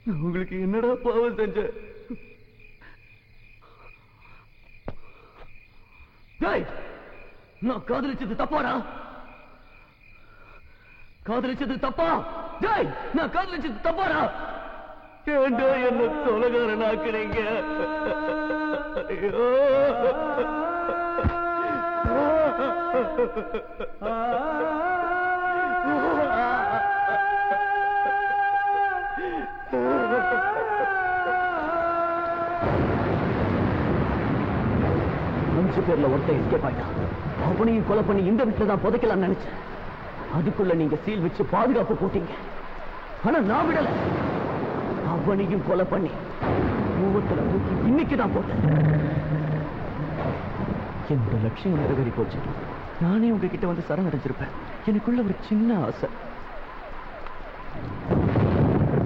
நான் உங்களுக்கு என்னடா பாவம் செஞ்சேன்? நான் காதலிச்சது தப்பாடா? காதலிச்சது தப்பா? நான் காதலிச்சது தப்பாடா? ஏண்டா என்ன தொலைகாரனாக்குறீங்க? ஐயோ, அஞ்சு பேர்ல ஒருத்தன் எஸ்கேப் ஆயிட்டான். அவனையும் கொலை பண்ணி இந்த வீட்டுல தான் புதைக்கலாம் நினைச்சேன். அதுக்குள்ள நீங்க சீல் வச்சு பாதுகாப்பு போட்டீங்க. ஆனா நான் விடல. அவனையும் கொலை பண்ணி மூவத்துல தூக்கி இன்னைக்குதான் போட்டேன். என்னோட லட்சியம் நிறைவேறி போச்சு. நானே உங்ககிட்ட வந்து சரணடைஞ்சிருப்பேன். எனக்குள்ள ஒரு சின்ன ஆசை.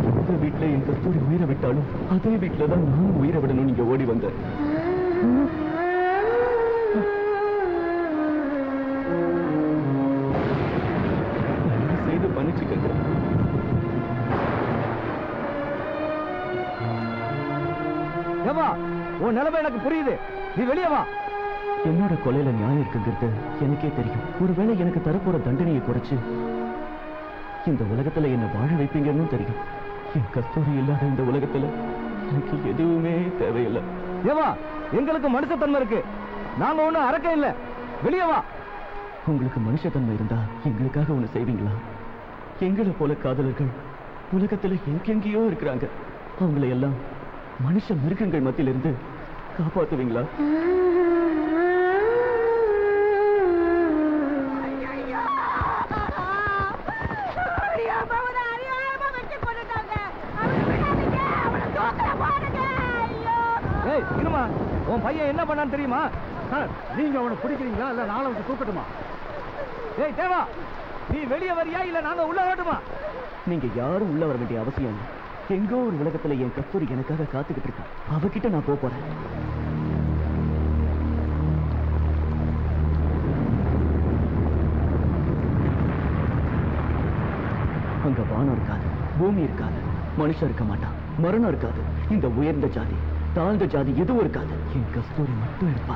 எந்த வீட்டுல என் கஸ்தூரி உயிரை விட்டாலும் அதே வீட்டுலதான் நானும் உயிரை விடணும். நீங்க ஓடி வந்த மன்னிச்சுக்கங்க. ஏவா, உன் நிலைமை எனக்கு புரியுது. நீ வெளியே வா. என்னோட கொலையில நியாயம் இருக்குங்கிறது எனக்கே தெரியும். ஒருவேளை எனக்கு தரப்போற தண்டனையை குறைச்சு இந்த உலகத்துல என்ன வாழ வைப்பீங்கன்னு தெரியும். என் கஸ்தூரி இல்லாத இந்த உலகத்துல எனக்கு எதுவுமே தேவையில்லை. ஏவா, எங்களுக்கு மனுஷத்தன்மை இருக்கு. நாங்க ஒண்ணும் அரக்க இல்ல. வெளியே வா. உங்களுக்கு மனுஷத்தன்மை இருந்தா எங்களுக்காக ஒண்ணு செய்வீங்களா? எங்களை போல காதலர்கள் உலகத்துல எங்கெங்கேயோ இருக்கிறாங்க. அவங்களை எல்லாம் மனுஷ மிருகங்கள் மத்தியிலிருந்து காப்பாத்துவீங்களா? உன் பையன் என்ன பண்ணான்னு தெரியுமா? நீங்க அவனை பிடிக்கிறீங்களா இல்ல நாளை வந்து தூக்கட்டுமா? ஏய் தேவா, நீ வெளியே வரியா இல்ல நாங்க உள்ள வரட்டுமா? நீங்க யாரும் உள்ள வர வேண்டிய அவசியம் இல்லை. எங்கோ ஒரு உலகத்துல என் கஸ்தூரி எனக்காக காத்துக்கிட்டு இருக்கா. அவகிட்ட நான் போறேன். அங்க வானம் இருக்காது, பூமி இருக்காது, மனுஷன் இருக்க மாட்டான், மரணம் இருக்காது. இந்த உயர்ந்த ஜாதி தாழ்ந்த ஜாதி எதுவும் இருக்காது. என் கஸ்தூரி மட்டும் இருப்பா.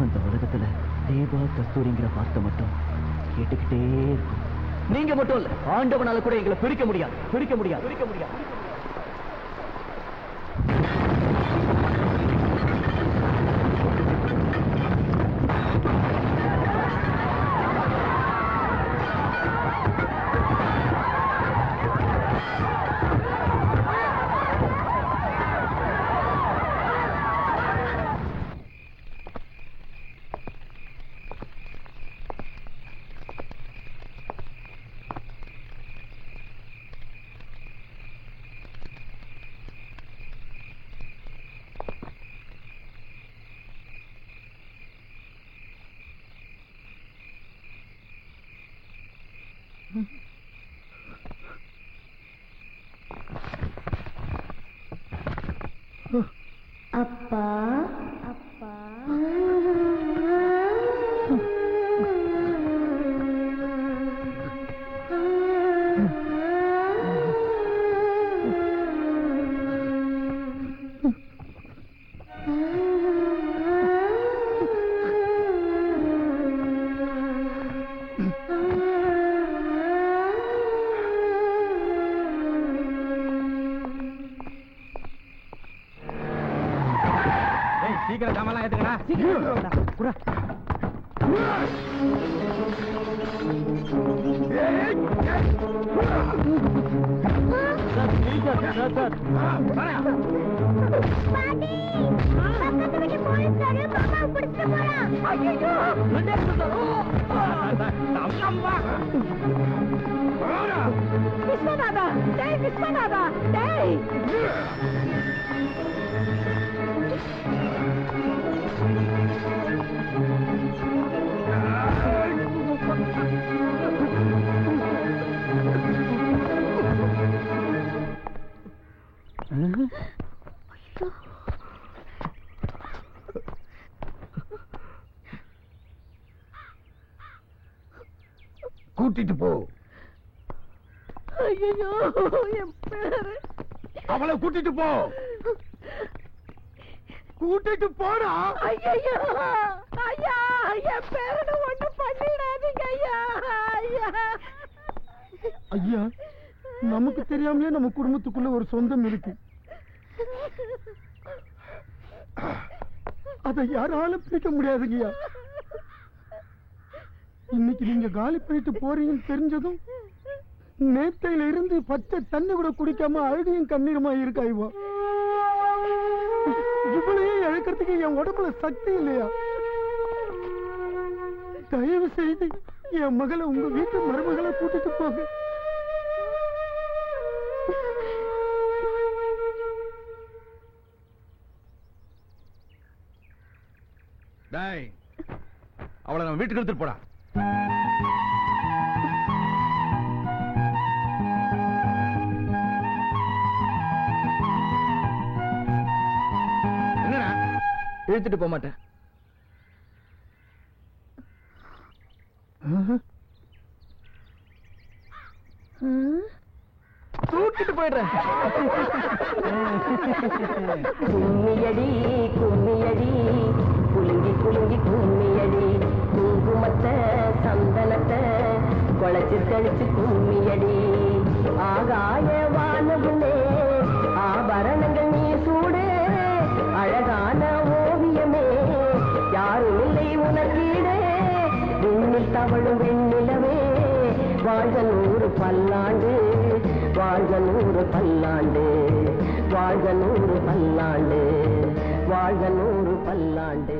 அந்த உலகத்துல தேவா கஸ்தூரிங்கிற வார்த்தை மட்டும் கேட்டுக்கிட்டே இருக்கும். நீங்க மட்டும் இல்ல, ஆண்டவனால கூட எங்களை பிரிக்க முடியாது, பிரிக்க முடியாது, பிரிக்க முடியாது. அப்பா அப்பா சீக்கிரம் சாமான் ஏத்துக்கடா. சீக்கிரம் விஸ்வநாதா, டேய் விஸ்வநாதா, டேய். கூட்டிட்டு போ. ஐயோ, என் பேரு. அவளை கூட்டிட்டு போ. கூட்டிட்டு போடா. ஐயோ, ஐயா, என் பேரனை ஒண்ணும் பண்ணிடாதீங்க ஐயா. ஐயா, ஐயா, நமக்கு தெரியாமலே நம்ம குடும்பத்துக்குள்ள ஒரு சொந்தம் இருக்கு. அதை யாராலும் பிரிக்க முடியாதுங்கய்யா. இன்னைக்கு நீங்க காலி பண்ணிட்டு போறீங்கன்னு தெரிஞ்சதும் நேத்தையில இருந்து பச்சை தண்ணி கூட குடிக்காம அழுகையும் கண்ணீருமா இருக்கா இவா. இவளையே இழக்கிறதுக்கு என் உடம்புல சக்தி இல்லையா? தயவு செய்து என் மகளை உங்க வீட்டு மருமகளை கூட்டிட்டு போங்க. அவளை நம்ம வீட்டுக்கு எடுத்துட்டு போடா. என்னடா இழுத்துட்டு போக மாட்டேன். தூக்கிட்டு போயிடுறேன். கும்மியடி கும்மியடி குலுங்கி குலுங்கி கும்மியடி குங்குமத்தை சந்தனத்தை குழைச்சு தெளிச்சு கும்மியடி ஆகாய வானகுலே ஆபரணங்கள் நீ சூடு அழகான ஓவியமே யாரும் இல்லை உனக்கீடே விண்ணில் தவழும் வெண்ணிலவே வாழ்க 100 பல்லாண்டு வாழ்க 100 பல்லாண்டு வாழ்க 100 பல்லாண்டு வாழ்க 100 பல்லாண்டு